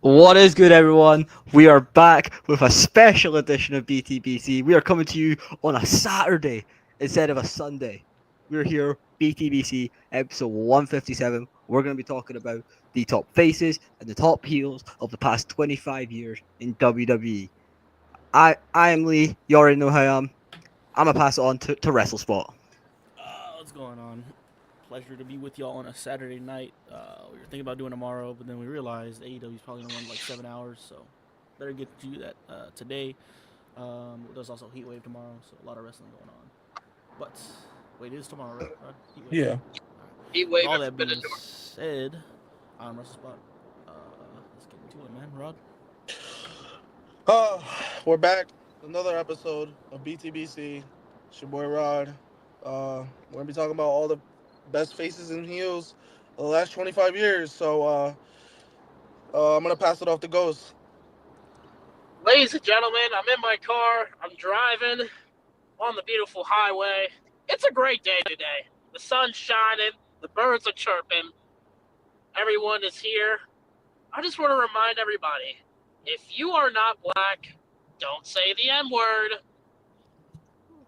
What is good, everyone? We are back with a special edition of BTBC. We are coming to you on a Saturday instead of a Sunday. We're here, BTBC, episode 157. We're going to be talking about the top faces and the top heels of the past 25 years in WWE. I am Lee. You already know who I am. I'm going to pass it on to WrestleSpot. What's going on? Pleasure to be with y'all on a Saturday night. We were thinking about doing tomorrow, but then we realized AEW's probably gonna run like 7 hours, so better get to do that today. There's also Heat Wave tomorrow, so a lot of wrestling going on. But wait, it is tomorrow, right? Heat Wave. Yeah. All right. Heat With Wave all has that been being a said, I'm WrestleSpot. Let's get into it, man. Rod. We're back. Another episode of BTBC. It's your boy Rod. We're gonna be talking about all the best faces and heels of the last 25 years. So I'm gonna pass it off to Ghost. Ladies and gentlemen, I'm in my car. I'm driving on the beautiful highway. It's a great day today. The sun's shining. The birds are chirping. Everyone is here. I just want to remind everybody, if you are not black, don't say the N word.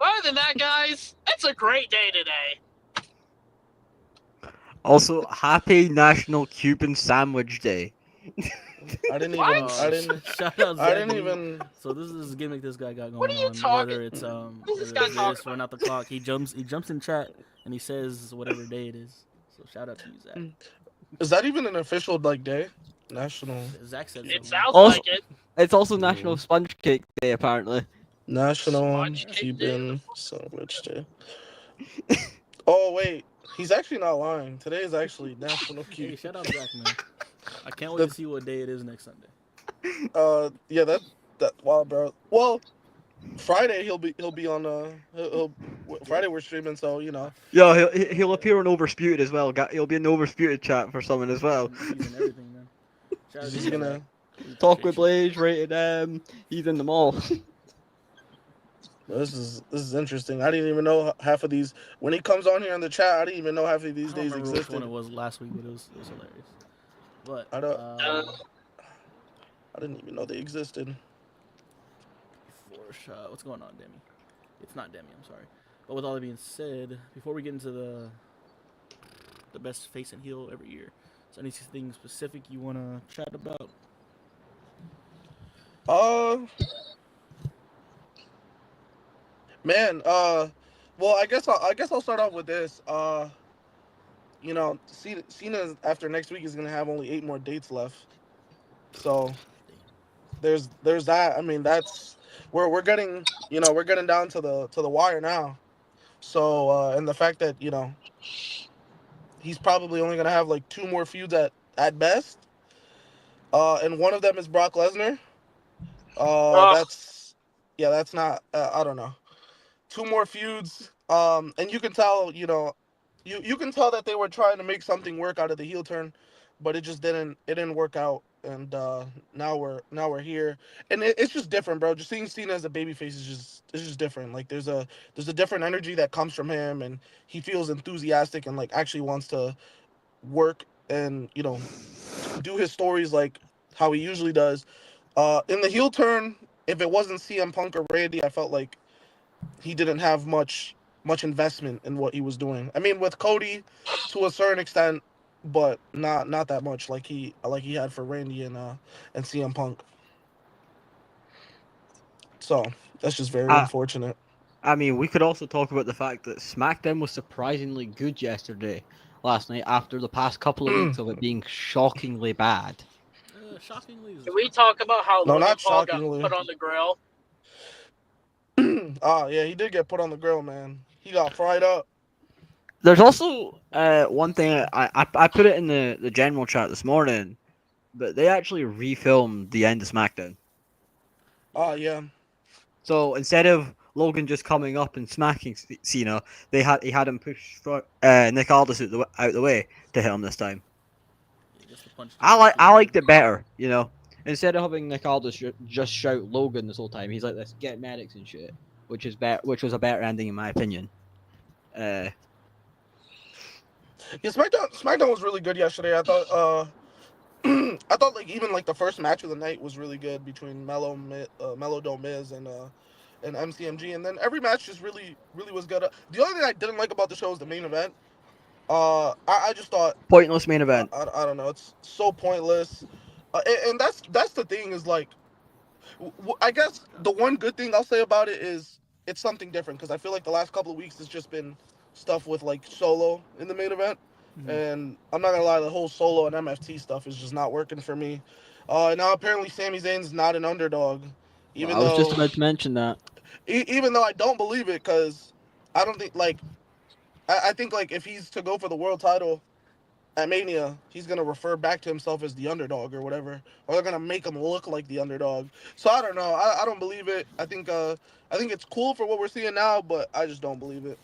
Other than that, guys, it's a great day today. Also, happy National Cuban Sandwich Day. I didn't What? even. I didn't. Shout out Zach. I didn't even. So this is a gimmick this guy got going What are you on. talking- Whether it's What is this whether guy it's talking run out the clock. He jumps in chat and he says whatever day it is. So shout out to you, Zach. Is that even an official day? National Zach said It so. sounds Also- like it. It's also National Sponge Cake Day, apparently. Sponge Cuban Sandwich Day. Oh wait, he's actually not lying. Today is actually National Hey, Cuban. shout out Zach, man. I can't wait to see what day it is next Sunday. Yeah, that wild, bro. Well, Friday he'll be on Friday we're streaming, so you know. Yeah, he'll appear on Oversputed as well. He'll be in the Oversputed chat for someone as well. He's in everything, man. Shout out to He's you, gonna. Zach. We Talk with appreciate Blaze, rated M. He's in them all. This is interesting. I didn't even know half of these. When he comes on here in the chat, I didn't even know half of you. these I don't days remember which one existed. it was last week, but it was hilarious. But I don't- I I didn't even know they existed. what's going on, Demi? It's not Demi. I'm sorry. But with all that being said, before we get into the best face and heel every year, is there anything specific you want to chat about? Man, well, I guess I'll start off with this. You know, Cena after next week is gonna have only 8 more dates left. So there's that. I mean, that's we're getting down to the wire now. So and the fact that he's probably only gonna have like 2 more feuds at best. And one of them is Brock Lesnar. That's not. I don't know. 2 more feuds. And you can tell, you can tell that they were trying to make something work out of the heel turn, but it just didn't. It didn't work out, and now we're here, and it's just different, bro. Just seeing Cena as a babyface is just different. Like there's a different energy that comes from him, and he feels enthusiastic and like actually wants to work and do his stories like how he usually does. In the heel turn, if it wasn't CM Punk or Randy, I felt like he didn't have much investment in what he was doing. I mean, with Cody to a certain extent, but not that much like he had for Randy and CM Punk. So that's just very unfortunate. I mean, we could also talk about the fact that SmackDown was surprisingly good last night, after the past couple of weeks of it being shockingly bad. Shockingly, Can we talk about how No, Logan not Paul got shockingly. put on the grill? Oh yeah, he did get put on the grill, man. He got fried up. There's also one thing I put it in the general chat this morning, but they actually refilmed the end of SmackDown. Oh yeah. So instead of Logan just coming up and smacking Cena, he had him push Nick Aldis out the way to hit him this time. I liked it better, Instead of having Nick Aldis just shout Logan this whole time, he's like, "Let's get medics and shit," which was a better ending in my opinion. Yeah, SmackDown was really good yesterday. I thought I thought like even like the first match of the night was really good between Mello Dom Miz and MCMG, and then every match just really was good. The only thing I didn't like about the show was the main event. I just thought Pointless main event. I don't know, it's so pointless, and that's the thing is like I guess the one good thing I'll say about it is it's something different because I feel like the last couple of weeks has just been stuff with like Solo in the main event, Mhm. and I'm not gonna lie, the whole Solo and MFT stuff is just not working for me. Now apparently Sami Zayn's not an underdog, even I was just though about to mention that. even though I don't believe it because I don't think like I think like if he's to go for the world title at Mania, he's gonna refer back to himself as the underdog or whatever, or they're gonna make him look like the underdog. So I don't know. I don't believe it. I think it's cool for what we're seeing now, but I just don't believe it.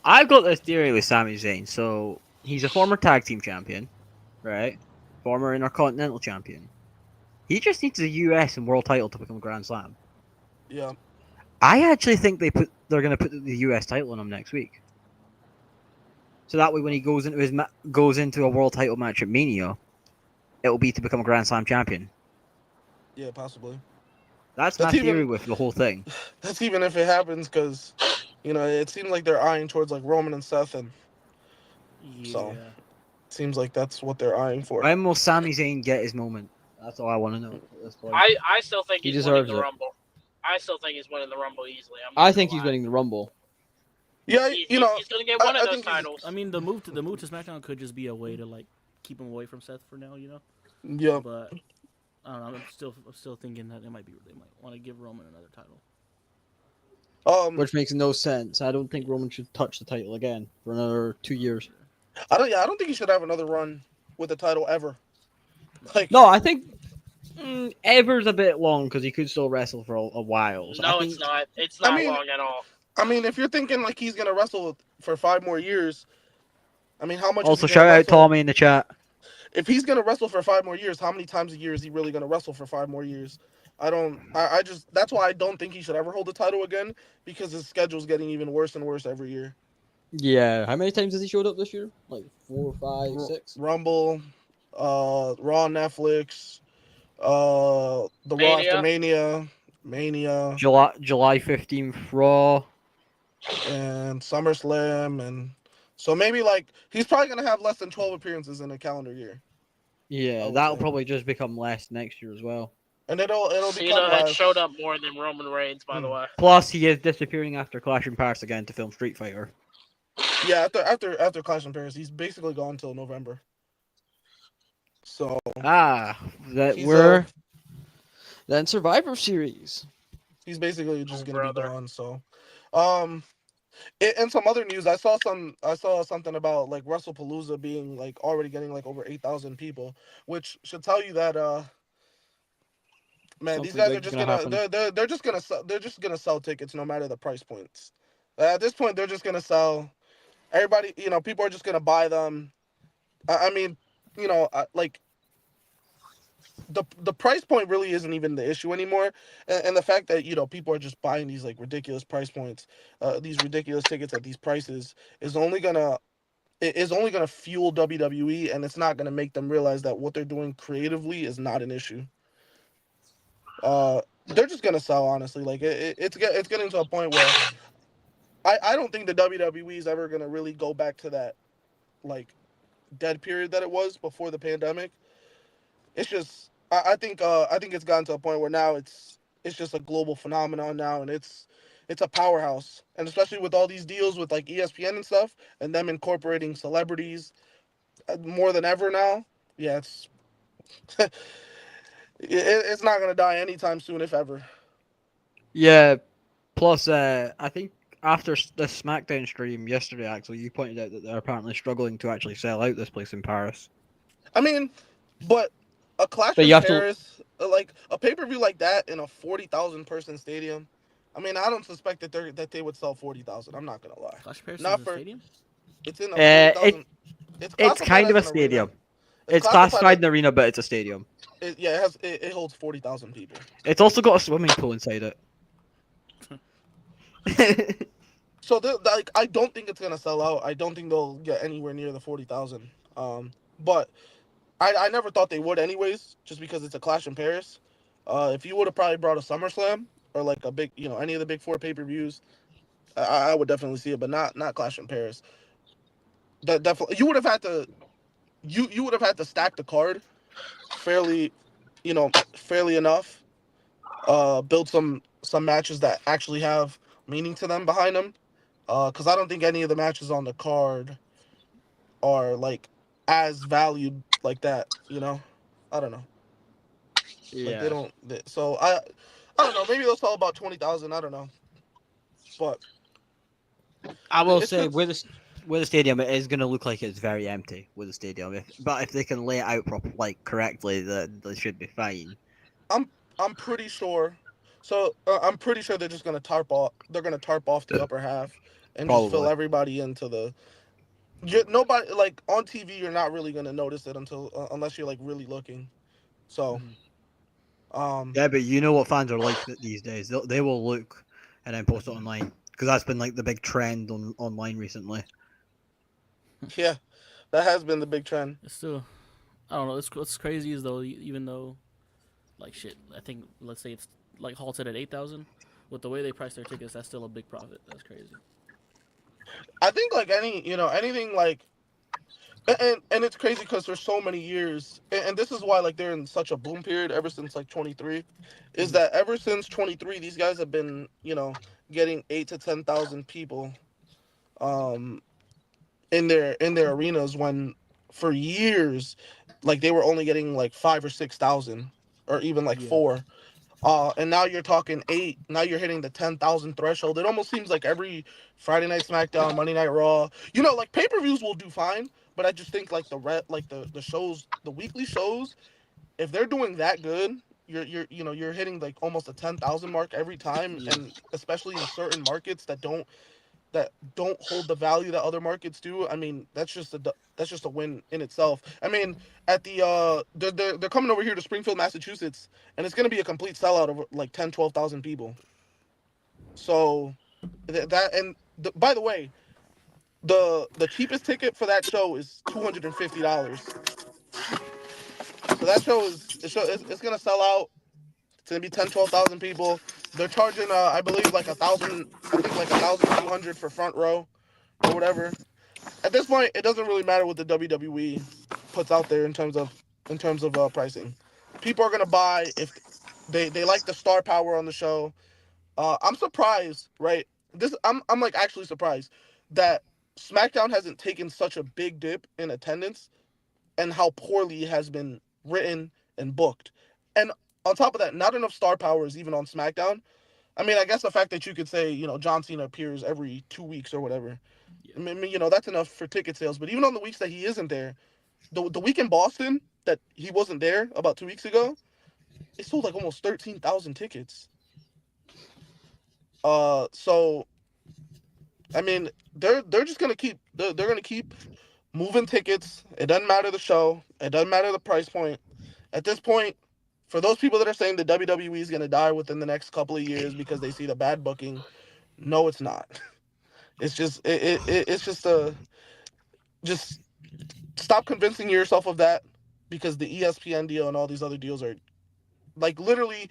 I've got this theory with Sami Zayn. So he's a former tag team champion, right? Former Intercontinental champion. He just needs a US and world title to become Grand Slam. Yeah, I actually think they're going to put the US title on him next week. So that way, when he goes into a world title match at Mania, it will be to become a Grand Slam champion. yeah, possibly. That's my That's theory even with the whole thing. that's even if it happens, because it seems like they're eyeing towards like Roman and Seth, and so Yeah. it seems like that's what they're eyeing for. When will Sami Zayn get his moment? That's all I want to know at this point. I still think He he's winning deserves the it. Rumble. I still think he's winning the Rumble easily. I'm not I gonna think he's lie. winning the Rumble. Yeah, He's gonna get one of I those think he's titles. I mean, the move to SmackDown could just be a way to like keep him away from Seth for now, you know. yeah. But I don't know. I'm still thinking that they might want to give Roman another title. Which makes no sense. I don't think Roman should touch the title again for another 2 years. I don't think he should have another run with the title ever. Like, No, I think ever's a bit long because he could still wrestle for a while. So I No, think it's not. It's I not mean, long at all. if you're thinking like he's gonna wrestle for 5 more years, I mean, how much is he also gonna shout out wrestle? Tommy in the chat. If he's gonna wrestle for 5 more years, how many times a year is he really gonna wrestle for 5 more years? I don't. I just that's why I don't think he should ever hold the title again because his schedule's getting even worse and worse every year. Yeah, how many times has he showed up this year? Like 4, 5, 6. Rumble, Raw, Netflix, the Raw after Mania. Mania, July 15th Raw. and SummerSlam, and so maybe like he's probably gonna have less than 12 appearances in a calendar year. I Yeah, would that'll say. probably just become less next year as well. And it'll become Cena had showed less. up more than Roman Reigns, by the way. Plus, he is disappearing after Clash in Paris again to film Street Fighter. Yeah, after Clash in Paris, he's basically gone until November. So That he's we're then Survivor Series. he's basically just gonna brother. be gone. So, um, in some other news, I saw something about like WrestlePalooza being like already getting like over 8,000 people, which should tell you that man, these Something guys are big's just gonna gonna happen. they're just gonna sell tickets no matter the price points. At this point, they're just gonna sell. Everybody, people are just gonna buy them. I mean, like the price point really isn't even the issue anymore, and the fact that people are just buying these like ridiculous price points, these ridiculous tickets at these prices is only gonna fuel WWE, and it's not gonna make them realize that what they're doing creatively is not an issue. They're just gonna sell honestly. Like it's getting to a point where I don't think the WWE is ever gonna really go back to that like dead period that it was before the pandemic. It's just I think it's gotten to a point where now it's just a global phenomenon now, and it's a powerhouse, and especially with all these deals with like ESPN and stuff, and them incorporating celebrities more than ever now. Yeah, it's not gonna die anytime soon, if ever. Yeah. Plus, I think after the SmackDown stream yesterday, actually, you pointed out that they're apparently struggling to actually sell out this place in Paris. I mean, but a Clash But in you have to. Paris, like a pay per view like that in a 40,000 person stadium. I mean, I don't suspect that they would sell 40,000. I'm not gonna lie. Clash of Paris is Not a for stadium. it's in a It 40,000. It's it's classified kind of as a an arena. stadium. It's It's classified classified as an arena, but it's a stadium. it holds 40,000 people. It's also got a swimming pool inside it. So like I don't think it's gonna sell out. I don't think they'll get anywhere near the 40,000. But I never thought they would anyways, just because it's a Clash in Paris. If you would have probably brought a SummerSlam or like a big, any of the big four pay-per-views, I would definitely see it, but not Clash in Paris. That definitely you would have had to you would have had to stack the card fairly, fairly enough. Build some matches that actually have meaning to them behind them. Because I don't think any of the matches on the card are like as valued like that. I don't know. Like they Yeah. don't. So I don't know. Maybe they'll sell about 20,000. I don't know, but I will it's say good. with the stadium, it is going to look like it's very empty with the stadium. But if they can lay it out correctly, that they should be fine. I'm I'm pretty sure. So I'm pretty sure they're just gonna tarp off. They're gonna tarp off the upper half and just fill Probably. everybody into the. Nobody like on TV. You're not really gonna notice it until unless you're like really looking. So Mhm. um Yeah, but you know what fans are like these days. They will look and then post it online because that's been like the big trend online recently. yeah, that has been the big trend. It's still, I don't know. What's crazy is though, even though like shit, I think let's say it's like halted at 8,000. With the way they price their tickets, that's still a big profit. That's crazy. I think like anything like and it's crazy because there's so many years and this is why like they're in such a boom period ever since like 23 is Hmm. that ever since 23 these guys have been getting 8 to 10,000 people um in their arenas when for years like they were only getting like 5 or 6 thousand or even like Yeah. four. And now you're talking eight. Now you're hitting the 10,000 threshold. It almost seems like every Friday Night SmackDown, Monday Night Raw, like pay-per-views will do fine, but I just think like the shows, the weekly shows, if they're doing that good, you're hitting like almost a 10,000 mark every time, Yeah. and especially in certain markets that don't hold the value that other markets do. I mean, that's just a win in itself. I mean, at the they're coming over here to Springfield, Massachusetts, and it's going to be a complete sellout of like 10, 12,000 people. So that and by the way, the cheapest ticket for that show is $250. So that show it's going to sell out. It's going to be 10, 12,000 people. They're charging I believe like 1,000. I think like 1,200 for front row or whatever. At this point, it doesn't really matter what the WWE puts out there in terms of pricing. People are gonna buy if they like the star power on the show. I'm surprised, right? I'm like actually surprised that SmackDown hasn't taken such a big dip in attendance and how poorly it has been written and booked. And on top of that, not enough star power is even on SmackDown. I mean, I guess the fact that you could say, John Cena appears every 2 weeks or whatever, Yeah. I mean, that's enough for ticket sales. But even on the weeks that he isn't there, the week in Boston that he wasn't there about 2 weeks ago, it sold like almost 13,000 tickets. So I mean, they're just gonna keep they're gonna keep moving tickets. It doesn't matter the show. It doesn't matter the price point. At this point, for those people that are saying the WWE is gonna die within the next couple of years because they see the bad booking, no, it's not. It's just it's just a just stop convincing yourself of that because the ESPN deal and all these other deals are like literally,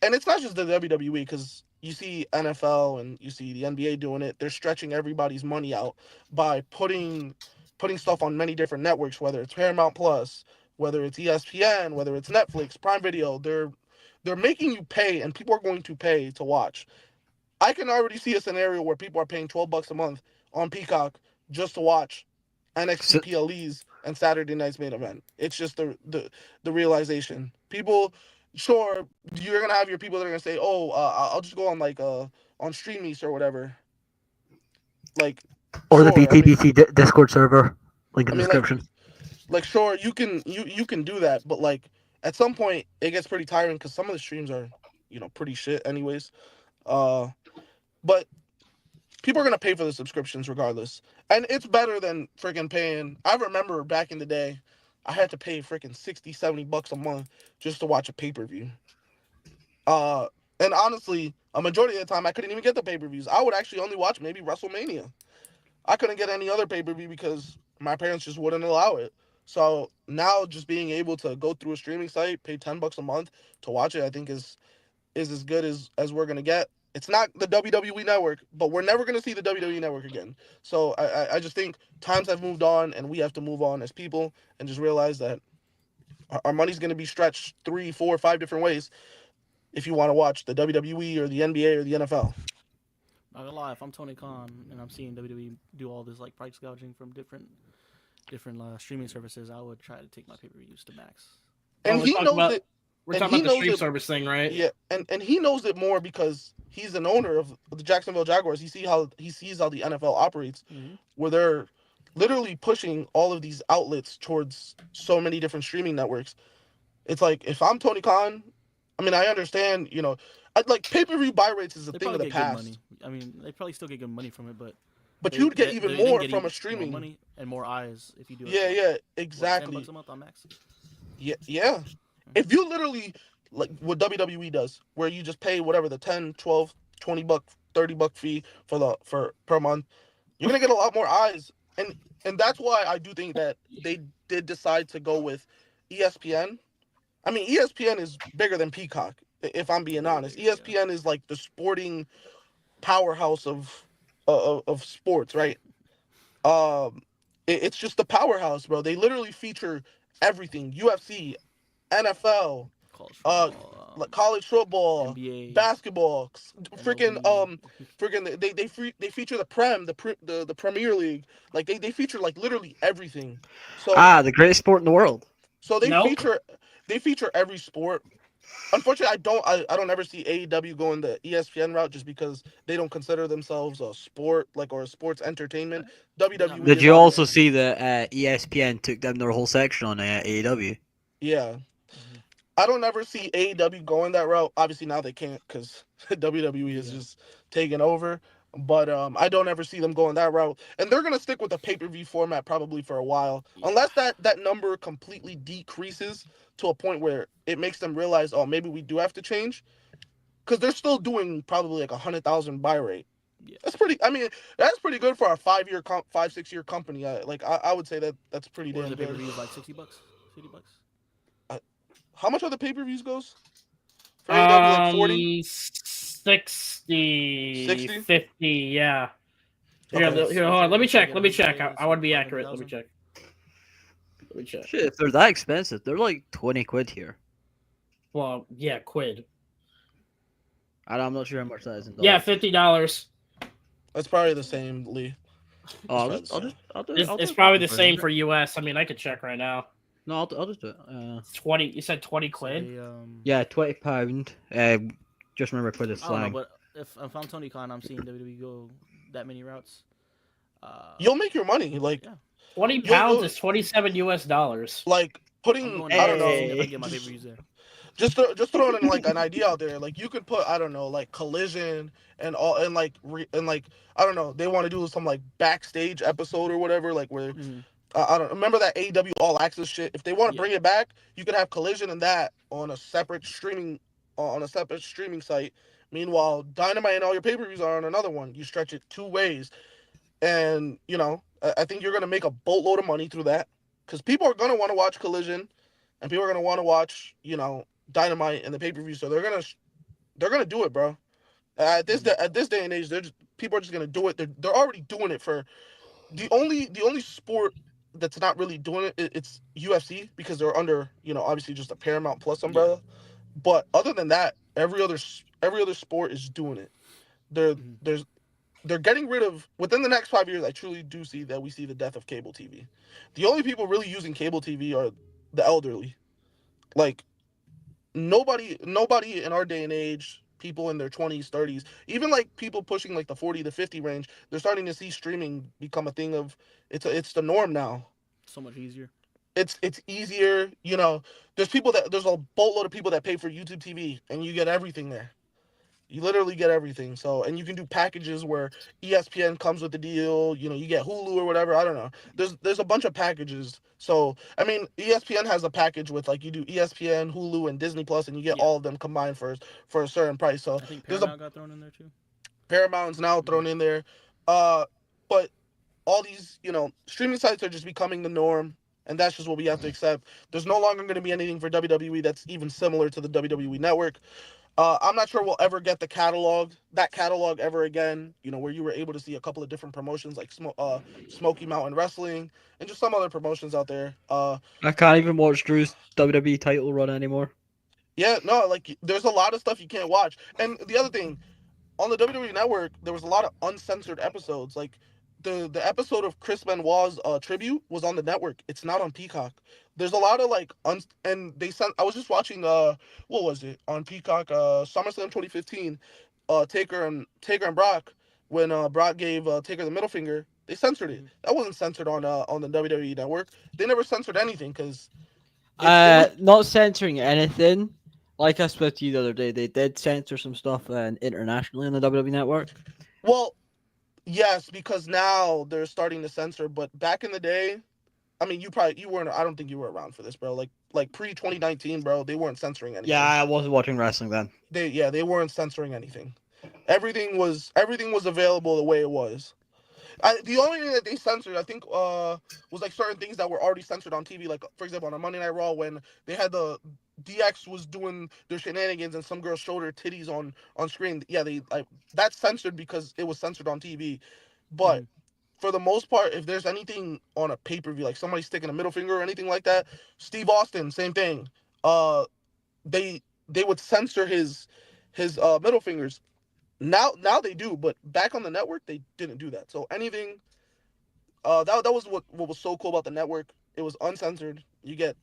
and it's not just the WWE because you see NFL and you see the NBA doing it. They're stretching everybody's money out by putting stuff on many different networks, whether it's Paramount Plus, whether it's ESPN, whether it's Netflix, Prime Video. They're making you pay, and people are going to pay to watch. I can already see a scenario where people are paying $12 a month on Peacock just to watch NXT So, PLEs and Saturday Night's Main Event. It's just the realization. People, sure, you're gonna have your people that are gonna say, "Oh, I'll just go on like on StreamEast or whatever." Like, or the sure. BTBC Discord server, link I in the mean, like, description. sure, you can do that, but like at some point it gets pretty tiring because some of the streams are pretty shit anyways. Uh, but people are gonna pay for the subscriptions regardless, and it's better than freaking paying. I remember back in the day, I had to pay freaking 60, 70 bucks a month just to watch a pay-per-view. Uh, and honestly, a majority of the time I couldn't even get the pay-per-views. I would actually only watch maybe WrestleMania. I couldn't get any other pay-per-view because my parents just wouldn't allow it. So now just being able to go through a streaming site, pay $10 a month to watch it, I think is as good as we're gonna get. It's not the WWE network, but we're never gonna see the WWE network again. So I just think times have moved on, and we have to move on as people and just realize that our money's gonna be stretched 3, 4, 5 different ways if you want to watch the WWE or the NBA or the NFL. Not gonna lie, if I'm Tony Khan and I'm seeing WWE do all this like price gouging from different streaming services, I would try to take my pay-per-views to max. And he knows it. We're And talking he about the knows stream it. service thing, right? Yeah, and he knows it more because he's an owner of the Jacksonville Jaguars. He sees how the NFL operates, Mm-hmm. where they're literally pushing all of these outlets towards so many different streaming networks. It's like if I'm Tony Khan, I mean I understand, I'd like pay-per-view buy rates is a They thing of probably the get good past. money. I mean, they probably still get good money from it, but But you'd get even more from a more streaming. money and more eyes if you do it. Yeah, yeah, What, exactly. $10 a month on max. Yeah, yeah. If you literally like what WWE does, where you just pay whatever the 10, 12, 20 buck, $30 fee for per month, you're gonna get a lot more eyes. And that's why I do think that they did decide to go with ESPN. I mean, ESPN is bigger than Peacock, if I'm being honest. Big, yeah. ESPN is like the sporting powerhouse of sports, right? Um, it's just the powerhouse, bro. They literally feature everything: UFC, NFL, College uh, football, like college football, NBA, basketball, freaking MLB. freaking they feature the the Premier League. Like they feature like literally everything. So The greatest sport in the world. so Nope. they feature every sport. Unfortunately, I don't ever see AEW going the ESPN route just because they don't consider themselves a sport like or a sports entertainment. WWE Did is you also obviously see that ESPN took down their whole section on AEW? yeah. Mhm. I don't ever see AEW going that route. Obviously now they can't because WWE is Yeah. just taking over. But I don't ever see them going that route, and they're gonna stick with the pay-per-view format probably for a while, Yeah. unless that number completely decreases to a point where it makes them realize, oh, maybe we do have to change, because they're still doing probably like 100,000 buy rate. Yeah. That's pretty. I mean, that's pretty good for a 5-6 year company. I would say that's pretty Or damn the good. pay-per-views like $60, $50. How much are the pay-per-views goes for AEW? Like 40, 60, 60? 50, yeah. Here, Okay. here, hold on. Let me check. Let me check. Wednesday, I want to be so accurate. Let me 500,000. check. Let me check. Shit, if they're that expensive, they're like 20 quid here. Well, yeah, quid. I'm not sure how much that is in dollars. Yeah, $50. That's probably the same, Lee. Oh, I'll It's just, I'll fine. just, I'll do, It's, I'll do it's it probably the for same you. for US. I mean, I could check right now. No, I'll just do it. 20. You said 20 quid. Say, Yeah, £20. Just remember for the I don't know, slang. but if I'm Tony Khan, I'm seeing WWE go that many routes. You'll make your money. Like, Yeah. 20 You'll- pounds you'll- is 27 US dollars. like I'm putting, going I don't to see if I know, get my pay-per-views there. just throwing in like an idea out there. Like you could put, I don't know, like Collision and all, and like I don't know, they want to do some like backstage episode or whatever, like where Mm-hmm. I don't remember that AEW All Access shit. If they want to Yeah. bring it back, you could have Collision and that on a separate streaming site. Meanwhile, Dynamite and all your pay-per-views are on another one. You stretch it 2 ways, and I think you're gonna make a boatload of money through that because people are gonna want to watch Collision, and people are gonna want to watch Dynamite and the pay-per-view. So they're gonna do it, bro. At this day and age, people are just gonna do it. They're already doing it for the only sport that's not really doing it. It's UFC because they're under obviously just a Paramount Plus umbrella. But other than that, every other sport is doing it. They're Mhm. there's they're getting rid of within the next 5 years. I truly do see that we see the death of cable TV. The only people really using cable TV are the elderly. Like nobody in our day and age, people in their 20s, 30s, even like people pushing like the 40 to 50 range, they're starting to see streaming become a thing of it's the norm now. So much easier. It's easier, there's a boatload of people that pay for YouTube TV and you get everything there. You literally get everything. So, and you can do packages where ESPN comes with the deal. You get Hulu or whatever. I don't know. There's a bunch of packages. So, I mean, ESPN has a package with like you do ESPN, Hulu, and Disney Plus, and you get Yeah. all of them combined for a certain price. So, I think there's Paramount got thrown in there too. Paramount's now thrown in there. But all these streaming sites are just becoming the norm. and that's just what we have to accept. There's no longer going to be anything for WWE that's even similar to the WWE Network. I'm not sure we'll ever get that catalog ever again. You know, where you were able to see a couple of different promotions like Smoky Mountain Wrestling and just some other promotions out there. I can't even watch Drew's WWE title run anymore. Yeah, no, like there's a lot of stuff you can't watch. And the other thing, on the WWE Network, there was a lot of uncensored episodes. Like the episode of Chris Benoit's tribute was on the network. It's not on Peacock. There's a lot of like and they sent. I was just watching what was it on Peacock? SummerSlam 2015. Taker and Brock, when Brock gave Taker the middle finger, they censored it. That wasn't censored on the WWE Network. They never censored anything because it was Not censoring anything. Like I spoke to you the other day, they did censor some stuff internationally on the WWE Network. well, yes, because now they're starting to censor. But back in the day, I mean, you weren't. I don't think you were around for this, bro. Like pre 2019, bro. They weren't censoring anything. Yeah, I wasn't watching wrestling then. They weren't censoring anything. Everything was available the way it was. The only thing that they censored, I think, was like certain things that were already censored on TV. Like for example, on a Monday Night Raw when they had the DX was doing their shenanigans and some girl showed her titties on screen. Yeah, they like that's censored because it was censored on TV. But for the most part, if there's anything on a pay-per-view, like somebody sticking a middle finger or anything like that, Steve Austin, same thing. Uh, they would censor his middle fingers. Now they do, but back on the network they didn't do that. So anything that was what was so cool about the network. It was uncensored. You get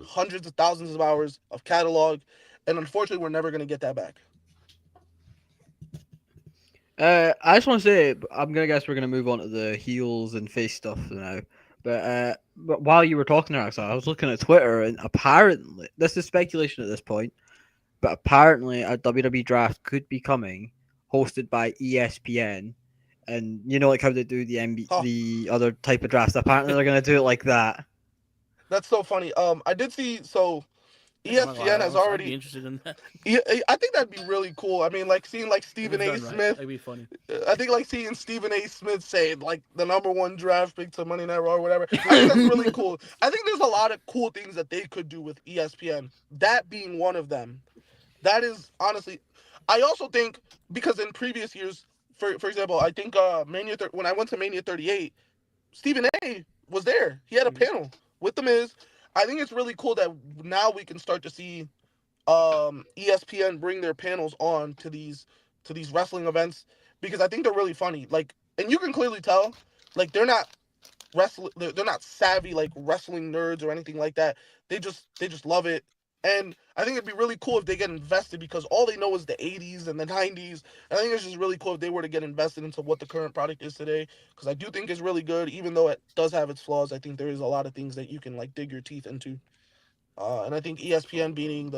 hundreds of thousands of hours of catalog, and unfortunately, we're never gonna get that back. I just want to say, I'm gonna guess we're gonna move on to the heels and face stuff now. But while you were talking there, Axel, I was looking at Twitter, and apparently, this is speculation at this point, but apparently a WWE draft could be coming, hosted by ESPN, and you know, like how they do the other type of drafts. Apparently, they're gonna do it like that. That's so funny. I did see so I'm not gonna lie, ESPN has I'd be already. interested in that. Yeah, I think that'd be really cool. I mean, like seeing like If Stephen it's A. done right, Smith. that'd be funny. I think like seeing Stephen A. Smith say like the #1 draft pick to Monday Night Raw or whatever. I think that's really cool. I think there's a lot of cool things that they could do with ESPN. That being one of them. That is honestly. I also think because in previous years, for example, I think when I went to Mania 38, Stephen A. was there. He had a panel with the Miz. I think it's really cool that now we can start to see ESPN bring their panels on to these wrestling events because I think they're really funny. Like, and you can clearly tell, like they're not they're not savvy like wrestling nerds or anything like that. They just love it. And I think it'd be really cool if they get invested because all they know is the 80s and the 90s. And I think it's just really cool if they were to get invested into what the current product is today because I do think it's really good, even though it does have its flaws. I think there is a lot of things that you can like dig your teeth into. And I think ESPN being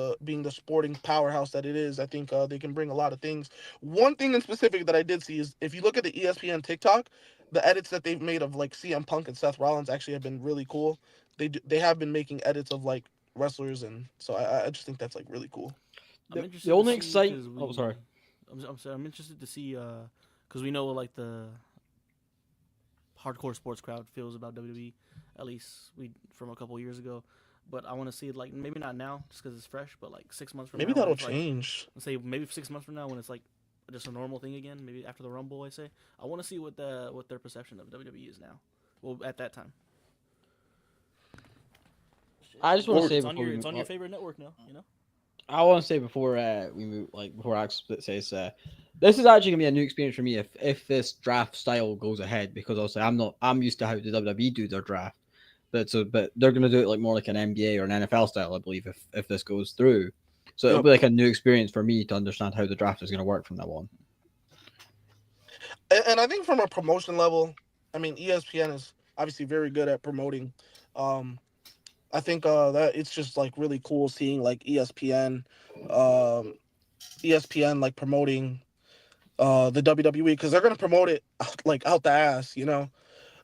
the sporting powerhouse that it is, I think they can bring a lot of things. One thing in specific that I did see is if you look at the ESPN TikTok, the edits that they've made of like CM Punk and Seth Rollins actually have been really cool. They have been making edits of like wrestlers, and so I just think that's like really cool. I'm The interested only to see, 'cause Oh, sorry. I'm sorry. I'm interested to see because we know like the hardcore sports crowd feels about WWE, at least we from a couple years ago. But I want to see it like maybe not now, just because it's fresh, but like 6 months from Maybe now. when that'll it's, like, change. let's say maybe 6 months from now when it's like just a normal thing again. Maybe after the Rumble, I say I want to see what their perception of WWE is now. Well, at that time. I just want to say It's on before your we it's on move your on, favorite network now. You know. I want to say before we move, like before Axel says, this is actually gonna be a new experience for me if this draft style goes ahead because obviously I'm used to how the WWE do their draft, but they're gonna do it like more like an NBA or an NFL style, I believe, if this goes through. So it'll Yep. be like a new experience for me to understand how the draft is gonna work from now on. And I think from a promotion level, I mean ESPN is obviously very good at promoting. Um, I think that it's just like really cool seeing like ESPN like promoting the WWE because they're gonna promote it like out the ass, you know.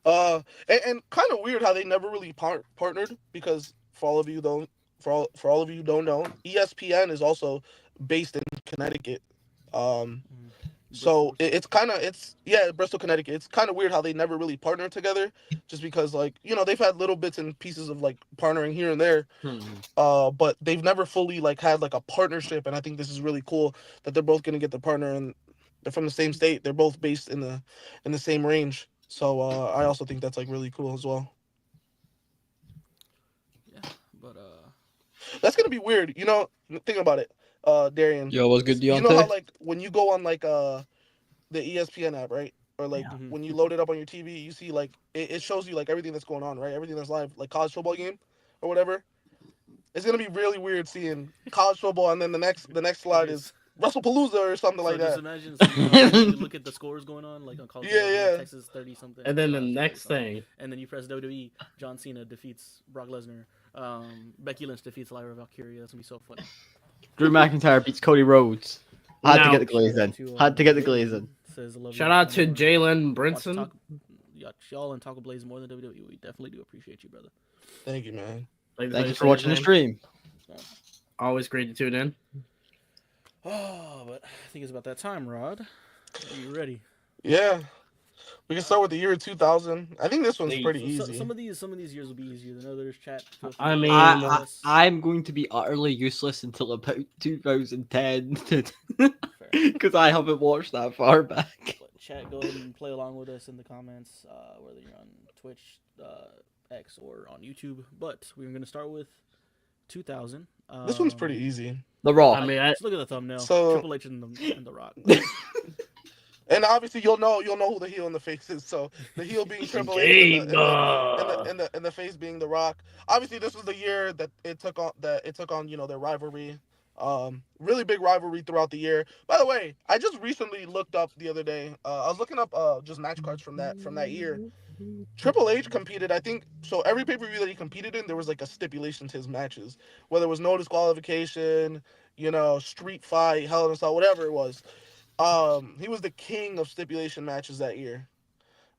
And kind of weird how they never really partnered because for all of you who don't know, ESPN is also based in Connecticut. Um, So Bristol, it's Bristol, Connecticut. It's kind of weird how they never really partnered together, just because like they've had little bits and pieces of like partnering here and there, but they've never fully like had like a partnership. And I think this is really cool that they're both gonna get the partner, and they're from the same state. They're both based in the same range. So I also think that's like really cool as well. yeah, but That's gonna be weird. Think about it, Darian. Yo, what's good, You know how Deontay? like when you go on like the ESPN app, right? Or like Mhm. when you load it up on your TV, you see like it shows you like everything that's going on, right? Everything that's live, like college football game or whatever. It's gonna be really weird seeing college football, and then the next slide okay, is Russellpalooza or something so like just that. imagine, so you look at the scores going on, like on college football, Yeah, like yeah. Texas 30 something, And then the Nebraska 30 next something, thing, and then you press WWE, John Cena defeats Brock Lesnar, Becky Lynch defeats Lyra Valkyria. That's gonna be so funny. Drew McIntyre beats Cody Rhodes. Had to Now- get the glaze Shout in. out to, Had to get the Jalen, glaze in. Says love shout y'all out to more. Jalen Watch Brinson. y'all and Taco Blaze more than WWE. We definitely do appreciate you, brother. Thank you, man. Thank you for watching the stream. Always great to tune in. Oh, but I think it's about that time, Rod. Are you ready? Yeah, we can start with the year 2000. I think this one's pretty So, easy. some of these years will be easier than others. Chat. feel free I to mean, let us- I'm going to be utterly useless until about 2010 Fair. because I haven't watched that far back. But chat, go ahead and play along with us in the comments, whether you're on Twitch, X, or on YouTube. But we're going to start with 2000. This one's pretty easy. The Raw. I mean, Just look at the thumbnail. So- Triple H and the Rock. And obviously you'll know who the heel and the face is. So the heel being Triple H and the face being The Rock. Obviously this was the year that it took on their rivalry. Really big rivalry throughout the year. By the way, I just recently looked up the other day. I was looking up just match cards from that year. Triple H competed, I think, so every pay-per-view that he competed in, there was like a stipulation to his matches. Whether it was no disqualification, street fight, Hell in a Cell, whatever it was. He was the king of stipulation matches that year.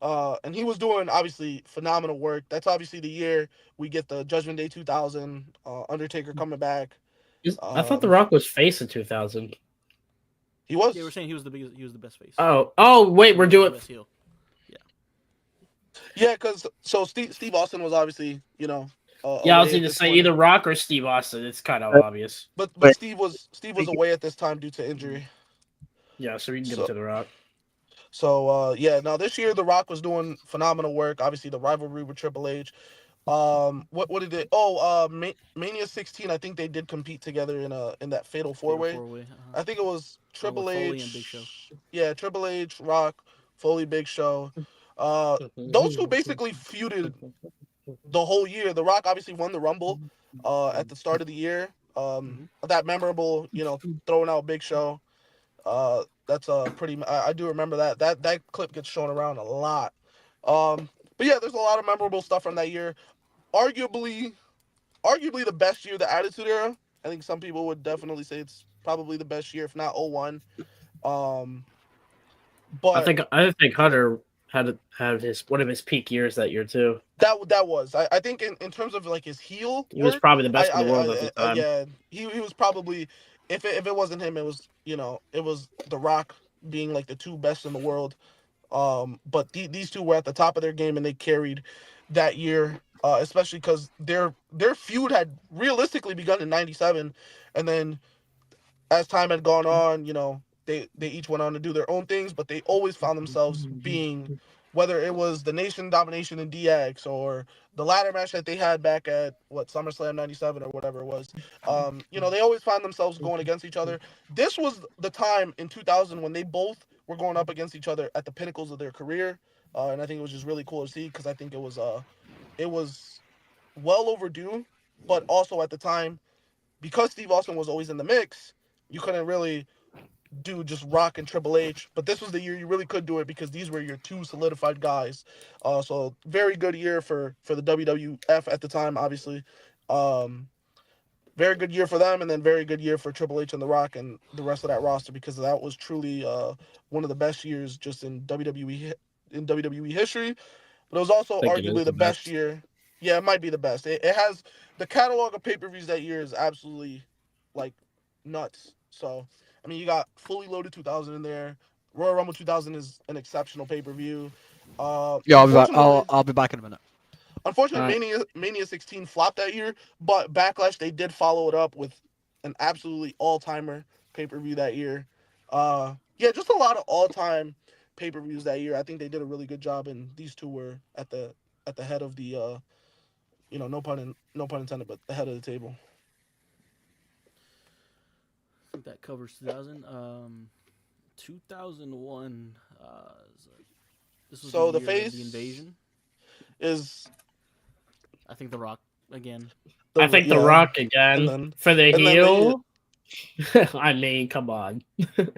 And he was doing obviously phenomenal work. That's obviously the year we get the Judgment Day 2000, Undertaker coming back. I thought The Rock was face in 2000. He was. Yeah, we're saying he was the biggest. He was the best face. Oh, wait, we're He was the doing. best heel. Yeah, because so Steve Austin was obviously Yeah, I was away going at to this say point. either Rock or Steve Austin. It's kind of obvious. But Wait. Steve was away at this time due to injury. Yeah, so we can give So- it to The Rock. So now this year The Rock was doing phenomenal work. Obviously the rivalry with Triple H. What did it? Mania 16. I think they did compete together in that Fatal Four Way. I think it was Triple with H, Foley and Big Show. Yeah, Triple H, Rock, Foley, Big Show. Those two basically feuded the whole year. The Rock obviously won the Rumble at the start of the year. That memorable, throwing out Big Show. That's pretty. I do remember that. That clip gets shown around a lot. But yeah, there's a lot of memorable stuff from that year. Arguably the best year, the Attitude Era. I think some people would definitely say it's probably the best year, if not 01. But I think Hunter had one of his peak years that year too. that was. I think in terms of like his heel, He was work, probably the best in the world at the time. yeah, he was probably, if it wasn't him, it was it was The Rock being like the two best in the world. But these two were at the top of their game and they carried that year, especially because their feud had realistically begun in '97, and then as time had gone on, they each went on to do their own things, but they always found themselves being, whether it was the Nation Domination in DX or the ladder match that they had back at SummerSlam '97 or whatever it was. They always find themselves going against each other. This was the time in 2000 when they both were going up against each other at the pinnacles of their career, and I think it was just really cool to see because I think it was well overdue, but also at the time, because Steve Austin was always in the mix, you couldn't really do just Rock and Triple H, but this was the year you really could do it because these were your two solidified guys. So very good year for the WWF at the time, obviously. Very good year for them, and then very good year for Triple H and The Rock and the rest of that roster, because that was truly one of the best years just in WWE history. But it was also I think it arguably is the the best best. year. Yeah, it might be the best. It has the catalog of pay-per-views that year is absolutely like nuts. So I mean, you got Fully Loaded 2000 in there, Royal Rumble 2000 is an exceptional pay per view. Yeah, I'll be back. Unfortunately, I'll be back in a minute. unfortunately, Mania 16 flopped that year, but Backlash they did follow it up with an absolutely all timer pay per view that year. Yeah, just a lot of all time pay per views that year. I think they did a really good job, and these two were at the head of the no pun intended, but the head of the table. I think that covers 2000. 2001. This was the So the year of face the invasion. is I think The Rock again. I think The yeah, Rock and again then for the and then heel. I mean, come on.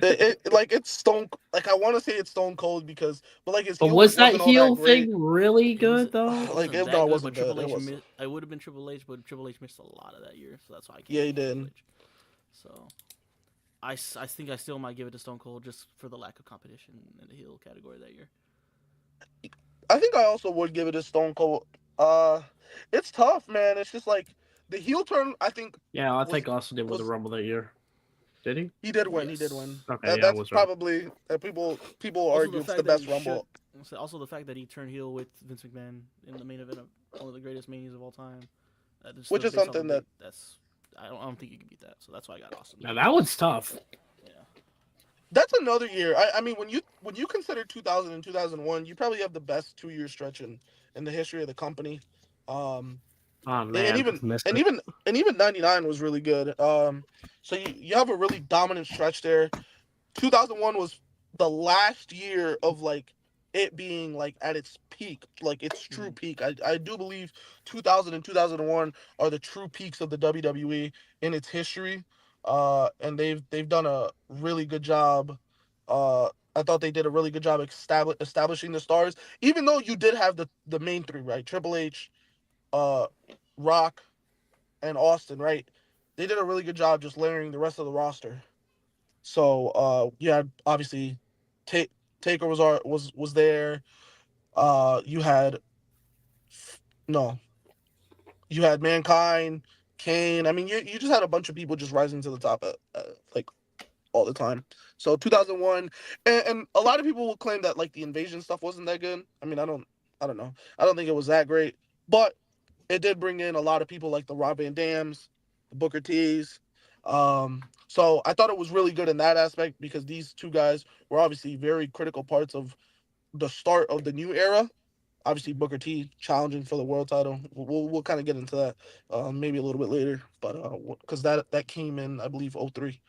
it's Stone. Like I want to say it's Stone Cold because, but like his But heel was work that wasn't all that heel great. thing really It was good though? it Like wasn't it that good, wasn't but Triple good. It H was. missed. I would have been Triple H, but Triple H missed a lot of that year, so that's why I can't. Yeah, he go with did. Triple H. So I think I still might give it to Stone Cold just for the lack of competition in the heel category that year. I think I also would give it a Stone Cold. It's tough, man. It's just like the heel turn. I think Yeah, I was think Austin did with the was Rumble that year. Did he? he did win. He did Yes. win. Okay, yeah, I That's was right. probably people Also, argue the it's the fact that best he Rumble. also the fact that he turned heel with Vince McMahon in the main event of one of the greatest manias of all time. Which is based off something of that that's I don't think you can beat that. So that's why I got Austin. Now that one's tough. Yeah. that's another year. I mean, when you consider 2000 and 2001, you probably have the best 2 year stretch in the history of the company. Um, Oh and man, even missed and it. even and even 99 was really good. So you have a really dominant stretch there. 2001 was the last year of like it being like at its peak, like its true peak. I do believe 2000 and 2001 are the true peaks of the WWE in its history. And they've done a really good job. I thought they did a really good job establishing the stars, even though you did have the main three, right? Triple H, uh, Rock, and Austin, right? They did a really good job just layering the rest of the roster. So yeah, obviously, Ta- Taker was there. You had no, you had Mankind, Kane. I mean, you just had a bunch of people just rising to the top like all the time. So 2001, and a lot of people will claim that like the invasion stuff wasn't that good. I mean, I don't know. I don't think it was that great, but it did bring in a lot of people like the Rob Van Dams, the Booker T's. So I thought it was really good in that aspect because these two guys were obviously very critical parts of the start of the new era. Obviously, Booker T challenging for the world title. We'll kind of get into that maybe a little bit later, but because that came in I believe 03.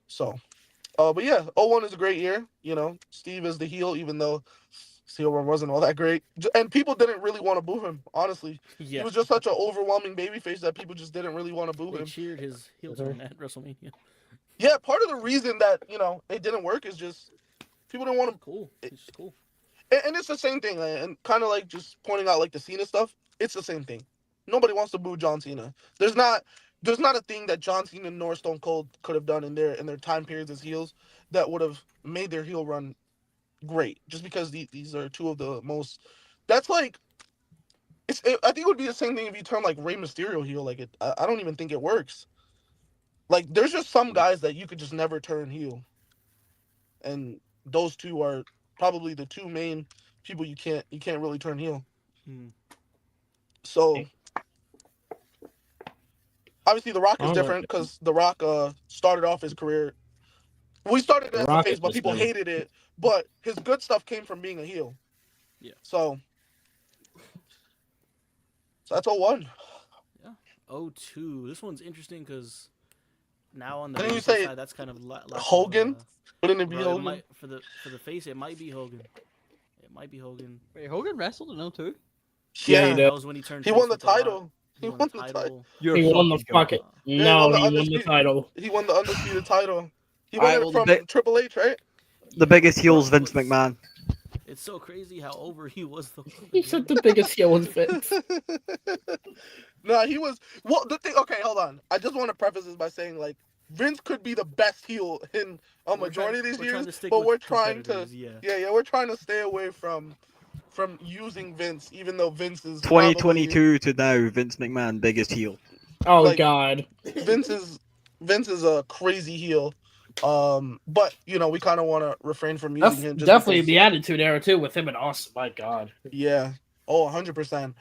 So but yeah, 01 is a great year. You know, Steve is the heel, even though Steel Run wasn't all that great. And people didn't really want to boo him, honestly. He Yeah. was just such an overwhelming babyface that people just didn't really want to boo They him. cheered his heel turn at WrestleMania. Yeah, part of the reason that, it didn't work is just people didn't want to. Cool. It's just cool. And it's the same thing, and kind of like just pointing out like the Cena stuff, it's the same thing. Nobody wants to boo John Cena. There's not a thing that John Cena nor Stone Cold could have done in their time periods as heels that would have made their heel run great. Just because these are two of the most. That's like I think it would be the same thing if you turn like Rey Mysterio heel. Like I don't even think it works. Like there's just some guys that you could just never turn heel, and those two are probably the two main people you can't really turn heel. So obviously The Rock is different because The Rock started off his career. We started The as a Rock face, is but just people good. hated it. But his good stuff came from being a heel. Yeah. So that's 01. Yeah. 02. This one's interesting because now on the Didn't you babyface say side, that's kind of lack Hogan? of. Wouldn't it be Bro, Hogan? it might for the face. It might be Hogan. It might be Hogan. Wait, Hogan wrestled in 02? Yeah, he Yeah, did. That was when he turned. he face won the with Rock. title. He won the title. You're He won the fucking fucking. Yeah, No, he won the title. He won the undisputed title. He Alright, won well, it the from Triple H, right? The biggest heel is Bro, Vince McMahon. It's so crazy how over he was though. He said the biggest heel was Vince. No, he was. Well, the thing. Okay, hold on. I just want to preface this by saying like Vince could be the best heel in a majority of these years, but we're trying to. Yeah, we're trying to stay away from using Vince, even though Vince is probably 2022 to now, Vince McMahon, biggest heel. Oh like God. Vince is a crazy heel. But we kind of want to refrain from using him. Just Definitely because, the Attitude Era too with him and Austin. My God, yeah. Oh, 100%.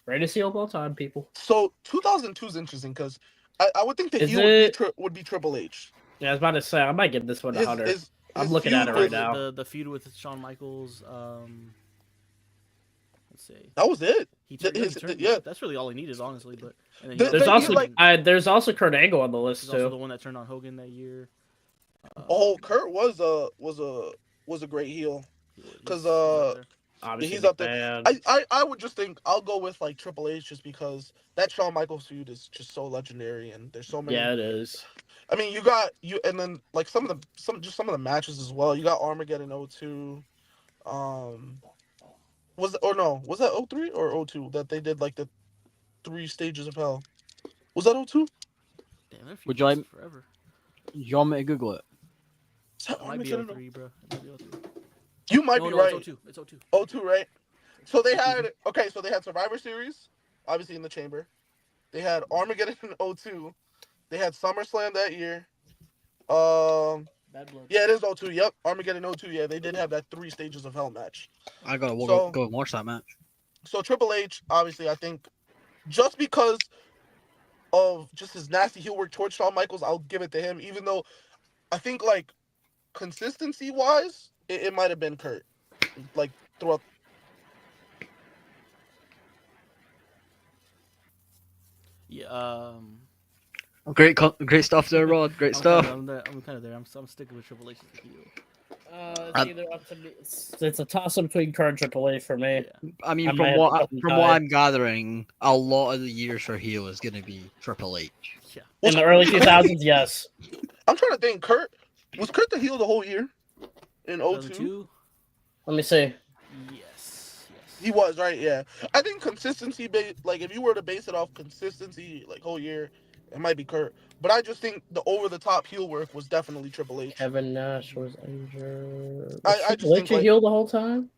greatest heel of all time, people. So 2002 is interesting because I would think the Is heel it? would be Triple H. Yeah, I was about to say I might give this one to Hunter. His I'm looking at feud it right with- now. The feud with Shawn Michaels. Let's see. That was it. Yeah, that's really all he needed, honestly. But and then The- he There's the- also like- there's also Kurt Angle on the list he's also the too. one that turned on Hogan that year. Kurt was a great heel. He was- 'Cause, he's up there. Obviously, he's up there. McMahon. I would just think I'll go with like Triple H just because that Shawn Michaels feud is just so legendary and there's so many. Yeah, it is. I mean, and then like some of the matches as well. You got Armageddon 02. Was that 03 or 02 that they did like the 3 stages of hell? Was that 02? Damn, they're Would you like- forever? You want me to Google it? Is that It might be Armageddon? 03, bro. It might be 03. You might be right. It's 02. It's 02. 02, right? So they had so they had Survivor Series, obviously in the Chamber. They had Armageddon in 02. They had SummerSlam that year. Bad blood. Yeah, it is 02. Yep, Armageddon 02. Yeah, they did have that 3 stages of hell match. I gotta So- go and watch that match. So Triple H, obviously, I think, just because of just his nasty heel work towards Shawn Michaels, I'll give it to him. Even though I think like consistency wise, it might have been Kurt. Like throughout. Yeah. Great stuff there, Rod. Great stuff. I'm kind of there. I'm sticking with Triple H as the heel. It's either up to me. It's a toss up between Kurt and Triple H for me. Yeah. I mean, I might from have to what tie. I'm gathering, a lot of the years for heel is gonna be Triple H. Yeah. In the early 2000s, yes. I'm trying to think. Was Kurt the heel the whole year in 02? 2002? Let me see. Yes. He was, right? Yeah. I think consistency, like if you were to base it off consistency, like whole year, it might be Kurt. But I just think the over the top heel work was definitely Triple H. Kevin Nash was injured. I Was just Triple think, H a like- heel the whole time?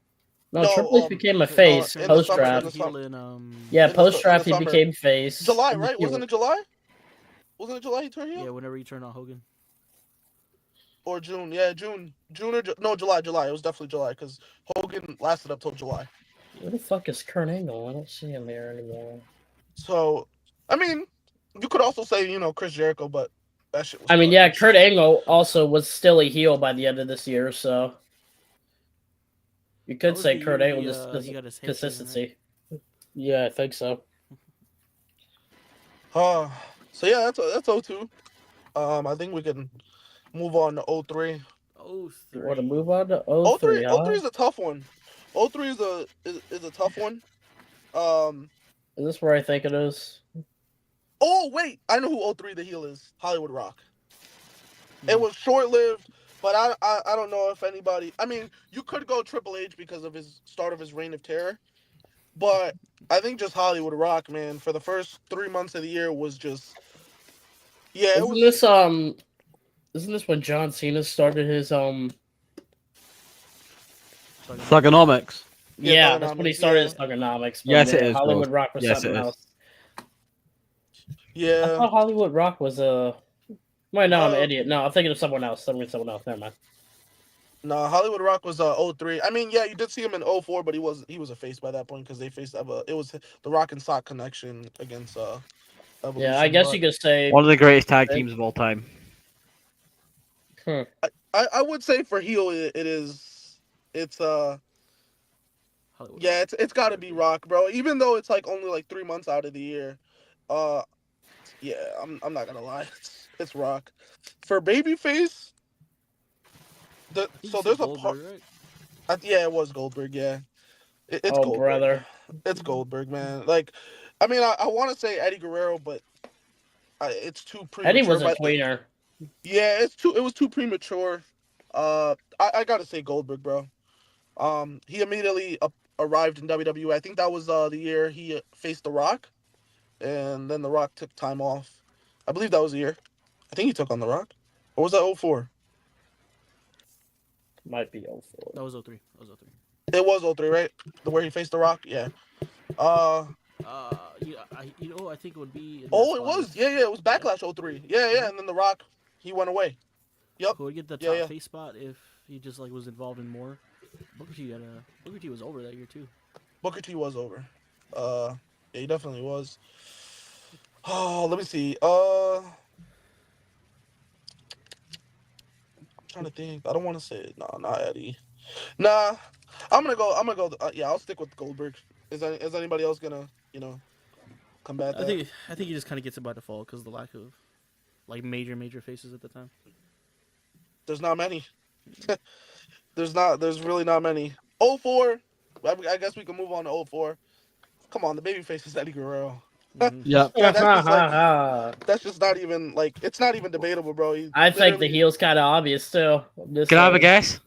No, No, Triple H became a face in the post summer- draft. in the Heel in, Yeah, in the post draft he summer. became face. July, And right? he- Wasn't it July? Wasn't it July he turned heel? yeah, whenever he turned on Hogan. Or June? Yeah, June or no, July. It was definitely July because Hogan lasted up till July. Where the fuck is Kurt Angle? I don't see him there anymore. So, I mean, you could also say Chris Jericho, but that shit was. I mean, yeah, garbage. Kurt Angle also was still a heel by the end of this year, so you could That was say the Kurt year Angle he, just he got his head taken, right? consistency. Yeah, I think so. So yeah, that's 02. I think we can move on to 03. You 03. want to move on to 03, 03, huh? 03 is a tough one. 03 is a tough one. Is this where I think it is? Oh wait, I know who 03 the heel is. Hollywood Rock. It Hmm. was short lived, but I don't know if anybody. I mean, you could go Triple H because of his start of his reign of terror, but I think just Hollywood Rock, man, for the first 3 months of the year was just. Yeah, it was. Isn't this when John Cena started his Thugonomics. Yeah, that's when he Thugonomics, started yeah. his Thugonomics. Yes, it is, Hollywood bro. Rock was Yes, something it is. else. I Yeah. thought Hollywood Rock was a. Wait, no, I'm an Uh, idiot. No, I'm thinking of someone else. Someone else. Never mind. No, Hollywood Rock was 03. I mean, yeah, you did see him in 04, but he was a face by that point because they faced it was the Rock and Sock connection against Evolution. Yeah, I guess but you could say. One of the greatest tag teams of all time. I would say for heel it's Hollywood. yeah, it's got to be Rock, bro. Even though it's like only like 3 months out of the year. Yeah, I'm not gonna lie. It's Rock. For babyface, I think so you there's said a part. Goldberg, right? Yeah, it was Goldberg. Yeah, it's Oh, Goldberg. brother. It's Goldberg, man. Like, I mean, I want to say Eddie Guerrero, but it's too premature. Eddie was a but- tweener. Yeah, it was too premature. I gotta say Goldberg, bro. He immediately arrived in WWE. I think that was the year he faced The Rock, and then The Rock took time off. I believe that was the year. I think he took on The Rock, or was that 04? Might be 04. That was 03. That was 03. It was 03, right? The where he faced The Rock, yeah. Yeah, I think it would be. in that Oh, it spot. was. Yeah, it was Backlash 03. Yeah, and then The Rock, he went away. Yep. Who would get the Yeah, top yeah. face spot if he just like was involved in more? Booker T was over that year too. Booker T was over. Yeah, he definitely was. Oh, let me see. I'm trying to think. I don't want to say it. Nah, not Eddie. Nah, I'm gonna go. Yeah, I'll stick with Goldberg. Is anybody else gonna combat that? I think he just kind of gets it by default because of the lack of like major faces at the time. There's not many. There's really not many. 04. I guess we can move on to 04. Come on, the babyface is Eddie Guerrero. Mhm. Yep. That's just like that's just not even like it's not even debatable, bro. He I think the literally- heel's kind of obvious too. Can I have a guess?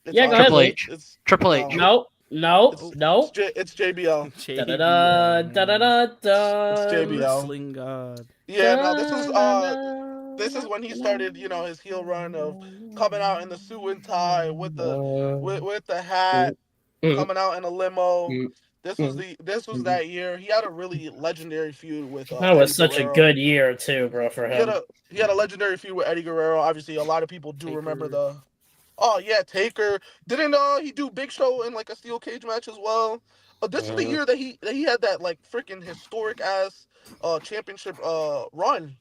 it's Yeah, go obvious. ahead, Triple Lee. H. It's Triple H. No, no, It's, no. it's JBL. Da da da da da da da. It's JBL. Wrestling God. Yeah, no, this is when he started, his heel run of coming out in the suit and tie with the hat, coming out in a limo. This was that year. He had a really legendary feud with That Eddie was such a Guerrero. good year too, bro, for He had him. a legendary feud with Eddie Guerrero. Obviously, a lot of people do remember Taker. the. Oh yeah, Taker. Didn't he do Big Show in like a steel cage match as well? This is the year that he had that like freaking historic ass championship run.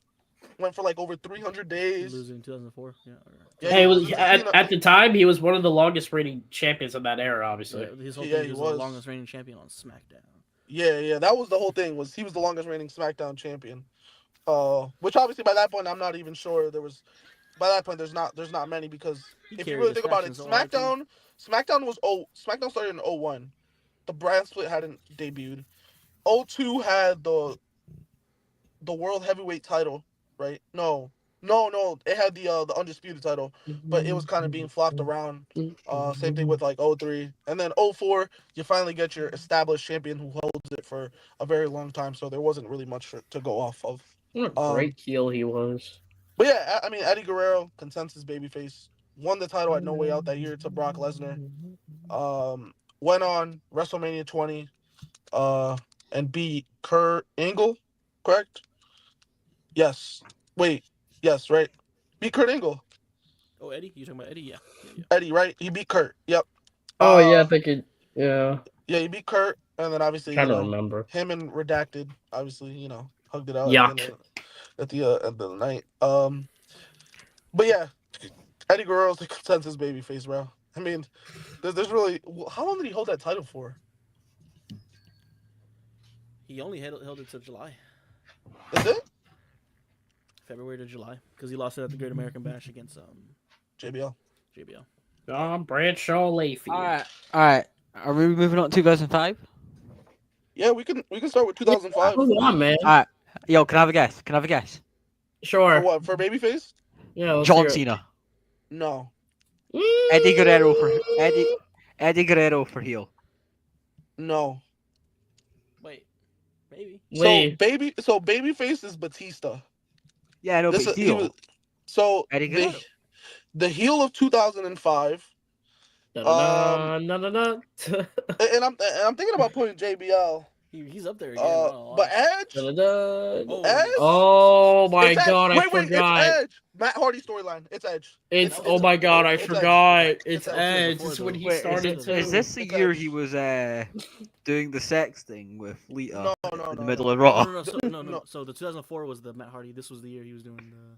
Went for like over 300 days. Losing in 2004. Yeah. Yeah, Hey, he was at the time, he was one of the longest reigning champions of that era, obviously. Yeah, his whole Yeah, thing he was was. the longest reigning champion on SmackDown. Yeah, that was the whole thing. Was he was the longest reigning SmackDown champion? Which obviously by that point I'm not even sure there was. By that point, there's not many because He if you carried really the think about it, faction so hard, too. SmackDown started in 01. The brand split hadn't debuted. 02 had the world heavyweight title, right? No, it had the undisputed title, but it was kind of being flopped around. Same thing with like 03, and then 04, you finally get your established champion who holds it for a very long time. So there wasn't really much to go off of. What a great heel he was. But yeah, I mean Eddie Guerrero, consensus babyface, won the title at No Way Out that year to Brock Lesnar. Went on WrestleMania 20, and beat Kurt Angle, correct? Yes. Wait. Yes, right. Beat Kurt Angle. Oh, Eddie? You talking about Eddie? Yeah. Eddie, right? He beat Kurt. Yep. Oh yeah, I think it. Yeah. Yeah, he beat Kurt, and then obviously Trying to remember. him and Redacted, obviously hugged it out Yuck. at the end of the night. But yeah, Eddie Guerrero's the consensus babyface, bro. I mean, there's really how long did he hold that title for? He only held it to July. Is it February to July. Because he lost it at the Great American Bash against JBL? JBL. John Bradshaw Layfield. All right. Are we moving on to 2005? Yeah, we can start with 2005. Hold on, man. All right. Yo, can I have a guess? For Sure. what? For babyface? Yeah. Let's John hear it. Cena. No. Eddie Guerrero for Eddie Guerrero for heel. No. Wait. Maybe. Wait. So babyface is Batista. Yeah, no big deal. Eddie Guerrero. The heel of 2005. No. And I'm thinking about putting JBL. He's up there again. But Edge. Edge? Oh my It's Edge. god, I Wait, forgot. it's Edge. Matt Hardy storyline. It's Edge. It's oh my god, I it's forgot. Edge. It's It's Edge. Edge. Before It's when though. he Wait, started is too. Is this the It's year Edge. he was doing the sex thing with Lita No, in the no, middle no. of Raw? No. So the 2004 was the Matt Hardy. This was the year he was doing the.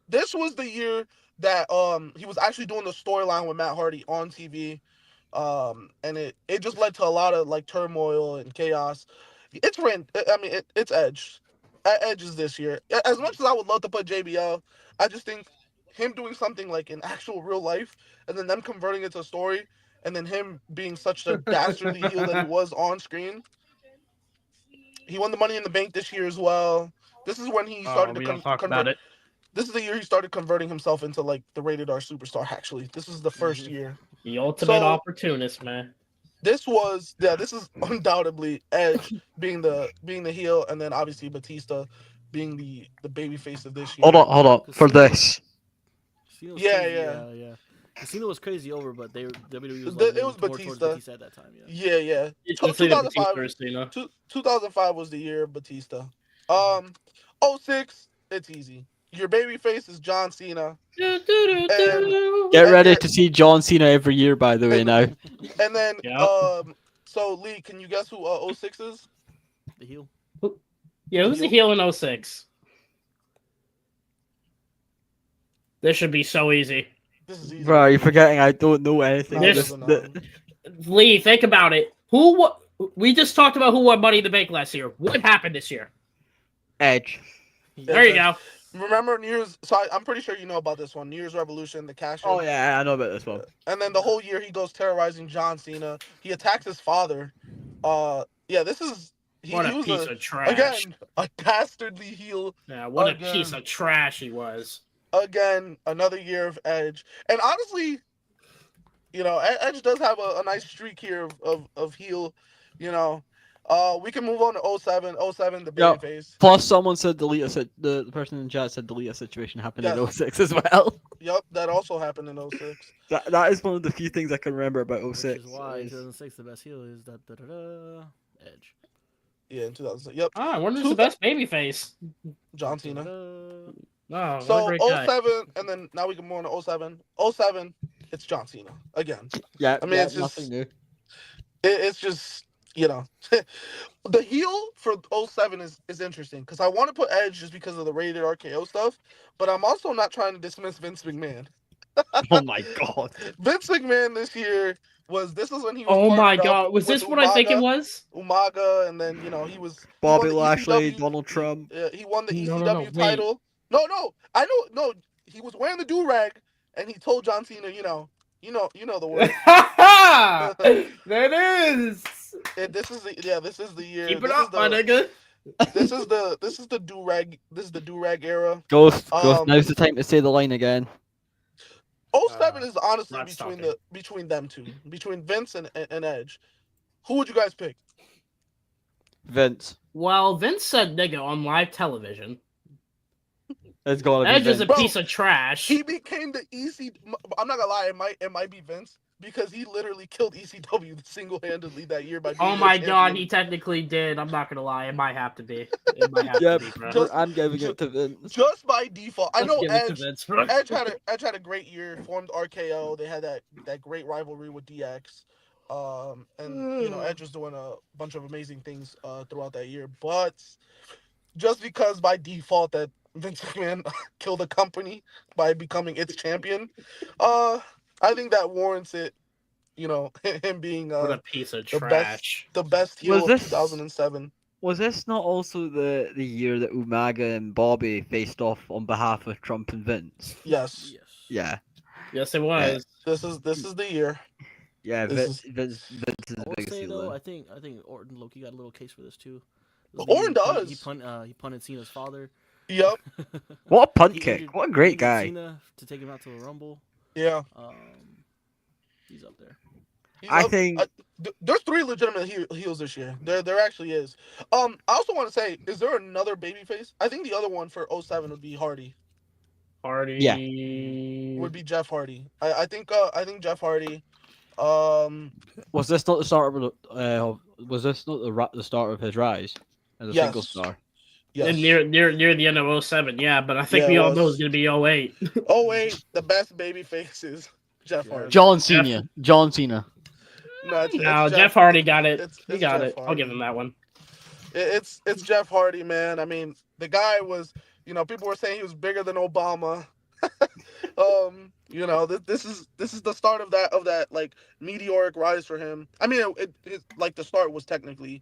This was the year that he was actually doing the storyline with Matt Hardy on TV. And it just led to a lot of like turmoil and chaos. It's Edge. Edge is this year. As much as I would love to put JBL, I just think him doing something like in actual real life, and then them converting it to a story, and then him being such a dastardly heel that he was on screen. He won the Money in the Bank this year as well. This is when he started to convert. it. This is the year he started converting himself into like the rated R superstar. Actually, this is the first year. The ultimate So- opportunist, man. This is undoubtedly Edge being the heel, and then obviously Batista being the baby face of this year. Hold on. For this. Cena was Yeah, crazy, yeah. Cena was crazy over, but WWE was It was leaning towards Batista. Batista at that time. Yeah. Yeah. Let's say the 2005, Batista, you know? 2005 was the year of Batista. 06, it's easy. Your baby face is John Cena. Do, do, do, And do. Get and ready your to see John Cena every year, by the way. Now, and then Yep. so Lee, can you guess who 06 is? The heel. Yeah, who's the heel in 06? This should be so easy. This is easy. bro, you're forgetting I don't know anything. No, he This- doesn't know. Lee, think about it. We just talked about who won Money in the Bank last year. What happened this year? Edge. There you go. Remember New Year's? So I'm pretty sure you know about this one. New Year's Revolution, the cash. Oh yeah, I know about this one. And then the whole year he goes terrorizing John Cena. He attacks his father. Yeah, this is What he a was piece of trash. again a dastardly heel. Yeah, what Again. a piece of trash he was. Again, another year of Edge. And honestly, you know, Edge does have a nice streak here of heel. You know, we can move on to 07. 07, the Yeah. babyface. Plus, someone said the person in chat said delete a situation happened Yes. in 06 as well. Yep, that also happened in 06. That is one of the few things I can remember about Which 06. is why is- 2006 the best heel is Edge. Yeah, in 2006. Yep, Ah, when is the best babyface? John Cena. Da-da-da. Oh, what a So great guy. 07, and then now we can move on to 07. 07, it's John Cena again. Yeah, I mean, yeah, it's just- nothing new. It's just, you know, the heel for 07 is interesting because I want to put Edge just because of the rated RKO stuff, but I'm also not trying to dismiss Vince McMahon. Oh my god. Vince McMahon this year this was when he was Oh my partnered up god, was with this what I think it Umaga- was? Umaga, and then, you know, he Bobby won the Lashley, ECW Donald Trump. he won the No, ECW no, no, wait. title. No, I know. No, he was wearing the do-rag, and he told John Cena, you know the word. There it is. This is the year. Keep it this up, is my nigga. This is the do-rag. This is the do-rag era. Ghost, Um, now's the time to say the line again. 07 is honestly not between them two, between Vince and Edge. Who would you guys pick? Vince. Well, Vince said nigga on live television. It's gotta be Edge is Vince. a Bro, piece of trash. He became the EC. I'm not gonna lie, it might be Vince because he literally killed ECW single-handedly that year by. Being Oh my their god, champion. he technically did. I'm not gonna lie, it might have to be. It might have Yeah, to be, bro. Just- I'm giving it to Vince. Just by default. I Let's know give it to Edge. Vince. Edge had a great year. Formed RKO. They had that great rivalry with DX. And you know, Edge was doing a bunch of amazing things throughout that year. But just because by default that Vince McMahon killed the company by becoming its champion, I think that warrants it. You know, him being What a piece of the trash. best heel Was of this- 2007. Was this not also the year that Umaga and Bobby faced off on behalf of Trump and Vince? Yes, Yes. Yeah. Yes, it was. this is the year. Yeah, This Vince is I the will biggest say heel. though, there. I think Orton Loki got a little case for this too. It was Orton the year does. He punted Cena's father. Yep. What a punt He kick. injured- What a he great injured guy. Cena to take him out to the Rumble. Yeah. He's up there. I think- There's 3 legitimate heels this year. There actually is. I also want to say, is there another babyface? I think the other one for 07 would be Hardy. Hardy. Yeah. Would be Jeff Hardy. I think Jeff Hardy. Was this not the start of was this not the start of his rise as a Yes. single star? Yes. And near the end of 07, yeah, but I think Yeah, we it all was. know it's gonna be 08. Oh wait, the best babyface is Jeff Yeah. Hardy. John Cena. John Cena. No, it's No, Jeff Hardy got it. It's He got Jeff it. I'll Hardy. give him that one. It's Jeff Hardy, man. I mean, the guy was, you know, people were saying he was bigger than Obama. You know, this is the start of that like meteoric rise for him. I mean, it like the start was technically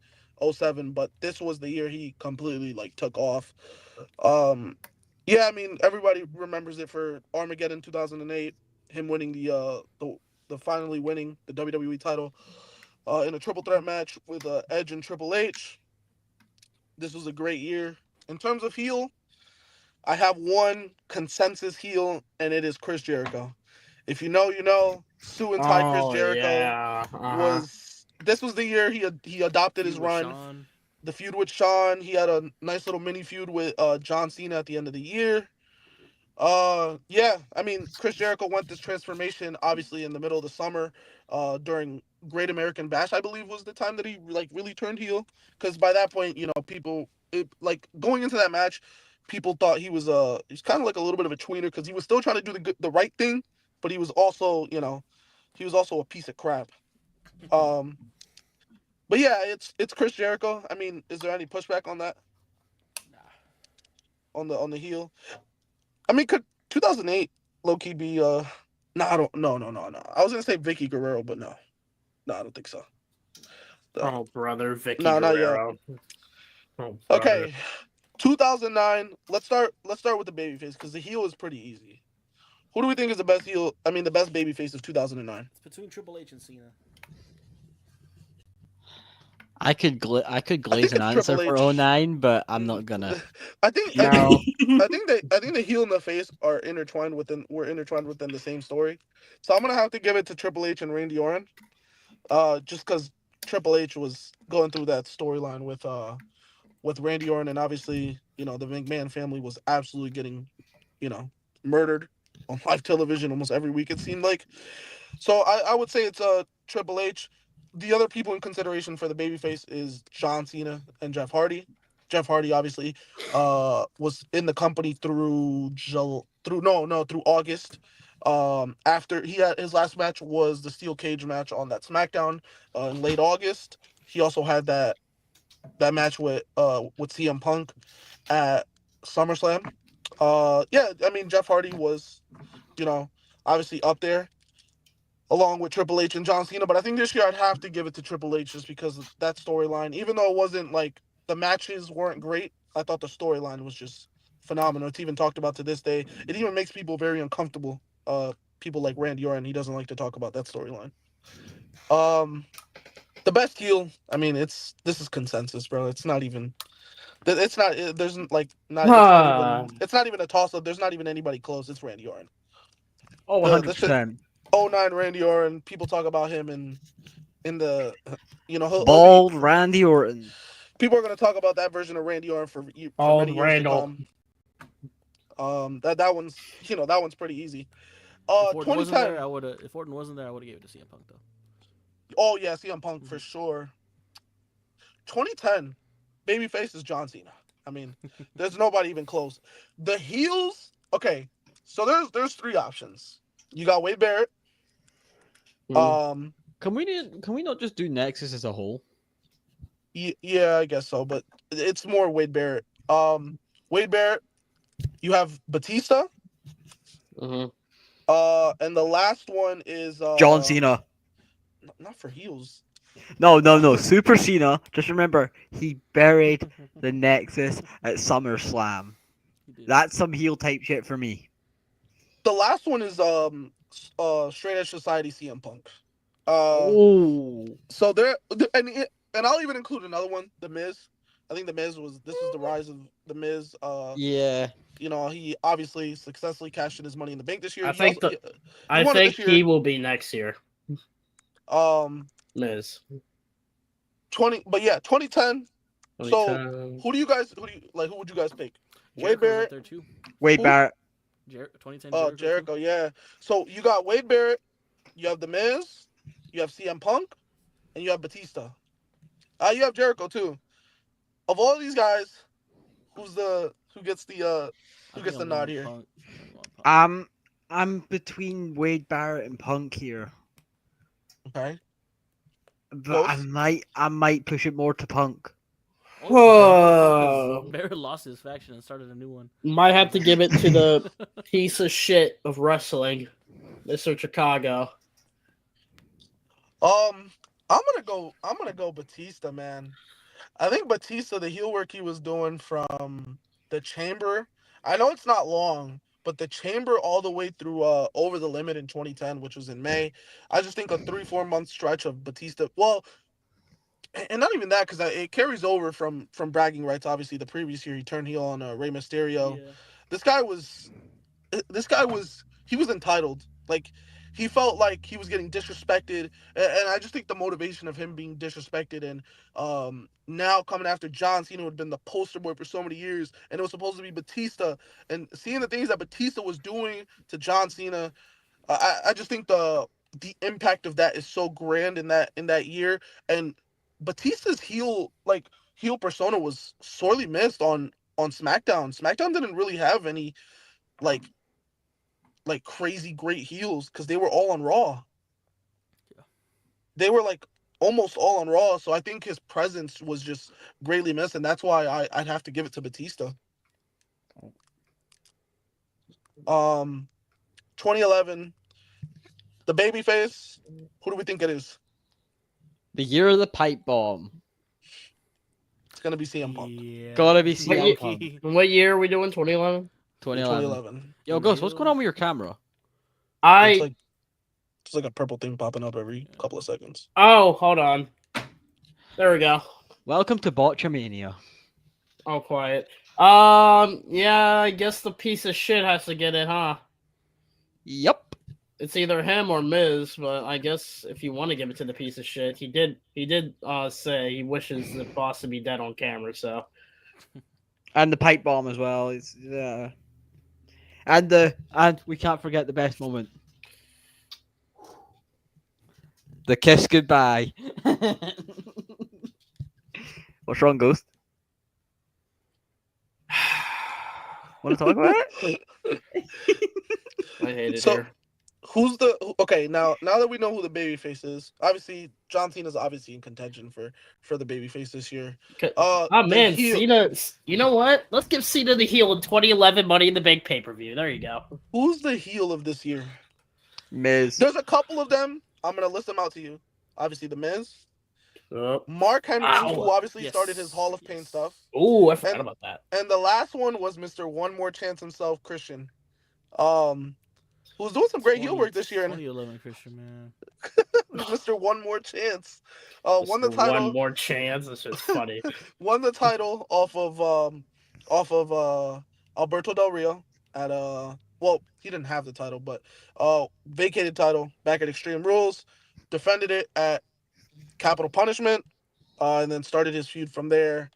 07, but this was the year he completely like took off. Yeah, I mean, everybody remembers it for Armageddon 2008, him winning the finally winning the WWE title in a triple threat match with Edge and Triple H. This was a great year. In terms of heel, I have one consensus heel, and it is Chris Jericho. If you know, you know. Sue and Ty Chris Jericho Yeah. this was the year he adopted his Feud with run. Shawn. The feud with Shawn. He had a nice little mini feud with John Cena at the end of the year. Yeah, I mean, Chris Jericho went this transformation obviously in the middle of the summer, during Great American Bash, I believe was the time that he like really turned heel. Because by that point, you know, people like going into that match, people thought he's kind of like a little bit of a tweener because he was still trying to do the right thing, but he was also he was also a piece of crap. Um, but yeah, it's Chris Jericho. I mean, is there any pushback on that on the heel? I mean, could 2008 low key be No, I don't. No. I was gonna say Vicky Guerrero, but no, I don't think so. Oh, brother, Vicky No, not yet. Guerrero. Oh, brother. Okay, 2009. Let's start with the babyface because the heel is pretty easy. Who do we think is the best heel? I mean, the best babyface of 2009. It's between Triple H and Cena. I could glaze an it's answer Triple for H. 09, but I'm not gonna. I think No. I think the heel and the face are intertwined within the same story. So I'm gonna have to give it to Triple H and Randy Orton. Just because Triple H was going through that storyline with Randy Orton, and obviously, the McMahon family was absolutely getting, murdered on live television almost every week, it seemed like. So I would say it's Triple H. The other people in consideration for the babyface is John Cena and Jeff Hardy. Jeff Hardy obviously was in the company through August. After he had his last match was the steel cage match on that SmackDown in late August. He also had that match with CM Punk at SummerSlam. Yeah, I mean Jeff Hardy was, obviously up there along with Triple H and John Cena, but I think this year I'd have to give it to Triple H just because of that storyline. Even though it wasn't like the matches weren't great, I thought the storyline was just phenomenal. It's even talked about to this day. It even makes people very uncomfortable. People like Randy Orton, he doesn't like to talk about that storyline. The best heel, I mean, this is consensus, bro. It's not even. It's not. There's like not. It's not even a toss up. There's not even anybody close. It's Randy Orton. Oh, 100%. 09 Randy Orton. People talk about him in the, Bald Randy Orton. People are gonna talk about that version of Randy Orton for many years to come. That one's pretty easy. If Orton wasn't there, I would have. If Orton wasn't there, I would have gave it to CM Punk though. Oh yeah, CM Punk for sure. 2010, babyface is John Cena. I mean, there's nobody even close. The heels. Okay, so there's three options. You got Wade Barrett. Can we not just do Nexus as a whole? Yeah, I guess so, but it's more Wade Barrett. Wade Barrett. You have Batista. Mm-hmm. And the last one is John Cena. Not for heels. No. Super Cena. Just remember, he buried the Nexus at SummerSlam. That's some heel type shit for me. The last one is Straight Edge Society CM Punk. So there, and I'll even include another one, The Miz. I think The Miz was the rise of The Miz. Yeah. He obviously successfully cashed in his Money in the Bank this year. I think he will be next year. Miz. 2010. So who would you guys pick? Wade Barrett. There too. Wade Barrett. 2010. Jericho. Yeah. So you got Wade Barrett. You have The Miz. You have CM Punk, and you have Batista. You have Jericho too. Of all these guys, who gets the nod here? I'm between Wade Barrett and Punk here. Okay. But I might push it more to Punk. Whoa. Barrett lost his faction and started a new one. Might have to give it to the piece of shit of wrestling, Mr. Chicago. I'm gonna go Batista, man. I think Batista, the heel work he was doing from the Chamber. I know it's not long, but the Chamber all the way through Over the Limit in 2010, which was in May. I just think a 3-4 month stretch of Batista. Well, and not even that, because it carries over from bragging rights. Obviously, the previous year he turned heel on Rey Mysterio. Yeah. This guy was he was entitled. Like, he felt like he was getting disrespected, and I just think the motivation of him being disrespected and now coming after John Cena, who had been the poster boy for so many years, and it was supposed to be Batista, and seeing the things that Batista was doing to John Cena, I just think the impact of that is so grand in that year, and Batista's heel persona was sorely missed on on SmackDown. SmackDown didn't really have any like crazy great heels because they were all on Raw. Yeah. They were like almost all on Raw, so I think his presence was just greatly missed, and that's why I'd have to give it to Batista. 2011, the babyface. Who do we think it is? The year of the pipe bomb. It's gonna be CM Punk. Yeah. Gotta be What, CM Punk. what year are we doing? 2011. 2011. 2011. Yo, Ghost, what's going on with your camera? I It's like a purple thing popping up every couple of seconds. oh, hold on. There we go. Welcome to Botchamania. All quiet. Yeah, I guess the piece of shit has to get it, huh? Yep. It's either him or Miz, but I guess if you want to give it to the piece of shit, he did say he wishes the boss to be dead on camera, so And the pipe bomb as well. It's and we can't forget the best moment. The kiss goodbye. What's wrong, Ghost? Want to talk about it? I hate it So- here. Who's the okay now that we know who the babyface is? Obviously, John Cena's obviously in contention for the babyface this year. Oh the man, heel- Cena. You know what? Let's give Cena the heel in 2011 Money in the Bank pay-per-view. There you go. Who's the heel of this year? Miz. There's a couple of them. I'm gonna list them out to you. Obviously, the Miz, Oh, Mark Henry, Ow. who obviously Yes, started his Hall of Pain yes. stuff, ooh, I forgot And- about that. and the last one was Mr. One More Chance himself, Christian, who's doing some great heel work this year, and 2011 Christian, man. Mr. One More Chance, won the Just title. one more chance. This is funny. Won the title off of Alberto Del Rio at well, he didn't have the title, but vacated title back at Extreme Rules, defended it at Capital Punishment, and then started his feud from there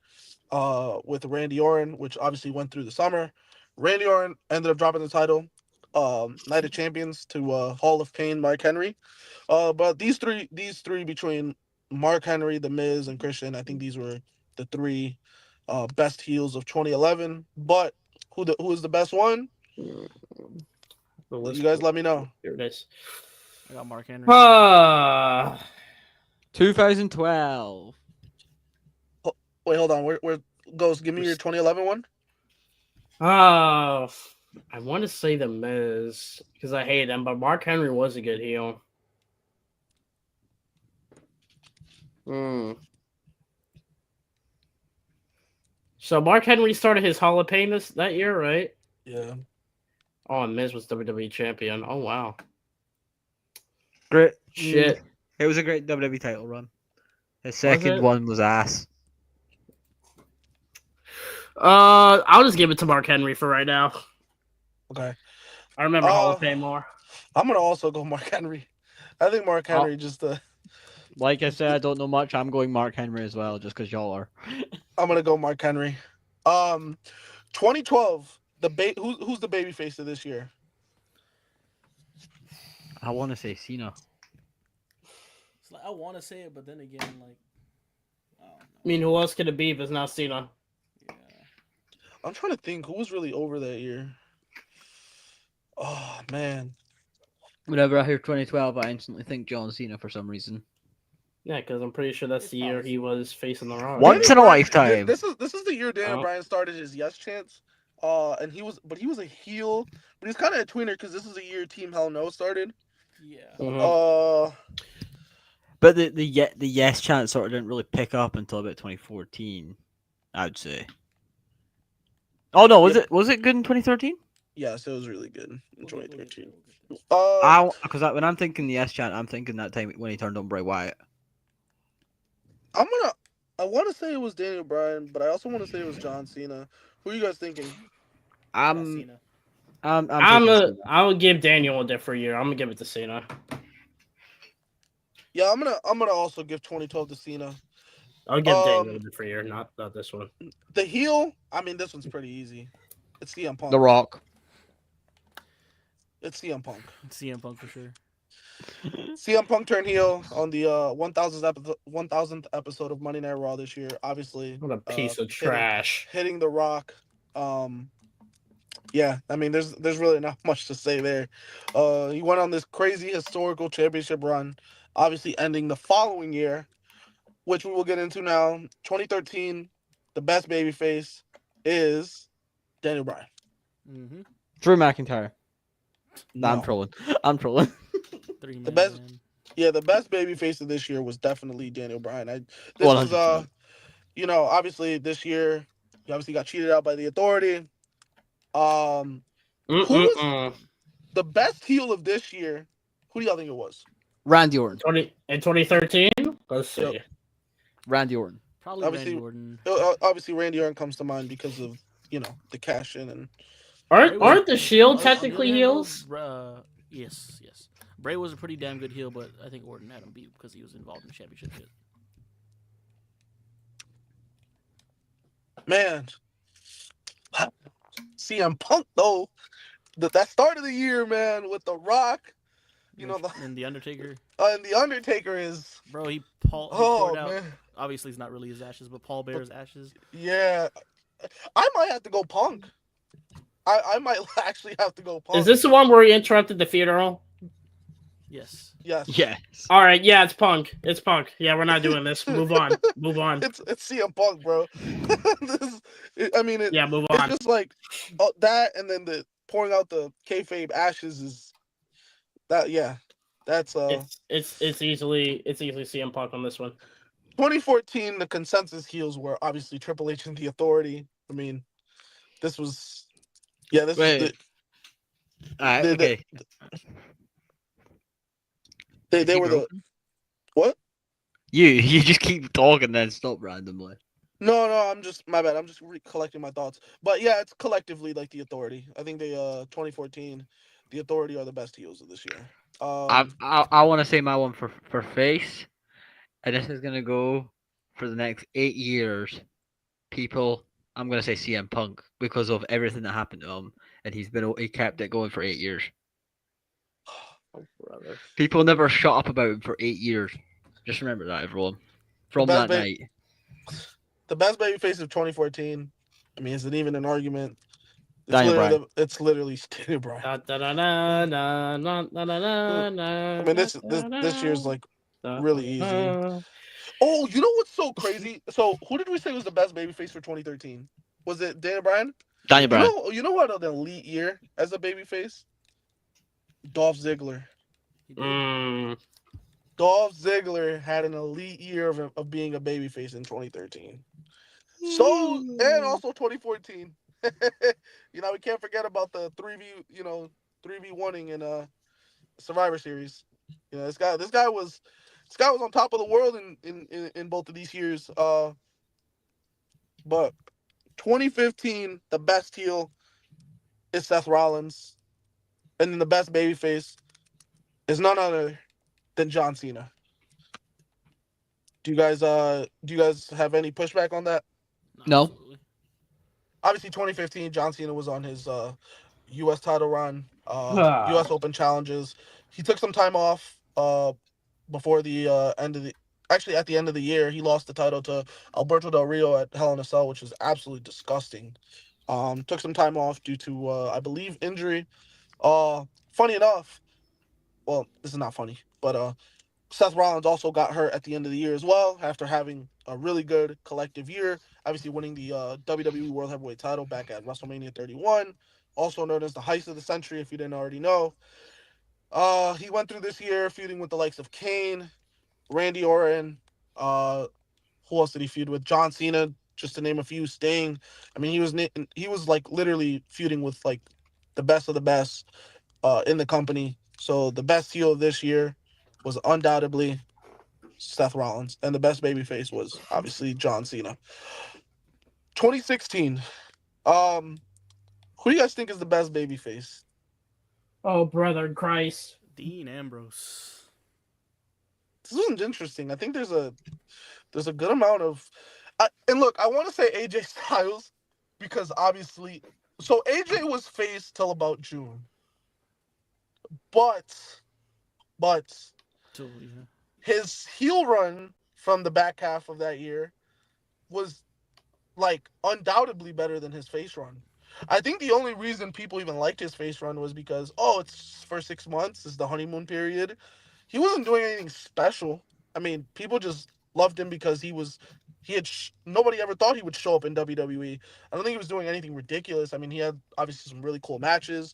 with Randy Orton, which obviously went through the summer. Randy Orton ended up dropping the title, Night of Champions to Hall of Pain Mark Henry. But these three between Mark Henry, The Miz, and Christian, I think these were the three best heels of 2011. But who is the best one? You guys let me know. Here it is. I got Mark Henry. 2012. Wait, hold on. Where goes? Give me your 2011 one. I want to say the Miz because I hate him, but Mark Henry was a good heel. So Mark Henry started his Hall of Fame that year, right? Yeah. Oh, and Miz was WWE champion. Oh wow, Great. shit. It was a great WWE title run. His it? second one was ass. I'll just give it to Mark Henry for right now. Okay. I remember Hall of Fame more. I'm gonna also go Mark Henry. I think Mark Henry just Like I said, I don't know much. I'm going Mark Henry as well, just because y'all are. I'm gonna go Mark Henry. 2012. Who's the babyface of this year? I want to say Cena. It's like, I want to say it, but then again, like, I don't know. I mean, who else could it be if it's not Cena? Yeah. I'm trying to think who was really over that year. Oh man. Whenever I hear 2012, I instantly think John Cena for some reason. Yeah, because I'm pretty sure that's It's the year probably he was facing the Rock. Once in a Bryan- lifetime. This is the year Daniel Oh. Bryan started his Yes chance. And he was a heel, but he's kind of a tweener because this is the year Team Hell No started. Yeah. Mhm. But the yes chance sort of didn't really pick up until about 2014, I would say. Oh no, was it good in 2013? Yes, it was really good in We'll get 2013. there, we'll get Because when I'm thinking the yes chant, I'm thinking that time when he turned on Bray Wyatt. I want to say it was Daniel Bryan, but I also want to say it was John Cena. Who are you guys thinking? there. I'm Cena. I'll give Daniel a different year. I'm gonna give it to Cena. Yeah, I'm gonna also give 2012 to Cena. I'll give Daniel a different year, not this one. The heel, I mean, this one's pretty easy. It's CM Punk. The Rock. It's CM Punk. CM Punk for sure. CM Punk turned heel on the 1000th episode of Monday Night Raw this year. Obviously, What a piece of hitting- trash. hitting The Rock Yeah, I mean, there's really not much to say there. He went on this crazy historical championship run, obviously ending the following year, which we will get into now. 2013, the best babyface is Daniel Bryan. Mm-hmm. Drew McIntyre. Nah, I'm No, trolling. I'm trolling. Three the best. man. Yeah, the best babyface of this year was definitely Daniel Bryan. This was 100%. obviously this year he obviously got cheated out by the Authority. Um, who was Mm-mm-mm. the best heel of this year? Who do y'all think it was? Randy Orton. In 2013? Let's see. Yep. Randy Orton. Probably Obviously, Randy Orton. obviously Randy Orton comes to mind because of the cash in and Bray was Aren't the Shield on the other technically hand, though, heels? yes, yes. Bray was a pretty damn good heel, but I think Orton had him beat because he was involved in championship shit. man, CM Punk though that start of the year, man, with The Rock, And the Undertaker, and the Undertaker is bro, he poured out. man, Obviously, it's not really his ashes, but Paul Bear's ashes. yeah. I might have to go Punk. I might actually have to go Punk. Is this the one where he interrupted the funeral? Yes. Yes. Yes. All right, yeah, it's Punk. It's Punk. Yeah, we're not doing this. Move on. Move on. It's CM Punk, bro. Yeah, move it's on. just like that, and then the pouring out the kayfabe ashes is that. Yeah, that's It's easily CM Punk on this one. 2014. The consensus heels were obviously Triple H and the Authority. I mean, this was this Wait. was Okay. they were the what? You just keep talking and then stop randomly. No, I'm just my bad. I'm just collecting my thoughts. But yeah, it's collectively like the Authority. I think they 2014, the Authority are the best heels of this year. I want to say my one for face, and this is gonna go for the next 8 years. People, I'm gonna say CM Punk because of everything that happened to him, and he kept it going for 8 years. Oh, brother. People never shut up about him for 8 years. Just remember that, everyone. From that night. The best babyface of 2014. I mean, is it even an argument? Daniel Bryan. It's literally Daniel Bryan. I mean, this year's like really easy. Oh, you know what's so crazy? So, who did we say was the best babyface for 2013? Was it Daniel Bryan? Daniel Bryan. You know what? An elite year as a babyface. Dolph Ziggler. Dolph Ziggler had an elite year of being a babyface in 2013. So, and also 2014. We can't forget about the 3v1ing in Survivor Series. This guy was on top of the world in both of these years. But 2015, the best heel is Seth Rollins, and then the best babyface is none other than John Cena. Do you guys have any pushback on that? No. Absolutely. Obviously, 2015, John Cena was on his U.S. title run, U.S. Open challenges. He took some time off before the end of the. Actually, at the end of the year, he lost the title to Alberto Del Rio at Hell in a Cell, which is absolutely disgusting. Took some time off due to, I believe, injury. Funny enough, well, this is not funny, but Seth Rollins also got hurt at the end of the year as well after having a really good collective year, obviously winning the WWE World Heavyweight title back at WrestleMania 31, also known as the heist of the century if you didn't already know. He went through this year feuding with the likes of Kane, Randy Orton, who else did he feud with? John Cena, just to name a few. Sting. I mean, he was like literally feuding with like the best of the best in the company. So the best heel of this year was undoubtedly Seth Rollins, and the best babyface was obviously John Cena. 2016. Who do you guys think is the best babyface? Oh, brother Christ. Dean Ambrose. This one's interesting. I think there's a good amount of, and look, I want to say AJ Styles because obviously, so AJ was face till about June, but his heel run from the back half of that year was like undoubtedly better than his face run. I think the only reason people even liked his face run was because it's for 6 months, it's the honeymoon period. He wasn't doing anything special. I mean, people just loved him because nobody ever thought he would show up in WWE. I don't think he was doing anything ridiculous. I mean, he had obviously some really cool matches.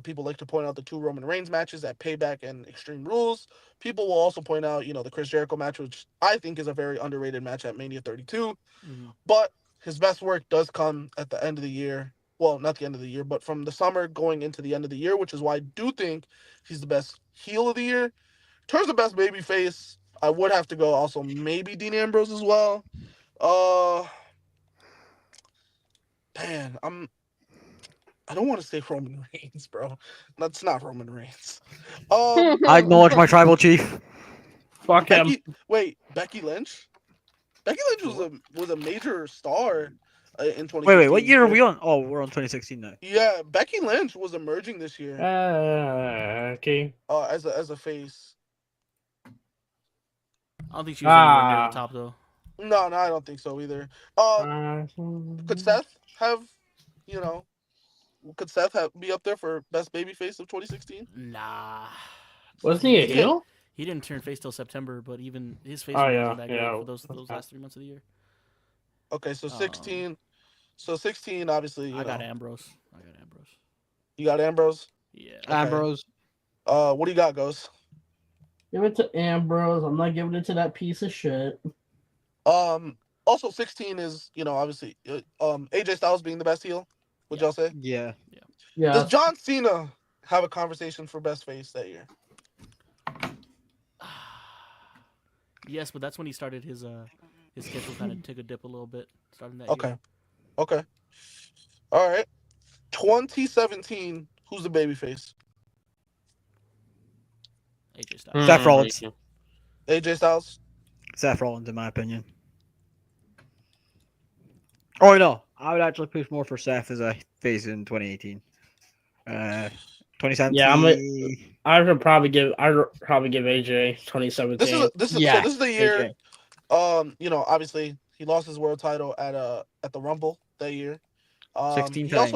People like to point out the 2 Roman Reigns matches at Payback and Extreme Rules. People will also point out, the Chris Jericho match, which I think is a very underrated match at Mania 32. Mhm. But his best work does come at the end of the year. Well, not the end of the year, but from the summer going into the end of the year, which is why I do think he's the best heel of the year. In terms of best baby face, I would have to go also maybe Dean Ambrose as well. Man, I don't want to say Roman Reigns, bro. That's not Roman Reigns. I acknowledge my tribal chief. Fuck him. Becky Lynch. Becky Lynch was a major star in 2016. Wait, what year are we on? Oh, we're on 2016 now. Yeah, Becky Lynch was emerging this year Okay. as a face. I don't think she was anywhere near the top though. No, I don't think so either. Could Seth have, you know, be up there for best babyface of 2016? Nah. Wasn't he a heel? He didn't turn face till September, but even his face Oh, wasn't that yeah. great for those last 3 months of the year. Okay, so 16. So 16, obviously, I got Ambrose. You got Ambrose? Yeah. Okay. Ambrose. What do you got, Ghost? Give it to Ambrose. I'm not giving it to that piece of shit. Also 16 is, obviously, AJ Styles being the best heel. Would y'all say? Yeah. Does John Cena have a conversation for best face that year? Yes, but that's when he started his schedule kind of took a dip a little bit starting that year. Okay. All right. 2017, who's the babyface? AJ Styles. Seth Rollins. AJ Styles? Seth Rollins, in my opinion. Oh, no. I would actually push more for Seth as a face in 2018. 2017. Yeah, I would probably give AJ 2017. This is the year. AJ. Obviously he lost his world title at the Rumble that year. 16 he times.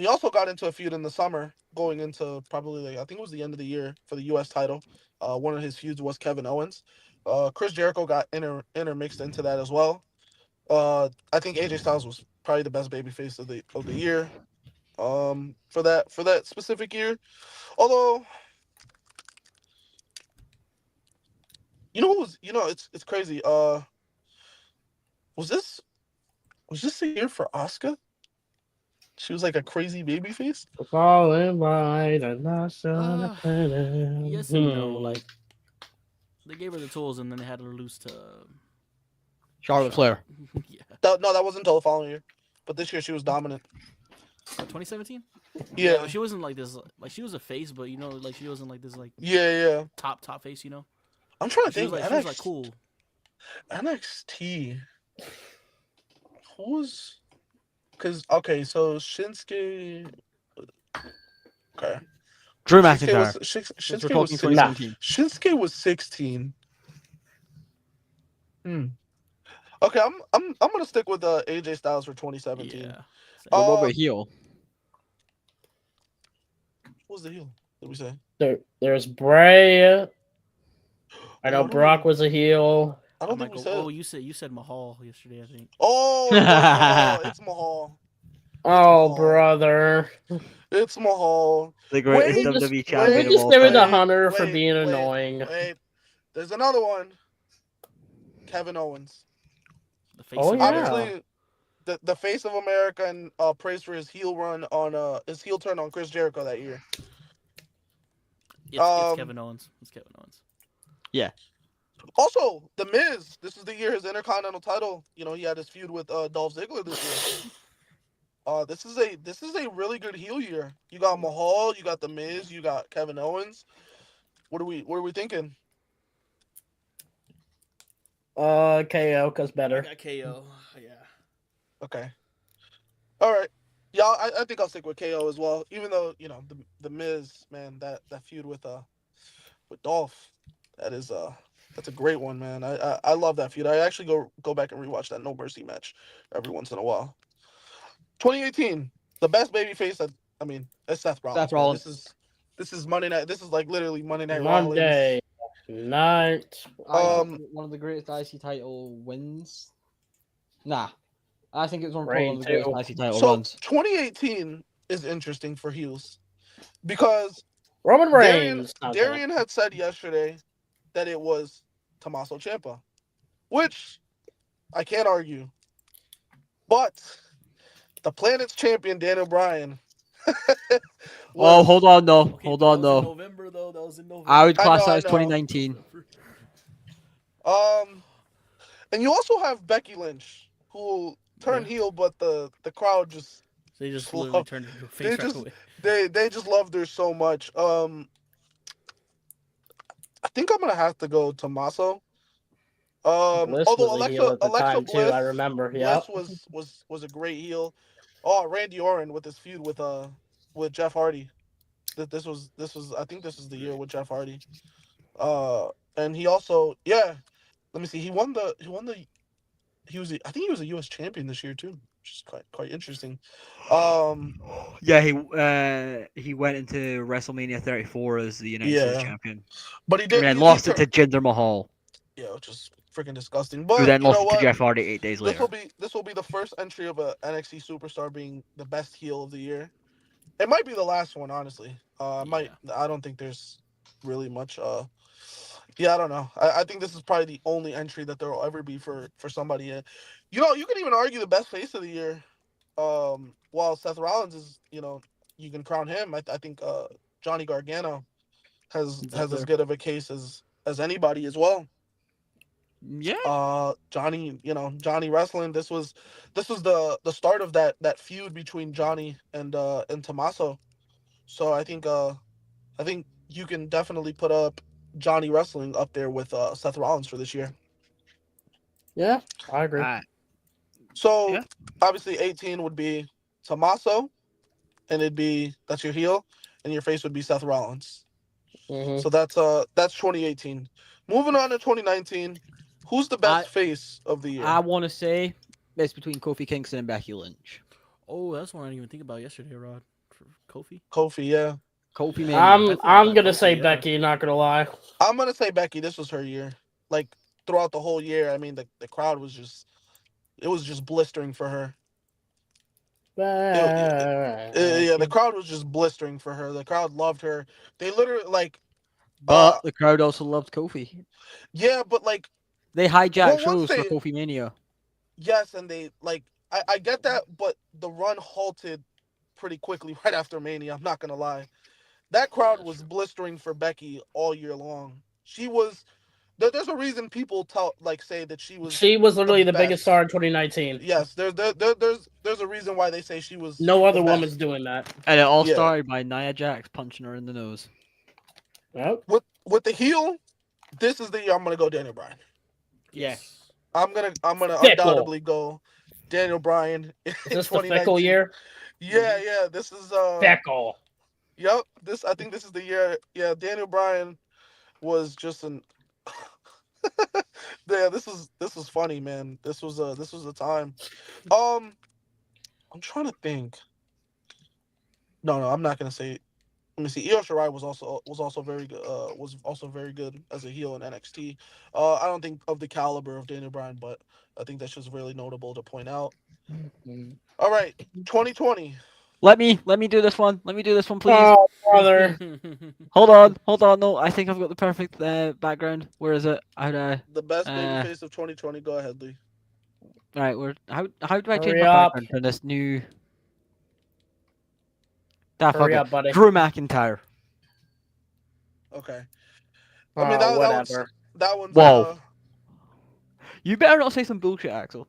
also got into a feud in the summer, going into probably I think it was the end of the year for the U.S. title. One of his feuds was Kevin Owens. Chris Jericho got intermixed into that as well. I think AJ Styles was probably the best babyface of the year. For that specific year. Although, it's crazy. Was this the year for Asuka? She was like a crazy babyface. Falling by the national Yes and no. Like they gave her the tools and then they had her lose to Charlotte Flair. yeah. No, that wasn't until the following year. But this year she was dominant. 2017. Yeah, but she wasn't like this. Like she was a face, but like she wasn't like this. Like yeah. top face. I'm trying to She think. was like cool. NXT. Who was? So Shinsuke. Okay. Drew McIntyre. Shinsuke We're was talking 2017. Shinsuke was 16. Okay, I'm gonna stick with AJ Styles for 2017. Yeah. What about heel? What was the heel? Did we say? There's Bray. I know Brock was a heel. I don't think we said. Oh, you said Mahal yesterday, I think. Oh, it's Mahal. Oh, brother. It's Mahal. The greatest WWE champion of just all give it time. to Hunter for being annoying. Wait, there's another one. Kevin Owens. The face Oh, of yeah. Obviously, the face of America and praised for his heel run on his heel turn on Chris Jericho that year. It's Kevin Owens. Yeah. Also, The Miz. This is the year his Intercontinental title. He had his feud with Dolph Ziggler this year. This is a really good heel year. You got Mahal, you got The Miz, you got Kevin Owens. What are we thinking? KO, cause better. I got KO. Yeah. Okay. All right. Yeah, I think I'll stick with KO as well. Even though the Miz, man, that feud with Dolph, that is That's a great one, man. I love that feud. I actually go back and rewatch that No Mercy match every once in a while. 2018, the best babyface. I mean, it's Seth Rollins. Seth Man. Rollins. This is Monday night. This is like literally Monday Night Monday night. I Um, think one of the greatest IC title wins. Nah, I think it's probably one Reign of the greatest 2. IC title So runs. 2018 is interesting for heels because Roman Darian Reigns. Okay. Darian had said yesterday that it was Tommaso Ciampa, which I can't argue. But the planet's champion Daniel Bryan Oh, hold on, though. Okay, Hold but on, that was in though. November, though. That was in November. I would class I that as know. 2019. November. And you also have Becky Lynch who turned Yeah. heel, but the crowd just They just Slow. literally turned into a face they right just away. they just loved her so much. I think I'm gonna have to go Tommaso. Bliss Although was a heel at the Alexa time too. I remember. Yeah. Bliss was a great heel. Oh, Randy Orton with his feud with Jeff Hardy. This was I think this is the year with Jeff Hardy. And he also let me see. I think he was a U.S. champion this year too, which is quite interesting. Yeah, he went into WrestleMania 34 as the United States Yeah, champion, but he and did then he lost it to Jinder Mahal, which is freaking disgusting. who But then you lost know it to what? Jeff Hardy 8 days later. This will be the first entry of a NXT superstar being the best heel of the year. It might be the last one, honestly. I don't think there's really much. I don't know. I think this is probably the only entry that there will ever be for somebody. You know, you can even argue the best face of the year. While Seth Rollins is, you can crown him. I think Johnny Gargano has He's up as there. good of a case as anybody as well. Yeah. Johnny wrestling. This was the start of that feud between Johnny and Tommaso. So I think you can definitely put up Johnny wrestling up there with Seth Rollins for this year. Yeah, I agree. So Yeah. obviously 18 would be Tommaso, and that's your heel, and your face would be Seth Rollins. Mhm. So that's 2018. Moving on to 2019, who's the best face of the year? I want to say it's between Kofi Kingston and Becky Lynch. Oh, that's one I didn't even think about yesterday, Rod. For Kofi. Kofi, yeah. Kofi Mania. I'm definitely I'm got gonna Kofi, say yeah. Becky. Not gonna lie. I'm gonna say Becky. This was her year. Like throughout the whole year, I mean, the crowd was just blistering for her. The crowd was just blistering for her. The crowd loved her. They literally But the crowd also loved Kofi. but They hijacked once shows for they Kofi Mania. yes, and they I get that, but the run halted pretty quickly right after Mania. I'm not gonna lie. That crowd that's was true. blistering for Becky all year long. She was. There's a reason people say that she was. She was literally the biggest best. star in 2019. Yes, there's a reason why they say she was. No the other best. woman's doing that. And it all Yeah. started by Nia Jax punching her in the nose. Yep. With the heel, this is the year I'm gonna go Daniel Bryan. Yes. I'm gonna Fickle. undoubtedly go Daniel Bryan in Is this the 2019. fickle year? Yeah. This is Fickle. Yep. I think this is the year. Yeah, Daniel Bryan was just an. Yeah, this was funny, man. This was a time. I'm trying to think. No, I'm not gonna say. Let me see. Io Shirai was also very good. Was also very good as a heel in NXT. I don't think of the caliber of Daniel Bryan, but I think that's just really notable to point out. All right, 2020. Let me do this one. Let me do this one, please. Oh, brother. Hold on. No, I think I've got the perfect background. Where is it? The best babyface of 2020. Go ahead, Lee. All right. How do I change Hurry my up. background for this new? Fuck Hurry it. up, buddy. Drew McIntyre. Okay. Oh, I mean whatever. that one's Whoa. You better not say some bullshit, Axel.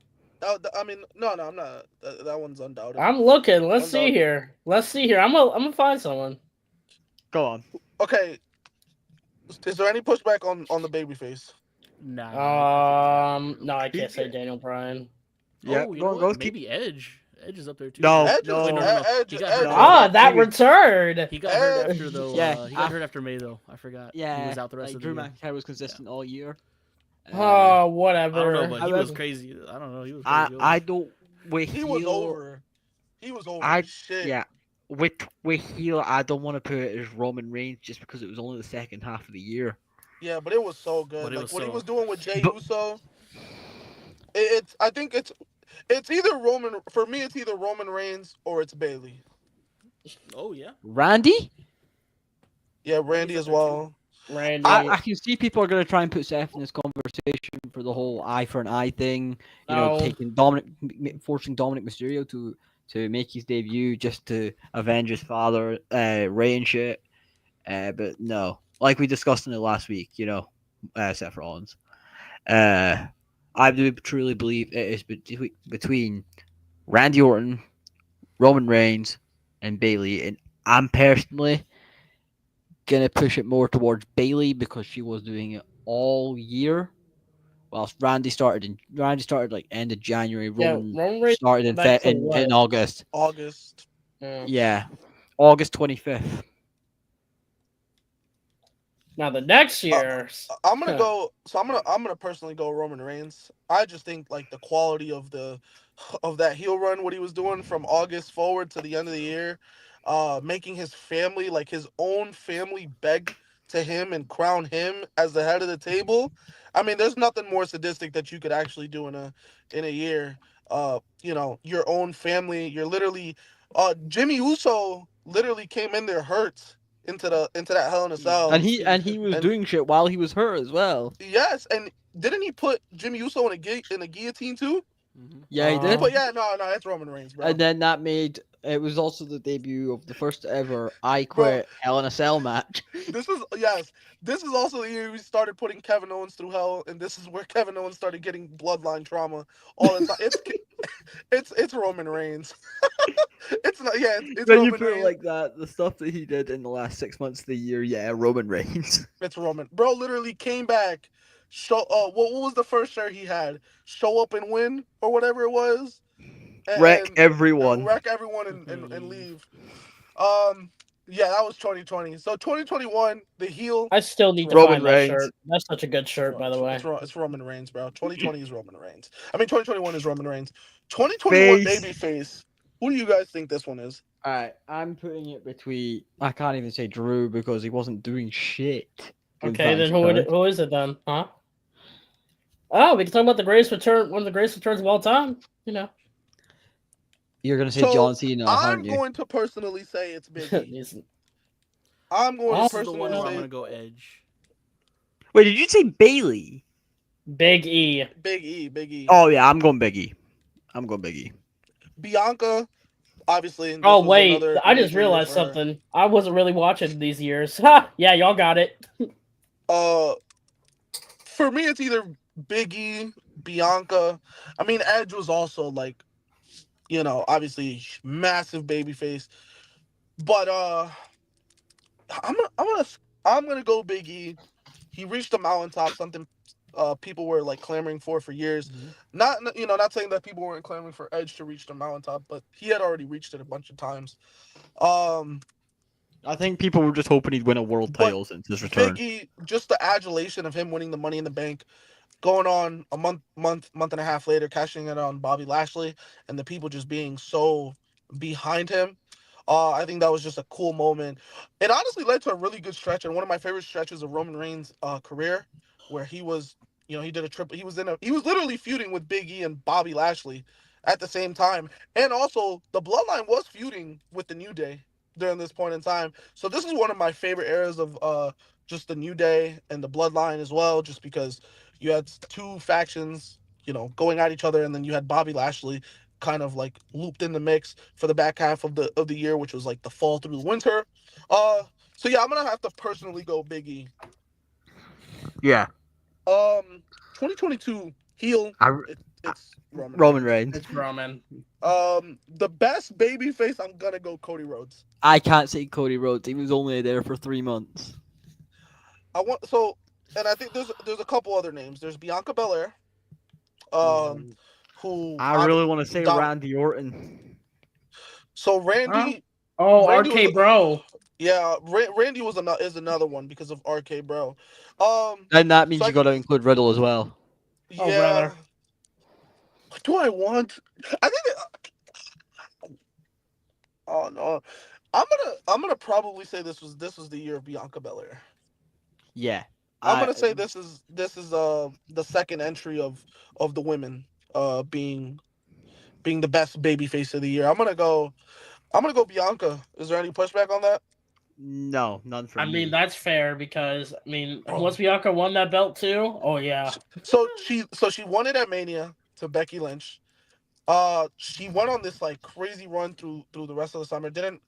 I mean, no, I'm not. That one's undoubted. I'm looking. Let's see Undoubted. here. I'm gonna find someone. Go on. Okay. Is there any pushback on the babyface? Nah. No, I can't say Daniel Bryan. Yeah. Oh, you go know on, what? go. Maybe Edge. Edge is up there too. No. Edge no. is, no. Edge, He got hurt. Ah, that Maybe. return. He got hurt Edge. after though. Yeah, He got hurt after May though. I forgot. Yeah. He was out the rest like of the Drew year. McIntyre was consistent all year. Oh, I whatever. don't know, but he was However, crazy. I don't know. He was I crazy. I don't with He was heel. over. He was over I the shit. yeah. With heel, I don't want to put it as Roman Reigns just because it was only the second half of the year. Yeah, but it was so But good. it Like was what he so. was doing with Jey But Uso. It's I think it's either Roman for me. It's either Roman Reigns or it's Bailey. Oh yeah, Randy, Yeah, Randy's Randy up as there too. well. Randy. I can see people are going to try and put Seth in this conversation for the whole eye for an eye thing. You know, No. taking forcing Dominic Mysterio to make his debut just to avenge his father, Ray and shit. But no, like we discussed in it last week, you know, Seth Rollins. I do truly believe it is between Randy Orton, Roman Reigns, and Bailey, and I'm personally gonna push it more towards Bailey because she was doing it all year, whilst Randy started like end of January. Yeah, Roman Roman Reigns started back to in what? August. August. Yeah. Yeah, August 25th. Now the next Uh, year. I'm gonna go. So I'm gonna personally go Roman Reigns. I just think like the quality of that heel run, what he was doing from August forward to the end of the year, making his family like his own family beg to him and crown him as the head of the table. I mean, there's nothing more sadistic that you could actually do in a year. Your own family. You're literally, Jimmy Uso literally came in there hurt into that Hell in a And Cell. he was And doing shit while he was hurt as well. yes, and didn't he put Jimmy Uso in a guillotine too? Mm-hmm. Yeah, he did. But yeah, no, it's Roman Reigns, bro. And then that made it was also the debut of the first ever I Bro, Quit Hell in a Cell match. this is also the year we started putting Kevin Owens through hell, and this is where Kevin Owens started getting bloodline trauma all the time. It's Roman Reigns. It's not it's When you Roman put it Reigns. like that, the stuff that he did in the last 6 months of the year, yeah, Roman Reigns. It's Roman. Bro literally came back. Show what was the first shirt he had? Show up and win or whatever it was, Wreck and everyone. wreck everyone and leave. Um, yeah, that was 2020. So 2021, the heel. I still need to Roman find that Reigns. shirt. That's such a good shirt, by the way. It's Roman Reigns, bro. 2020 is Roman Reigns. I mean, 2021 is Roman Reigns. 2021 Face. babyface. Who do you guys think this one is? Alright, I'm putting it between. I can't even say Drew because he wasn't doing shit. Okay, then who is it then? Huh? Oh, we can talk about the greatest return, one of the greatest returns of all time. You know. You're gonna say So John Cena, I'm aren't you? going to personally say it's Biggie. These- I'm going to This is the one personally where I'm say gonna go Edge. Wait, did you say Bailey? Big E. Big E. Big E. Oh yeah, I'm going Biggie. I'm going Biggie. Bianca, obviously. This Oh was wait, another I just major year realized for her. something. I wasn't really watching these years. Ha! Yeah, y'all got it. For me, it's either Big E, Bianca. I mean, Edge was also like, obviously massive babyface. But I'm gonna I'm gonna I'm gonna go Big E. He reached the mountaintop, something people were like clamoring for years. Mm-hmm. Not saying that people weren't clamoring for Edge to reach the mountaintop, but he had already reached it a bunch of times. Um, I think people were just hoping he'd win a world But title since his return. Big E, just the adulation of him winning the Money in the Bank, going on a month and a half later, cashing it on Bobby Lashley, and the people just being so behind him. I think that was just a cool moment. It honestly led to a really good stretch and one of my favorite stretches of Roman Reigns' career, where he was, he did a triple. He was literally feuding with Big E and Bobby Lashley at the same time, and also the Bloodline was feuding with the New Day during this point in time. So this is one of my favorite eras of just the New Day and the Bloodline as well, just because you had two factions, going at each other, and then you had Bobby Lashley kind of like looped in the mix for the back half of the year, which was like the fall through the winter. So yeah, I'm gonna have to personally go Big E. Yeah. 2022 heel. It's Roman Reigns. It's Roman. The best baby face, I'm gonna go Cody Rhodes. I can't say Cody Rhodes. He was only there for 3 months. And I think there's a couple other names. There's Bianca Belair. Who I really want to say Randy Orton. So Randy. Oh, Randy RK Bro. Yeah, Randy is another one because of RK Bro. And that So means you got to include Riddle as well. Oh, yeah. brother. What do I want? I think. Oh no, I'm gonna probably say this was the year of Bianca Belair. Yeah. I'm I gonna say this is the second entry of the women being the best baby face of the year. I'm gonna go Bianca. Is there any pushback on that? no, none I from mean, me. that's fair because I mean, Oh. once Bianca won that belt too, oh yeah. So she won it at Mania to Becky Lynch. She went on this like crazy run through the rest of the summer. Didn't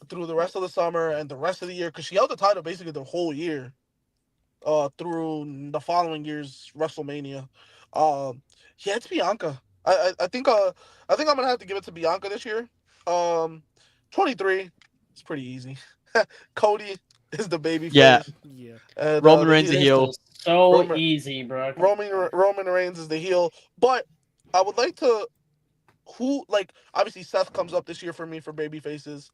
through the rest of the summer and the rest of the year because she held the title basically the whole year. Through the following year's WrestleMania. Yeah, it's Bianca. I think I'm gonna have to give it to Bianca this year. Um, 23. It's pretty easy. Cody is the baby Yeah. face, Yeah. and Roman the Reigns a This heel. is so Roman easy, bro. Roman Reigns is the heel. But I would like to who like obviously Seth comes up this year for me for baby faces.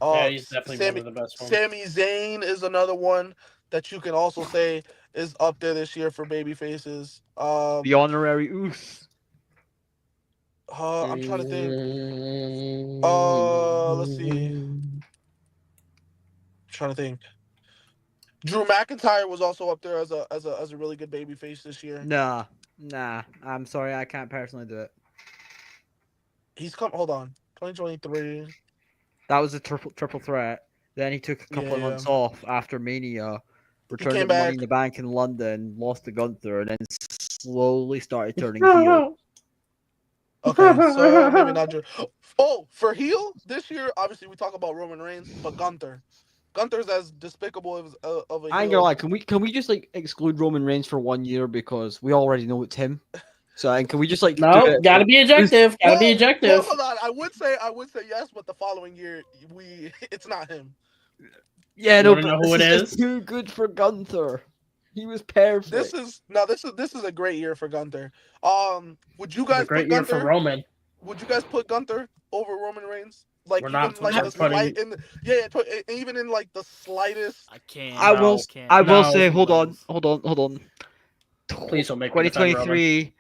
Yeah, he's definitely one Sammy of the best ones. Sami Zayn is another one that you can also say is up there this year for baby faces. The honorary Oos. I'm trying to think. Let's see. trying to think. Drew McIntyre was also up there as a really good baby face this year. Nah. I'm sorry, I can't personally do it. He's come. Hold on. 2023. That was a triple threat. Then he took a couple of Yeah. months off after Mania, He returned came at Money back. in the Bank in London, lost to Gunther, and then slowly started turning heel. Okay, so maybe not Drew. Oh, for heel this year, obviously we talk about Roman Reigns, but Gunther. Gunther's as despicable of a I ain't gonna heel. lie. Can we just like exclude Roman Reigns for 1 year because we already know it's him? So and can we just like do No, it? gotta be objective. Gotta be Well, objective. hold on. I would say yes, but the following year it's not him. Yeah, You no, wanna but know who this it is just is? too good for Gunther. He was This perfect. is no, this is a great year for Gunther. Would you It's a guys put great year for Gunther? Roman. Would you guys put Gunther over Roman Reigns? Like We're even not. like We're the slight putting. in yeah, even in like the slightest. I can. I will. No. I can. I I will can No. say. see Hold on. levels. Hold on. Please don't make me defend Roman. 2023.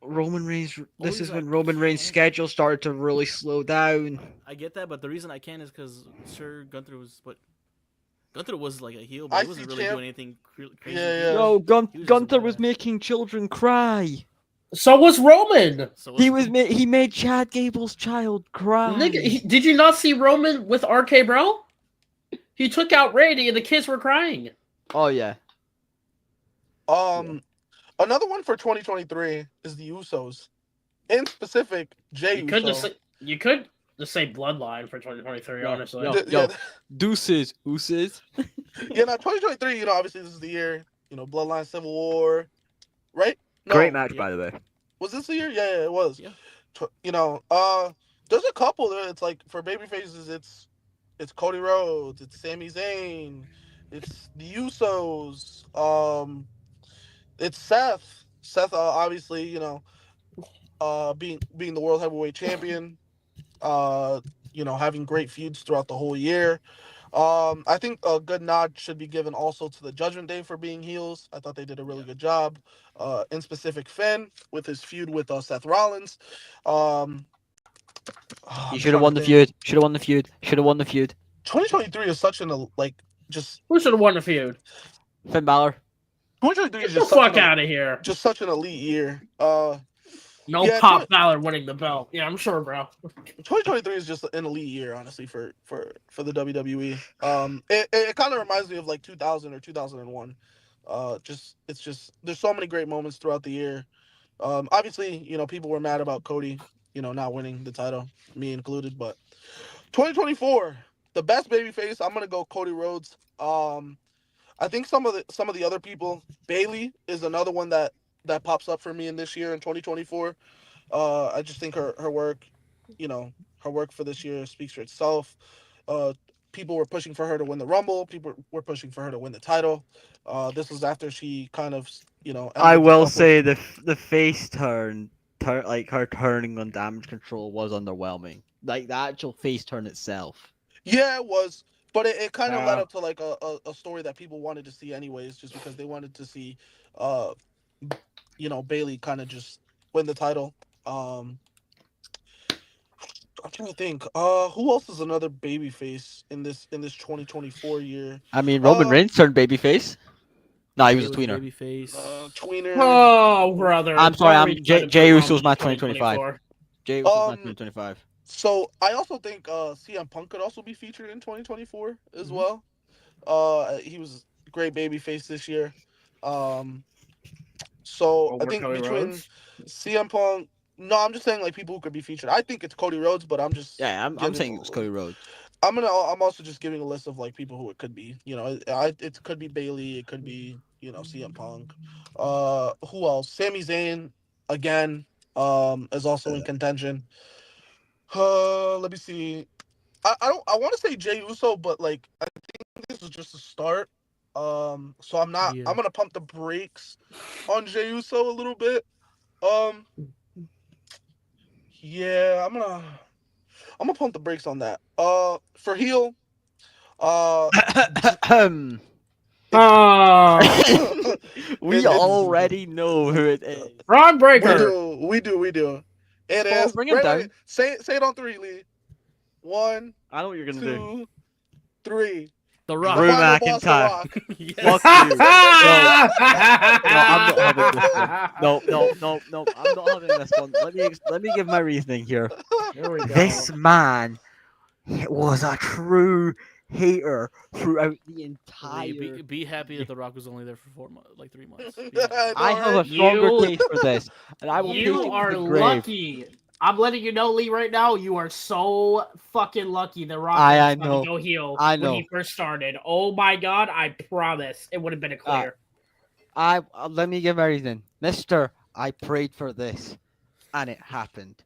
Roman Reigns. Only This is reason I when Roman Reigns' can't. schedule started to really slow down. I get that, but the reason I can is because sure Gunther was, but Gunther was like a heel, but he IC wasn't really champ. doing anything crazy. Yeah, He yeah. was, Yo, he was just a Gunther was badass. making children cry. So was Roman. So He made Chad Gable's child cry. Nigga, did you not see Roman with RK Bro? He took out Randy and the kids were crying. Oh yeah. Another one for 2023 is the Usos. In specific, Jay Uso. You could just say Bloodline for 2023. Yo, Honestly, yo. Yeah, Deuces. Ooses. yeah. Now 2023, obviously this is the year. Bloodline Civil War, right? No, Great match, Yep. by the way. was this the year? Yeah, it was. Yeah. There's a couple there. It's like for baby faces, it's Cody Rhodes, it's Sami Zayn, it's the Usos, it's Seth. Seth, obviously, being the world heavyweight champion, having great feuds throughout the whole year. I think a good nod should be given also to the Judgment Day for being heels. I thought they did a really good job. In specific, Finn with his feud with Seth Rollins. He should have won the feud. Should have won the feud. Should have won the feud. 2023 is such just who should have won the feud? Finn Balor. 2023 Get is the just fuck out of here. just such an elite year. No yeah, Pop Balor winning the belt. Yeah, I'm sure, bro. 2023 is just an elite year, honestly, for the WWE. It kind of reminds me of like 2000 or 2001. It's just there's so many great moments throughout the year. Obviously, people were mad about Cody, not winning the title, me included. But 2024, the best babyface, I'm gonna go Cody Rhodes. I think some of the other people, Bailey is another one that pops up for me in this year in 2024. I just think her work, her work for this year speaks for itself. People were pushing for her to win the Rumble. People were pushing for her to win the title. This was after she kind of, I ended the will stuff say the face turn like her turning on damage control was underwhelming. Like the actual face turn itself. Yeah, it was. But it kind of led up to like a story that people wanted to see anyways, just because they wanted to see, uh, Bailey kind of just win the title. I'm trying to think. Who else is another baby face in this 2024 year? I mean, Roman Um, Reigns turned babyface. No, he was Jay a was tweener. babyface. Tweener. Oh, brother. I'm sorry. Don't I'm try to Jay prove Uso's I'm my 2025. 2024. Jay Uso's my Um, 2025. so I also think CM Punk could also be featured in 2024 as Mhm. well. He was a great baby face this year. Um, so I Over think Cody between Rhodes. CM Punk, no, I'm just saying like people who could be featured. I think it's Cody Rhodes, but I'm just Yeah, I'm giving. saying it was Cody Rhodes. I'm also just giving a list of like people who it could be. It could be Bailey. It could be CM Punk. Who else? Sami Zayn again. Is also in contention. Let me see. I don't. I want to say Jey Uso, but like I think this is just a start. So I'm not. Yeah. I'm gonna pump the brakes on Jey Uso a little bit. Um, yeah, I'm gonna pump the brakes on that. For heel, uh, it's Ah, We it's already know who it is. Braun we Breaker. do. It Paul, is. bring him Ready? down. Say it on three, Lee. One, I know what you're gonna do. 2, 3. The The Rock. Drew final boss, The McIntyre. Rock. Yes. Fuck you. No, no, I'm not having this one. No, no, no, no, I'm not having this one. Let me give my reasoning here. Here we go. This man was a true hater throughout the entire. Lee, be happy that The Rock was only there for 4 months, like 3 months. Be happy. I I know, have right? a stronger You case for this, and I will take you it to are the grave. lucky. I'm letting you know, Lee, right now. You are so fucking lucky. The Rock I didn't decide to know. go heel I when know. he first started. Oh my god! I promise it would have been a clear. Let me give my reason, Mister. I prayed for this, and it happened.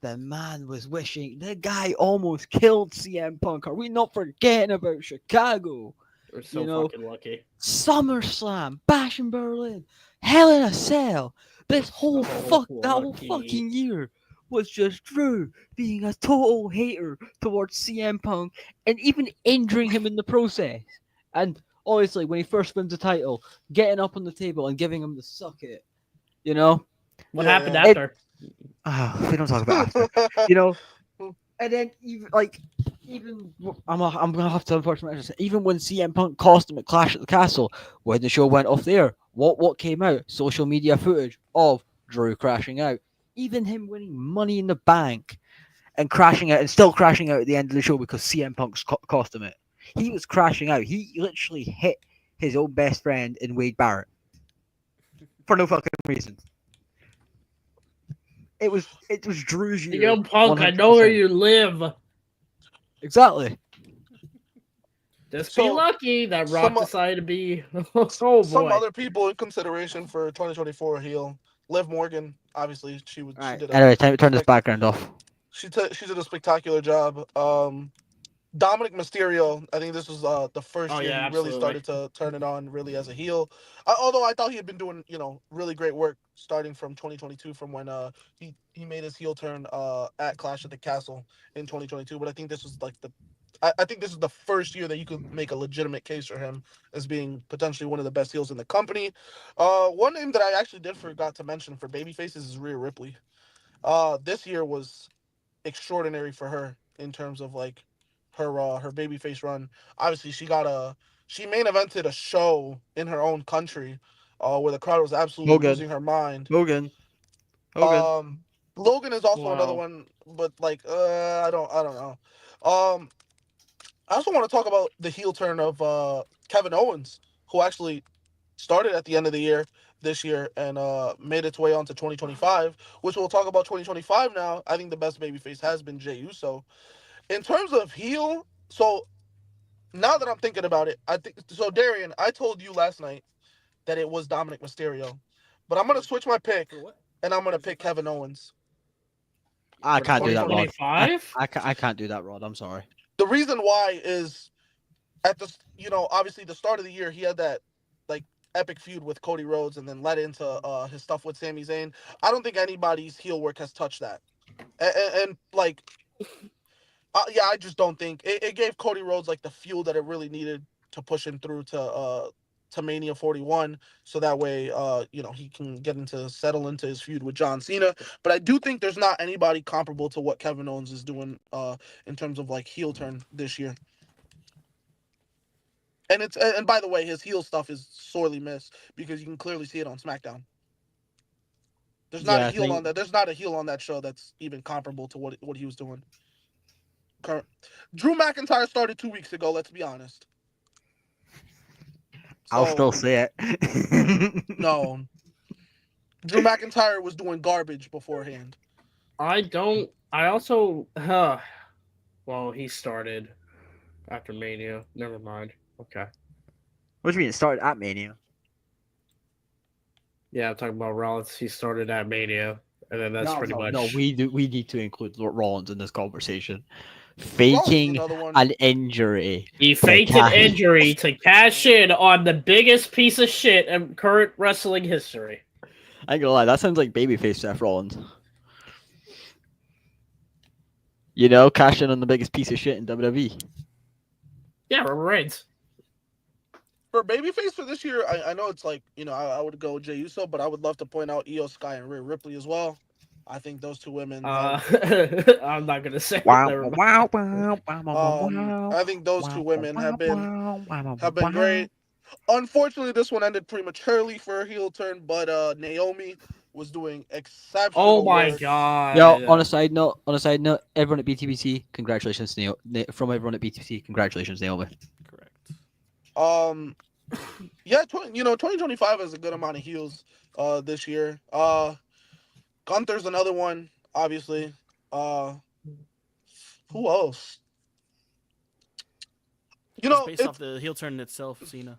The man was wishing. The guy almost killed CM Punk. Are we not forgetting about Chicago? We're so You know, fucking lucky. SummerSlam, Bash in Berlin, Hell in a Cell. This whole So that whole lucky. fucking year was just Drew being a total hater towards CM Punk and even injuring him in the process. And obviously, when he first wins the title, getting up on the table and giving him the suck it. You know, What Yeah, happened yeah. after? we don't talk about after. You know, and then I'm gonna have to unfortunately say, even when CM Punk cost him at Clash at the Castle, when the show went off there, what came out? Social media footage of Drew crashing out. Even him winning Money in the Bank and crashing out and still crashing out at the end of the show because CM Punk's cost him it. He was crashing out. He literally hit his own best friend in Wade Barrett for no fucking reason. It was Drew's year. Yo, Punk, I know where 100%. you live. Exactly. Just be So lucky that Rock some decided to be. Oh some boy. other people in consideration for 2024 heel. Liv Morgan, obviously, she Alright. did a Anyway, turn this background off. she did a spectacular job. Dominic Mysterio, I think this was the first Oh year yeah, he really absolutely. started to turn it on really as a heel. Although I thought he had been doing really great work starting from 2022, from when he made his heel turn at Clash at the Castle in 2022. But I think this was like I think this is the first year that you could make a legitimate case for him as being potentially one of the best heels in the company. One name that I actually did forgot to mention for babyfaces is Rhea Ripley. This year was extraordinary for her in terms of like her babyface run. Obviously, she main evented a show in her own country, where the crowd was absolutely Hogan. losing her mind. Hogan. Um, Logan is also another Wow. one, but like I don't know. Um, I also want to talk about the heel turn of Kevin Owens, who actually started at the end of the year this year and made its way onto 2025, which we'll talk about 2025 now. I think the best babyface has been Jey Uso. In terms of heel, so now that I'm thinking about it, I think so. Darian, I told you last night that it was Dominic Mysterio, but I'm gonna switch my pick For what? and I'm gonna pick Kevin Owens I for can't do that, Rod. 2025? I can't do that, Rod. I'm sorry. The reason why is at the obviously the start of the year he had that like epic feud with Cody Rhodes and then led into his stuff with Sami Zayn. I don't think anybody's heel work has touched that, and like Yeah, I just don't think it gave Cody Rhodes like the fuel that it really needed to push him through to Mania 41, so that way he can settle into his feud with John Cena. But I do think there's not anybody comparable to what Kevin Owens is doing in terms of like heel turn this year. And by the way, his heel stuff is sorely missed because you can clearly see it on SmackDown. There's not a heel on that. There's not a heel on that show that's even comparable to what he was doing. Drew McIntyre started 2 weeks ago. Let's be honest. I'll still say it. No, Drew McIntyre was doing garbage beforehand. I also. Well, he started after Mania. Never mind. Okay. What do you mean? It started at Mania. Yeah, I'm talking about Rollins. He started at Mania, and then that's pretty much. No, we need to include Rollins in this conversation. Faking an injury. He faked an injury to cash in on the biggest piece of shit in current wrestling history. I ain't gonna lie, that sounds like babyface Seth Rollins. You know, cash in on the biggest piece of shit in WWE. Yeah, Roman Reigns. For babyface for this year, I know it's like, I would go Jey Uso, but I would love to point out Io Sky and Rhea Ripley as well. I think those two women. I'm not gonna say. I think those two women have been great. Unfortunately, this one ended prematurely for a heel turn, but Naomi was doing exceptional. Oh my work. god! Yo, on a side note, everyone at BTBC, congratulations, from everyone at BTBC, congratulations, Naomi. Correct. Yeah, 2025 has a good amount of heels this year. Gunther's another one, obviously. Who else? Based off the heel turn itself, Cena,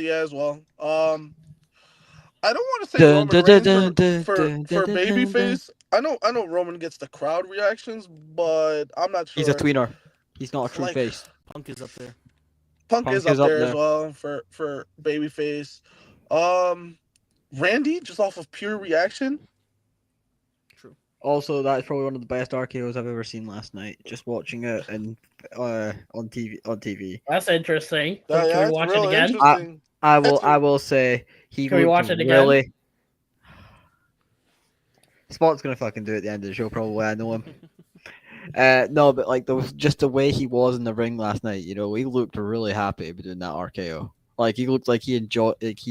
yeah, as well. I don't want to say Roman Reigns for babyface. I know Roman gets the crowd reactions, but I'm not sure. He's a tweener. He's not a true face. Punk is up there. Punk is up there as well for babyface. Randy, just off of pure reaction. True. Also, that's probably one of the best RKOs I've ever seen last night. Just watching it and on TV. That's interesting. Can we watch it again? I will say he. Can we watch it again? Really... Spot's gonna fucking do it at the end of the show. Probably, I know him. No, but like just the way he was in the ring last night. He looked really happy doing that RKO. Like he looked like he's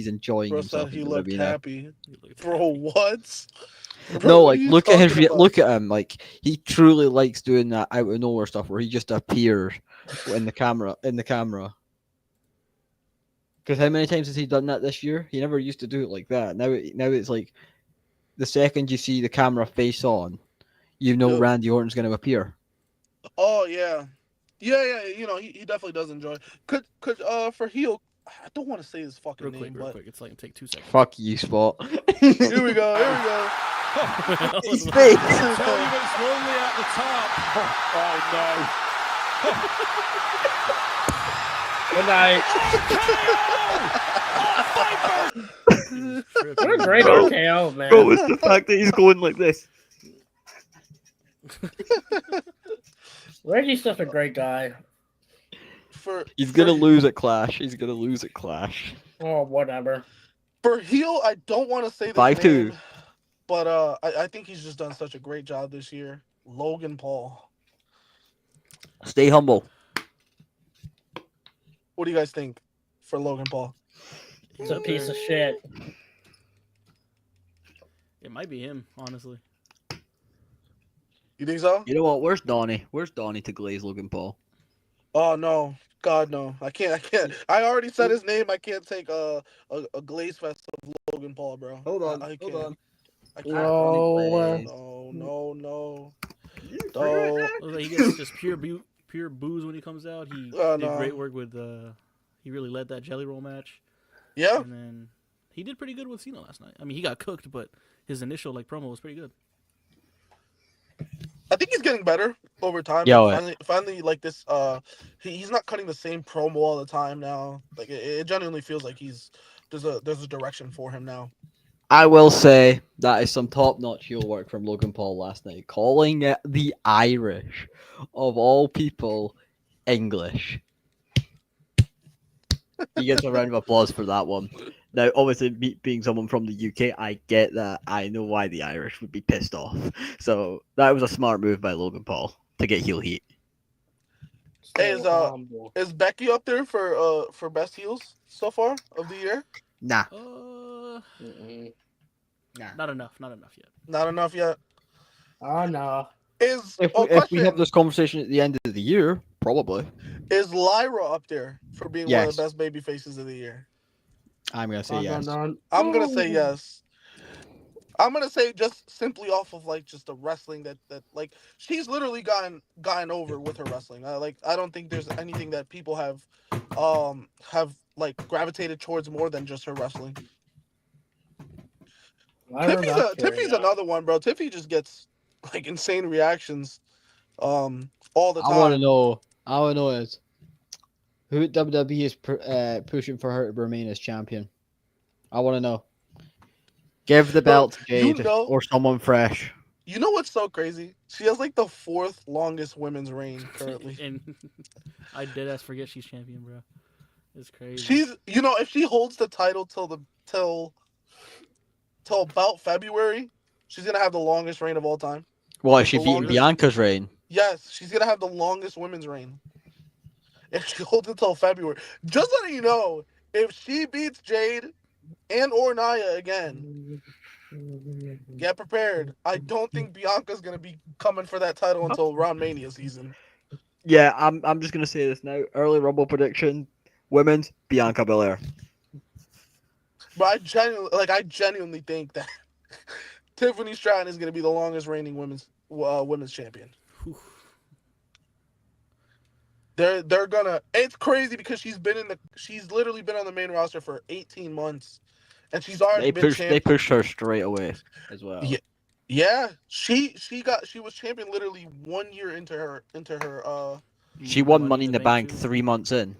enjoying himself. He looked happy. Bro, what? No, like look at him. Like he truly likes doing that out of nowhere stuff where he just appears in the camera. Because how many times has he done that this year? He never used to do it like that. Now it's like the second you see the camera face on, Randy Orton's going to appear. Oh yeah. He definitely does enjoy. Could for heel. I don't want to say his fucking name, real quick. It's like take 2 seconds. Fuck you, Spot. Here we go. His face. Tell you it's only at the top. Good night. What a great RKO, man. Bro, it's the fact that he's going like this. Reggie's such a great guy. He's gonna lose at Clash. Oh, whatever. For heel, I don't want to say this 5-2. name, but I think he's just done such a great job this year. Logan Paul. Stay humble. What do you guys think for Logan Paul? He's a piece of shit. It might be him, honestly. You think so? You know what? Where's Donnie? Where's Donnie to glaze Logan Paul? Oh no, God no! I can't. I already said his name. I can't take a glaze fest of Logan Paul, bro. Hold on. I can't. I can't. No. He gets just pure booze when he comes out. He did great work with. He really led that Jelly Roll match. Yeah. And then he did pretty good with Cena last night. I mean, he got cooked, but his initial promo was pretty good. I think he's getting better over time. Yeah. Finally, like this. He's not cutting the same promo all the time now. Like it genuinely feels like there's a direction for him now. I will say that is some top-notch heel work from Logan Paul last night, calling it the Irish, of all people, English. He gets a round of applause for that one. Now, obviously, me being someone from the UK, I get that. I know why the Irish would be pissed off. So that was a smart move by Logan Paul to get heel heat. Hey, So humble. is Becky up there for best heels so far of the year? Nah, Mm-mm. nah. Not enough. Not enough yet. Not enough yet. Oh no. Is If we question have this conversation at the end of the year, probably. is Lyra up there for being one of Yes. the best baby faces of the year? I'm gonna say Dun, yes. dun, dun. I'm gonna say Ooh. yes. I'm gonna say just simply off of like just the wrestling that like she's literally gotten over with her wrestling. I don't think there's anything that people have like gravitated towards more than just her wrestling. Lyra Valkyria. Tiffy's another one, bro. Tiffy just gets like insane reactions all the I want to time. know. I want to know is who WWE is pushing for her to remain as champion. I want to know. Give the Bro, belt to you Jade know- or someone fresh. You know what's so crazy? She has like the 4th longest women's reign currently. And I dead ass forget she's champion, bro. It's crazy. She's if she holds the title till about February, she's gonna have the longest reign of all time. What, is she The beating longest- Bianca's reign? Yes, she's gonna have the longest women's reign. If she holds it till February. Just letting you know, if she beats Jade and or Nia again, get prepared. I don't think Bianca's gonna be coming for that title until around Mania season. Yeah, I'm just gonna say this now. Early Rumble prediction: women's Bianca Belair. But I genuinely think that Tiffany Stratton is gonna be the longest reigning women's champion. They're gonna. It's crazy because she's literally been on the main roster for 18 months, and she's already been champion. They pushed her straight away as well. Yeah. She was champion literally 1 year into her She won Money in the Bank too. 3 months in.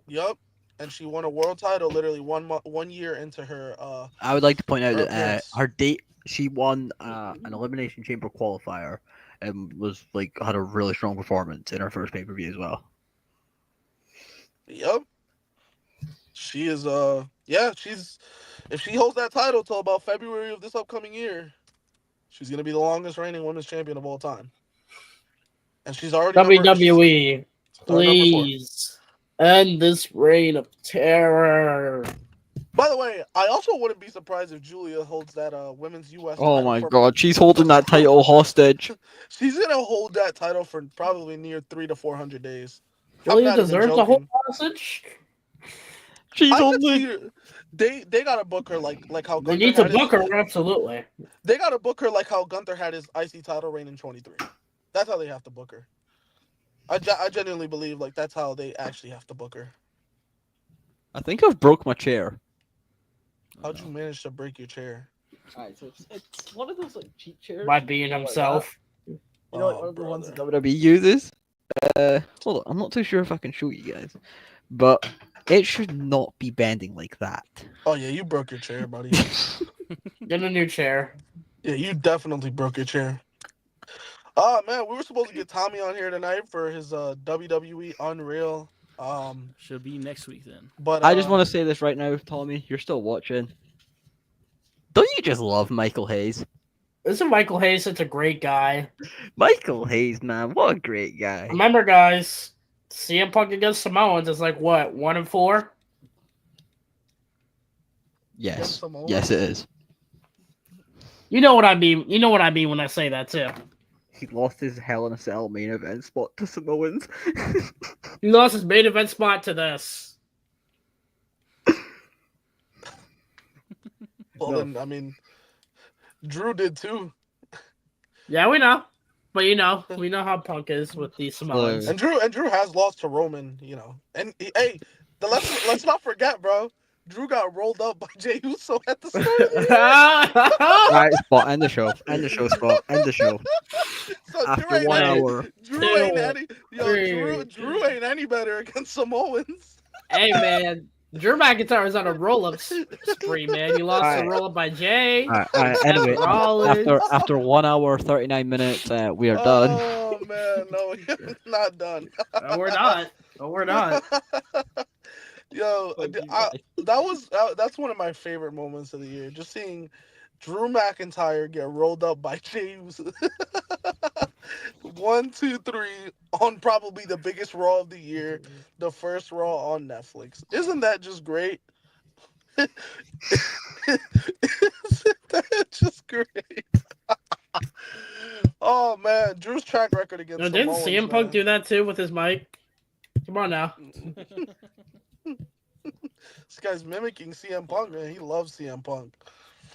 Yep, and she won a world title literally 1 year into her I would like to point out her that appearance. her date. She won an Elimination Chamber qualifier and had a really strong performance in her first pay-per-view as well. Yep. She is she's if she holds that title till about February of this upcoming year, she's gonna be the longest reigning women's champion of all time. And she's already WWE, number 4. please end this reign of terror. By the way, I also wouldn't be surprised if Julia holds that women's US Oh title my for- god, she's holding that title hostage. She's gonna hold that title for probably near 300 to 400 days. Julia not even deserves the whole joking. message. She's I on could the. see her. They gotta book her like how They Gunther need to had book his- her, absolutely. They gotta book her like how Gunther had his IC title reign in 23. That's how they have to book her. I genuinely believe like that's how they actually have to book her. I think I've broke my chair. How'd you manage to break your chair? Alright, so it's one of those like cheap chairs. By being himself. You know, like Oh, one of the ones that brother. WWE uses. Hold on, I'm not too sure if I can show you guys, but it should not be bending like that. Oh yeah, you broke your chair, buddy. Get a new chair. Yeah, you definitely broke your chair. Oh man, we were supposed to get Tommy on here tonight for his WWE Unreal. Should be next week then. But I just want to say this right now, Tommy. You're still watching. Don't you just love Michael Hayes? Isn't Michael Hayes such a great guy? Michael Hayes, man, what a great guy. Remember, guys, CM Punk against Samoans is like what, 1-4? Yes, Samoa? yes, it is. You know what I mean. You know what I mean when I say that too. He lost his Hell in a Cell main event spot to Samoans. He lost his main event spot to this. well, No. then I mean, Drew did too, Yeah, we know. But we know how Punk is with the Samoans. and Drew has lost to Roman, And hey, let's not forget, bro. Drew got rolled up by Jey Uso at the start of the year. Right, spot. End the show. End the show, spot. End the show. So After 1 hour. Drew ain't Two, any, three. Drew ain't any better against Samoans. Hey man, Drew McIntyre is on a roll-up spree, man. He lost a Alright. roll-up by Jay. Anyway, Rollins. after 1 hour 39 minutes, we are done. Oh man, no, we're not done. No, we're not. No, we're not. Yo, that's one of my favorite moments of the year. Just seeing Drew McIntyre get rolled up by James. 1, 2, 3 on probably the biggest Raw of the year, the first Raw on Netflix. Isn't that just great? Isn't that just great? Oh man, Drew's track record against No, didn't Samoans, CM Punk man. do that too with his mic? Come on now. This guy's mimicking CM Punk, man. He loves CM Punk.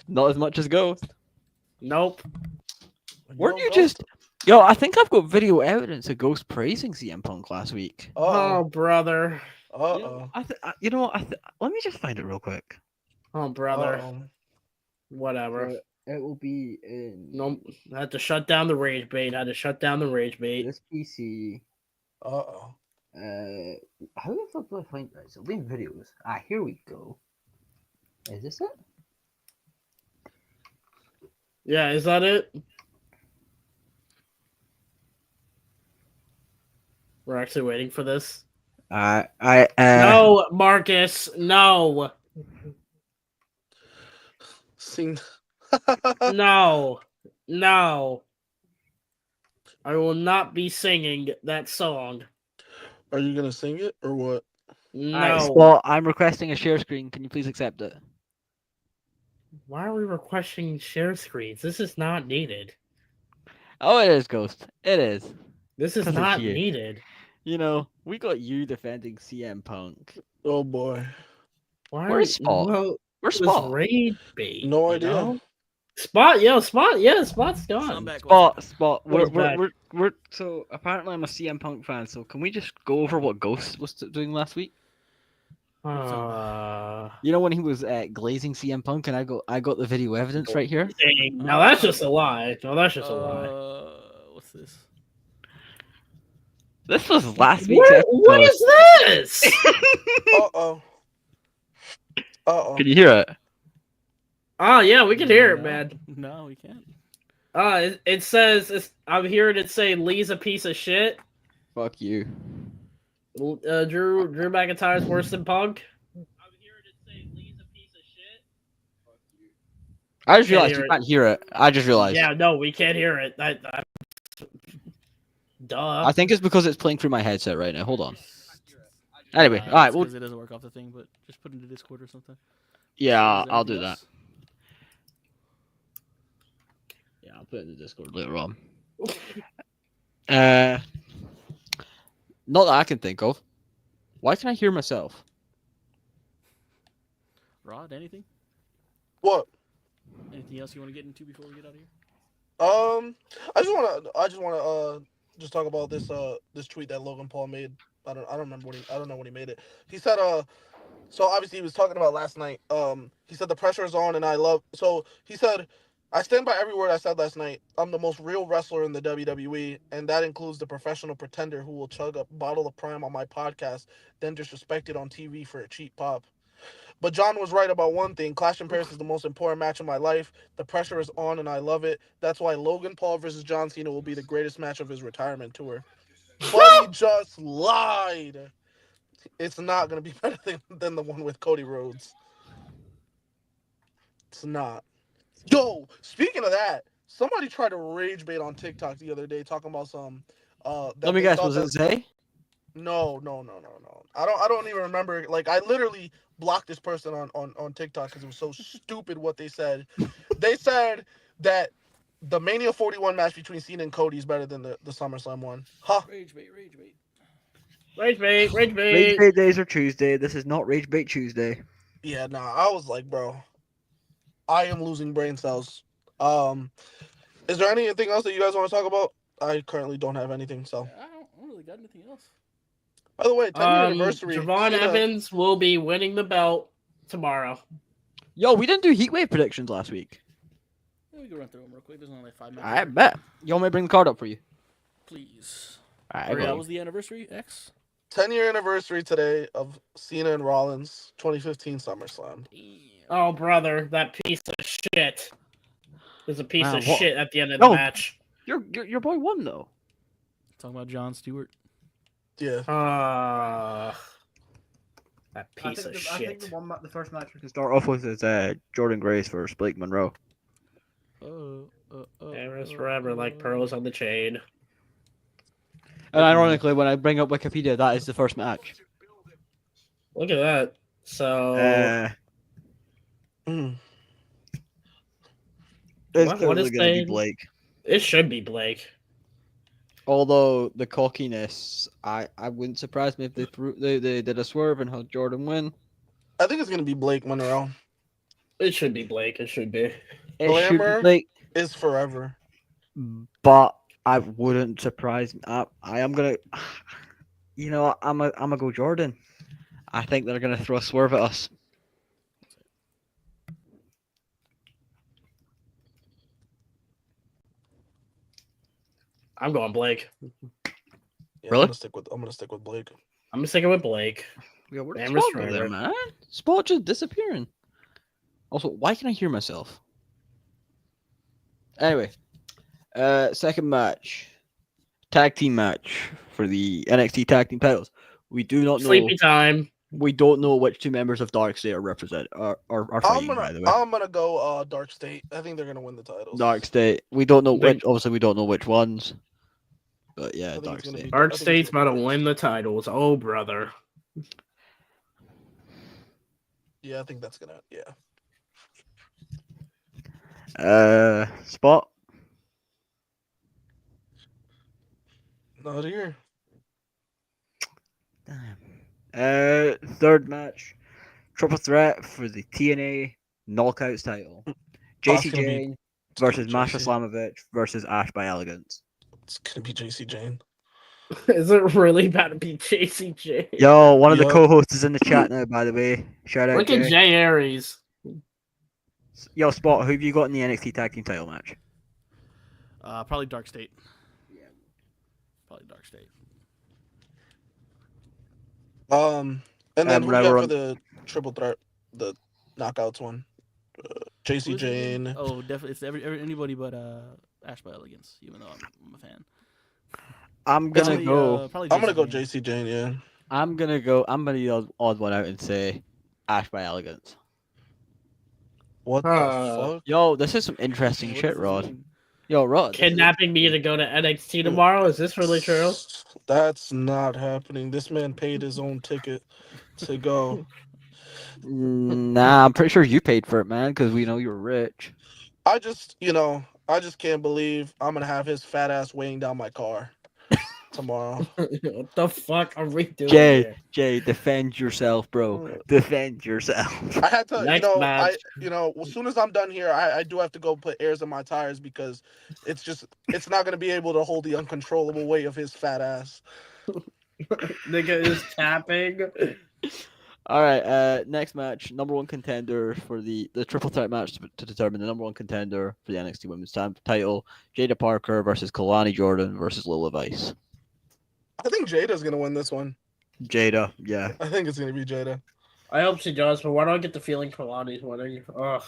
Not as much as Ghost. Nope. Weren't Yo, you Ghost- just? Yo, I think I've got video evidence of Ghost praising CM Punk last week. Oh, brother. Uh-oh. You know what? Let me just find it real quick. Oh, brother. Uh-oh. Whatever. It will be in No, I had to shut down the rage bait. this PC. Uh-oh. How the fuck do I find this? It'll be in videos. Here we go. Is this it? Yeah, is that it? We're actually waiting for this. No. No, Marcus. No. Sing. No. No. I will not be singing that song. Are you gonna sing it or what? No. Spot, I'm requesting a share screen. Can you please accept it? Why are we requesting share screens? This is not needed. Oh, it is, Ghost. It is. This is 'Cause it's not you. needed. You know, we got you defending CM Punk. Oh boy. Why Where's Spot? Well, Where's it was Spot? raid bait. No you idea. know? Spot, yeah, Spot's So I'm gone. back. Spot. What is back? We're so apparently I'm a CM Punk fan. So can we just go over what Ghost was doing last week? What's You know when he was glazing CM Punk, and I got the video evidence right here. dang, now that's just a lie. No, that's just a lie. What's this? This was last week's What episode. is this? Uh-oh. Uh-oh. Can you hear it? Oh yeah, we can hear it, No. man. No, we can't. It says I'm hearing it say Lee's a piece of shit. Fuck you. Drew McIntyre's worse than Punk. I'm hearing it say Lee's a piece of shit. I just Can't realized hear you it. can't hear it. I just realized. Yeah, no, we can't hear it. Duh. I think it's because it's playing through my headset right now. Hold on. Anyway, all right. Well, Because it doesn't work off the thing, but just put it into Discord or something. yeah, Is there I'll do anything that. else? Yeah, I'll put it in the Discord later on. Not that I can think of. Why can I hear myself? Rod, anything? What? Anything else you want to get into before we get out of here? I just wanna just talk about this tweet that Logan Paul made. I don't remember I don't know when he made it. He said so obviously he was talking about last night. He said the pressure is on and he said, I stand by every word I said last night. I'm the most real wrestler in the WWE, and that includes the professional pretender who will chug a bottle of Prime on my podcast, then disrespect it on TV for a cheap pop. But John was right about one thing. Clash in Paris is the most important match of my life. The pressure is on, and I love it. That's why Logan Paul versus John Cena will be the greatest match of his retirement tour. But he just lied. It's not going to be better than the one with Cody Rhodes. It's not. Yo, speaking of that, somebody tried to rage bait on TikTok the other day talking about some. Let me guess. Was it Zay? No. I don't even remember. Like, I literally blocked this person on TikTok because it was so stupid what they said. They said that the Mania 41 match between Cena and Cody is better than the SummerSlam one. Huh? Rage bait. Rage bait. Rage Bait days are Tuesday. This is not Rage Bait Tuesday. Yeah, nah. I was like, bro, I am losing brain cells. Is there anything else that you guys want to talk about? I currently don't have anything. So, I don't really got anything else. by the way, 10th anniversary. Javon Cena- Evans will be winning the belt tomorrow. Yo, we didn't do Heatwave predictions last week. Yeah, we can run through them real quick. There's only like 5 minutes. I bet. You want me to bring the card up for you? Please. Alright, Or, I got yeah, you. was the anniversary X? 10-year anniversary today of Cena and Rollins 2015 SummerSlam. Oh, brother, that piece of shit. There's a piece Man, of what- shit at the end of the No. match. Your boy won though. Talking about John Stewart. Yeah. That piece of shit. I think the first match we can start off with is Jordan Grace versus Blake Monroe. Eras forever, like pearls on the chain. And ironically, when I bring up Wikipedia, that is the first match. Look at that. So, Mm. It's What clearly is going to be they- Blake. it should be Blake. Although the cockiness, I wouldn't surprise me if they did a swerve and had Jordan win. I think it's gonna be Blake Monroe. It should be Blake. It should be. It should be Glamour. Blake, Is forever. but I wouldn't surprise me. I am gonna, you know, I'm gonna go Jordan. I think they're gonna throw a swerve at us. I'm going Blake. Yeah, Really? I'm gonna stick with Blake. I'm sticking with Blake. Yeah, where'd Amber's Spot go there, forever. man? Spot just disappearing. Also, why can I hear myself? Anyway, second match, tag team match for the NXT tag team titles. We do not know. Sleepy time. We don't know which two members of Dark State are represented are fighting. By the way, I'm gonna go Dark State. I think they're gonna win the titles. Dark State. We don't know They- which. Obviously, we don't know which ones. But yeah, think Dark it's gonna State. be- Dark I think it's State's gonna about be to Dark win the titles. Oh, brother. Yeah, I think that's gonna. Yeah. Spot. Not here. Damn. Third match, triple threat for the TNA Knockouts title. JC gonna be- Jane versus JC. Masha Slamovich versus Ash by Elegance. It's gonna be JC Jane. Is it really about to be JCJ? Yo, one of the Yup. co-hosts is in the chat now, by the way. Shout out Look at Jay. Jay Aries. Yo, Spot, who have you got in the NXT tag team title match? Probably Dark State. Yeah. Probably Dark State. And then who we whenever got for the triple threat, the knockouts one? JC Who is it again? Jane. Oh, definitely. It's anybody but Ash by Elegance, even though I'm a fan. I'm gonna Probably, go. probably I'm gonna go Jane. JC Jane. Yeah. I'm gonna go. I'm gonna be the odd one out and say Ash by Elegance. What Uh, the fuck? Yo, this is some interesting What shit, does this Rod. mean? Yo, Rod. Kidnapping me to go to NXT tomorrow? Is this really true? That's not happening. This man paid his own ticket to go. Nah, I'm pretty sure you paid for it, man, because we know you're rich. I just can't believe I'm gonna have his fat ass weighing down my car tomorrow. What the fuck are we doing Jay, here? Jay, defend yourself, bro. Defend yourself. I had to, Next match. as soon as I'm done here, I do have to go put airs in my tires because it's not gonna be able to hold the uncontrollable weight of his fat ass. Nigga is tapping. All right, next match, number one contender for the triple threat match to determine the number one contender for the NXT Women's title: Jada Parker versus Kalani Jordan versus Lola Vice. I think Jada's gonna win this one. Jada, yeah. I think it's gonna be Jada. I hope she does, but why do I get the feeling Kalani's winning? Ugh.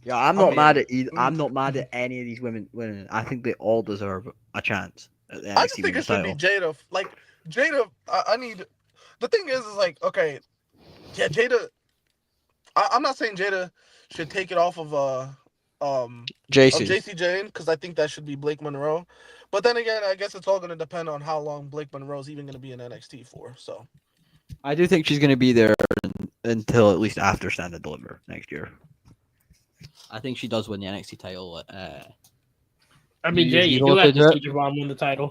Yeah, I'm I not mean, mad at either. I'm not mad at any of these women winning. I think they all deserve a chance at the NXT I just think it Women's should title. be Jada. Like Jada, I need. The thing is like, okay, yeah, Jada. I'm not saying Jada should take it off of JC. JC Jane because I think that should be Blake Monroe. But then again, I guess it's all going to depend on how long Blake Monroe's even going to be in NXT for. So I do think she's going to be there until at least after Stand and Deliver next year. I think she does win the NXT title. I mean, Jay, you know do what have they to do? see Javon win the title.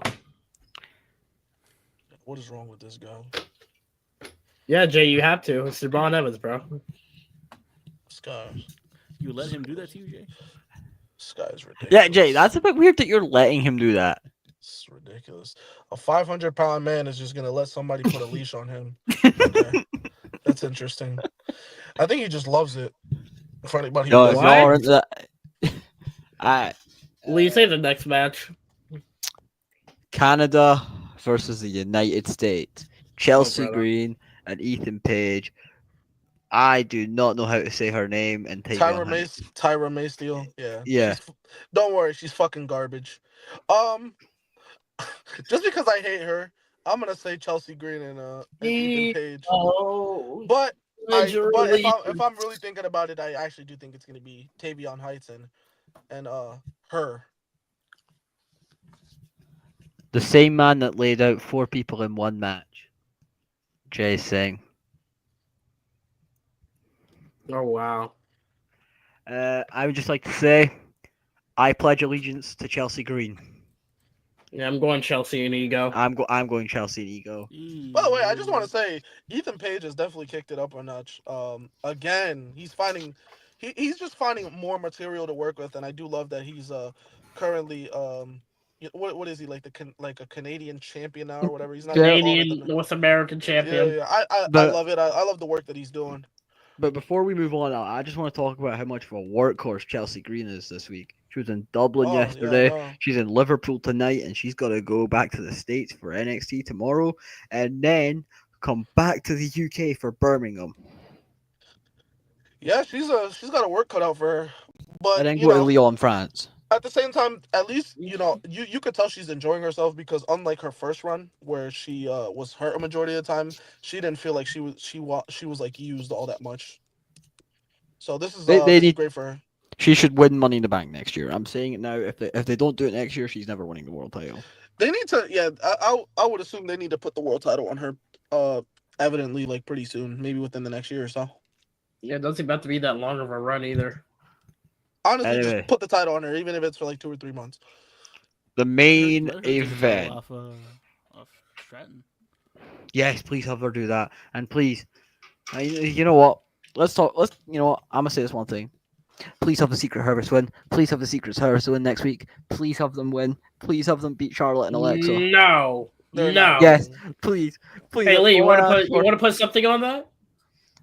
what is wrong with this guy? Yeah, Jay, you have to. It's Javon Evans, bro. This guy, You let him do that to you, Jay? this guy is ridiculous. Yeah, Jay, that's a bit weird that you're letting him do that. It's ridiculous. A 500-pound man is just going to let somebody put a leash on him. Okay. That's interesting. I think he just loves it. For anybody who No, if doesn't- y'all are into that. Alright. Will you say the next match? Canada versus the United States. Chelsea brother. Green and Ethan Page. I do not know how to say her name, and Tyra Maysteel. Yeah. Yeah. Don't worry, she's fucking garbage. Um, just because I hate her, I'm gonna say Chelsea Green and Ethan Page. Oh, But if literally. I'm really thinking about it, I actually do think it's gonna be Tavion Heights and her. The same man that laid out 4 people in one match. Jay Singh. Oh wow. I would just like to say, I pledge allegiance to Chelsea Green. Yeah, I'm going Chelsea and Ego. I'm going Chelsea and Ego. By the way, I just want to say Ethan Page has definitely kicked it up a notch. Again, he's just finding more material to work with, and I do love that he's currently what is he like like a Canadian champion now or whatever? He's not Canadian North American Yeah, champion. yeah. I But- love it. I love the work that he's doing. But before we move on, I just want to talk about how much of a workhorse Chelsea Green is this week. She was in Dublin Oh, yeah, yesterday. no. She's in Liverpool tonight, and she's got to go back to the States for NXT tomorrow, and then come back to the UK for Birmingham, Yeah, she's got a work cut out for her. But and then you go to know, Lyon, France. at the same time, at least you could tell she's enjoying herself because unlike her first run where she was hurt a majority of the time, she didn't feel like she was like used all that much. So this is They this is need- great for her. She should win Money in the Bank next year. I'm saying it now. If they don't do it next year, she's never winning the world title. They need to I would assume they need to put the world title on her evidently like pretty soon, maybe within the next year or so. Yeah, it doesn't have to be that long of a run either. Honestly, Anyway. just put the title on her, even if it's for like 2 or 3 months. The main Let her take the title event. off Stratton. Yes, please have her do that, and please, you know what? Let's talk. You know what? I'm gonna say this one thing. Please have the Secret Service win. Please have the Secret Service win next week. Please have them win. Please have them beat Charlotte and Alexa. No. They're No. not. Yes, please. Hey Lee, you want to put something on that?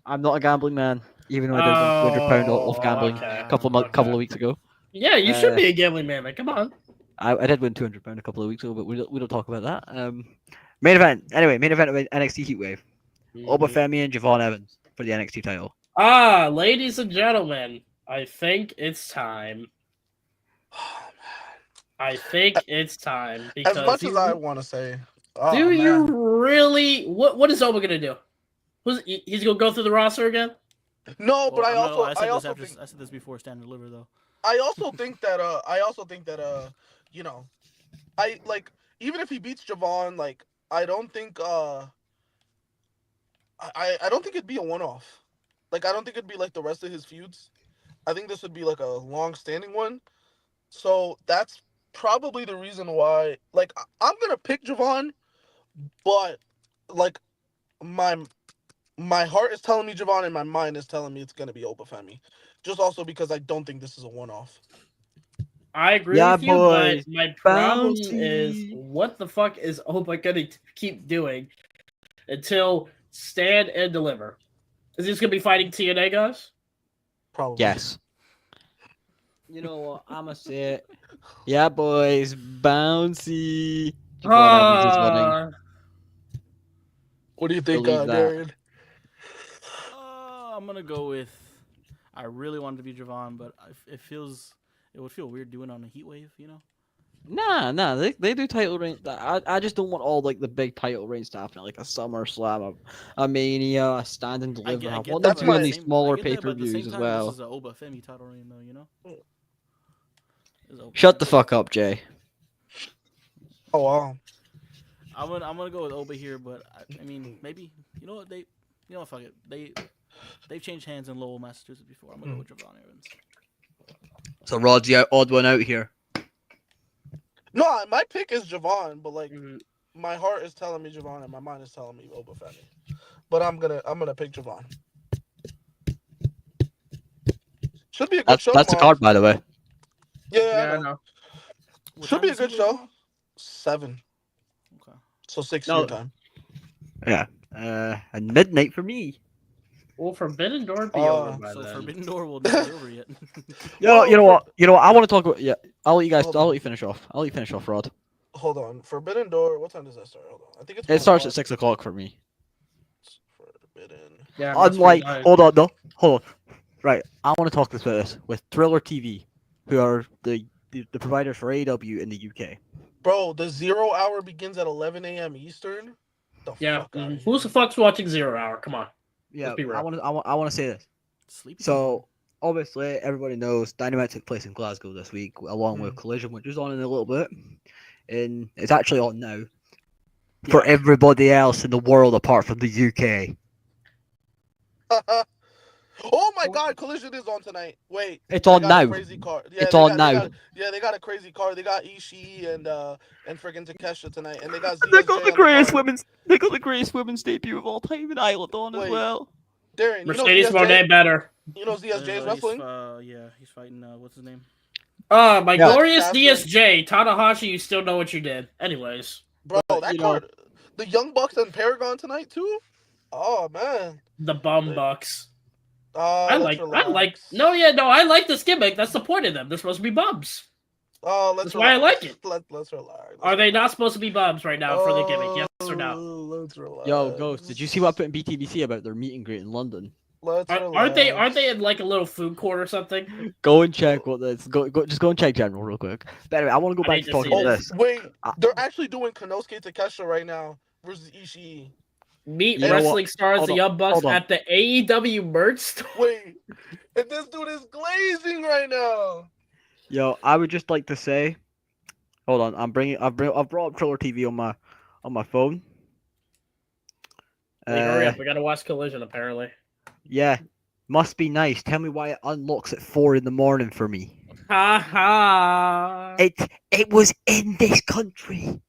I'm not a gambling man, even though I did win £200 off gambling okay. a couple of weeks ago. Yeah, you should be a gambling man. Come on. I did win £200 a couple of weeks ago, but we don't talk about that. Main event of NXT Heatwave. Obafemi and Javon Evans for the NXT title. Ladies and gentlemen, I think it's time. I think it's time because As much as I want to say, do you really? What is Oba gonna do? He's gonna go through the roster again? No, but I said this before Stand and Deliver though. I also think that you know, I like even if he beats Javon, like I don't think I don't think it'd be a one-off. Like I don't think it'd be like the rest of his feuds. I think this would be like a long-standing one. So that's probably the reason why. Like I'm gonna pick Javon, but like my heart is telling me Javon and my mind is telling me it's gonna be Obafemi. Just also because I don't think this is a one-off. I agree Yeah, with you, boys. but my problem Bounty. is what the fuck is Oba gonna keep doing until Stand and Deliver? Is he just gonna be fighting TNA guys? Probably. Yes. You know what? I'ma say it. Yeah, boys. Bouncy. Javon Evans is winning. What do you think, Believe that. Darian? I'm gonna go with. I really wanted to be Javon, but it would feel weird doing it on a heat wave, you know. Nah. They do title reigns. I just don't want all like the big title reigns to happen, like a SummerSlam, a Mania, a Stand and Deliver. I want them that, to but do at the any smaller pay-per-views as well. This is an Obafemi title reign, though, you know. Shut the fuck up, Jay. Oh wow. I'm gonna go with Oba here, but I mean maybe fuck it. They've changed hands in Lowell, Massachusetts before. I'm gonna go with Javon Evans. So Rod's the odd one out here. No, my pick is Javon, but like my heart is telling me Javon and my mind is telling me Obafemi. But I'm gonna pick Javon. Should be a good show. That's the card, by the way. Yeah, I know. know. Should be a good show. 7. Okay. So 6 No. your time. Yeah. And midnight for me. Will Forbidden Door be over by So then? Forbidden Door will not be over yet. You know what? I want to talk about. Yeah, I'll let you guys. I'll let you finish off. Rod. Hold on. Forbidden Door. What time does that start? Hold on. I think it's. It 1 starts at o'clock. 6 o'clock for me. Forbidden. Yeah, must be Unlike, nice. hold on, no, hold on. Right, I want to talk about this with Thriller TV, who are the providers for AEW in the UK. Bro, the 0 hour begins at 11 a.m. Eastern. The Yeah. fuck out of Who's the fuck's watching 0 Hour? Come on. Yeah, be real. I want to say this. Sleepy. So obviously, everybody knows Dynamite took place in Glasgow this week, along with Collision, which is on in a little bit, and it's actually on now for everybody else in the world apart from the UK. Oh my God, Collision is on tonight. Wait, It's they on got a now. crazy card. Yeah, It's they on got, now. they got a crazy card. They got Ishii and freaking Takesha tonight, and they got They got ZSJ the on greatest the card. women's. They got the greatest women's debut of all time in Island on as Wait. well. Darren, you know Mercedes ZSJ? Monet better. You know ZSJ is wrestling? He's fighting. What's his name? My Yeah. glorious Faster. DSJ Tanahashi. You still know what you did. Anyways, Bro, But, that you know- card. The Young Bucks and Paragon tonight too. Oh man. the bum bucks. I I like this gimmick. That's the point of them. They're supposed to be bums. Oh, let's. That's why I like it. Let's relax. Are they not supposed to be bums right now for the gimmick? Yes or no? Let's relax. Yo, Ghost, did you see what I put in BTBC about their meet and greet in London? Let's Aren't they in like a little food court or something? Go and check what this. Just go and check general real quick. But anyway, I want to go I back need to to talking see about this. this. Wait, they're actually doing Konosuke Takesha right now versus Ishii. Meet You know wrestling what? stars, Hold the on, Young Bucks hold on. at the AEW merch store. Wait, and this dude is glazing right now. Yo, I would just like to say, hold on, I've brought up Triller TV on my phone. Wait, hurry up! We gotta watch Collision apparently. Yeah, must be nice. Tell me why it unlocks at 4 in the morning for me. Ha ha! It was in this country.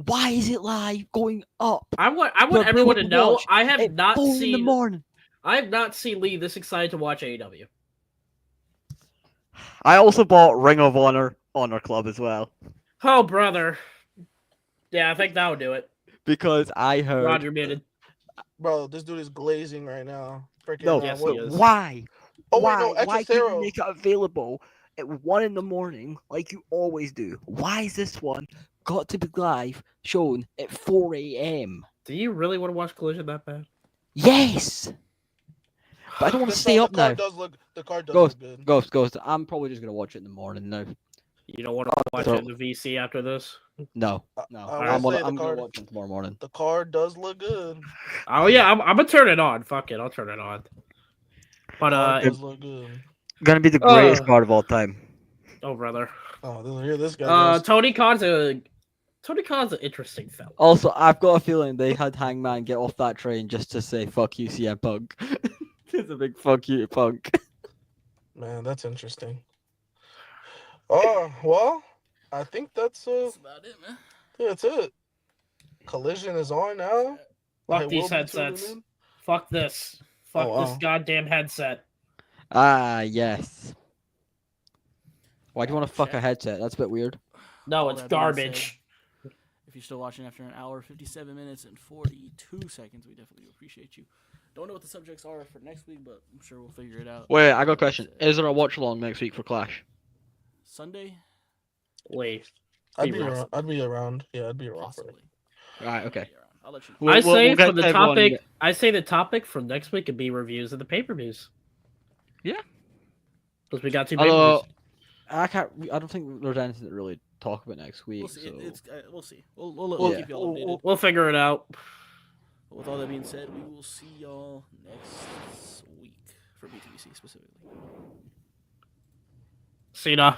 Why is it live going up? I want for everyone people to know watch I have at not 4 in the seen morning? Lee this excited to watch AEW. I also bought Ring of Honor Club as well Oh brother, yeah, I think that would do it. because I heard. Roger muted. Bro, this dude is glazing right now. Freaking. No, Yes, what- he is. why? Oh, wait, why? no, Why can't you Echicero. make it available at 1 in the morning like you always do? Why is this one got to be live shown at 4 a.m.? Do you really want to watch Collision that bad? Yes, but I don't want to stay up now. The card does Ghost, look good. Ghost. I'm probably just gonna watch it in the morning now. You don't want to watch it in the VC after this? No. I I'm will say gonna the card. watch it tomorrow morning. The card does look good. Oh yeah, I'm gonna turn it on. Fuck it, I'll turn it on. But Card does look good. Gonna be the greatest part of all time. oh brother. Oh, here this guy goes. Tony Khan's an interesting fellow. Also, I've got a feeling they had Hangman get off that train just to say "fuck you, CM Punk." It's a big fuck you, Punk. Man, that's interesting. Oh, well, I think that's about it, man. that's it. Collision is on now. I Fuck will these be headsets. tuning in. Fuck this. Fuck Oh, this wow. goddamn headset. Ah, yes. Why do you want to fuck a headset? That's a bit weird. No, All it's that being garbage. If you're still watching after an hour, 57 minutes, and 42 seconds, we definitely appreciate you. Don't know what the subjects are for next week, but I'm sure we'll figure it out. Wait, I got a question. Is there a watch along next week for Clash? Sunday? Wait. I'd Be be rough. around. I'd be around. Yeah, I'd be around. For it. Possibly. Right, okay. I'll let you know. I say we'll get for the everyone- topic. I say the topic for next week could be reviews of the pay-per-views. Yeah. Because we got two Although, pay-per-views. I don't think there's anything to really talk about next week. We'll see. So. We'll see. We'll Yeah. keep y'all updated. We'll figure it out. But with all that being said, we will see y'all next week for BTBC specifically. See ya.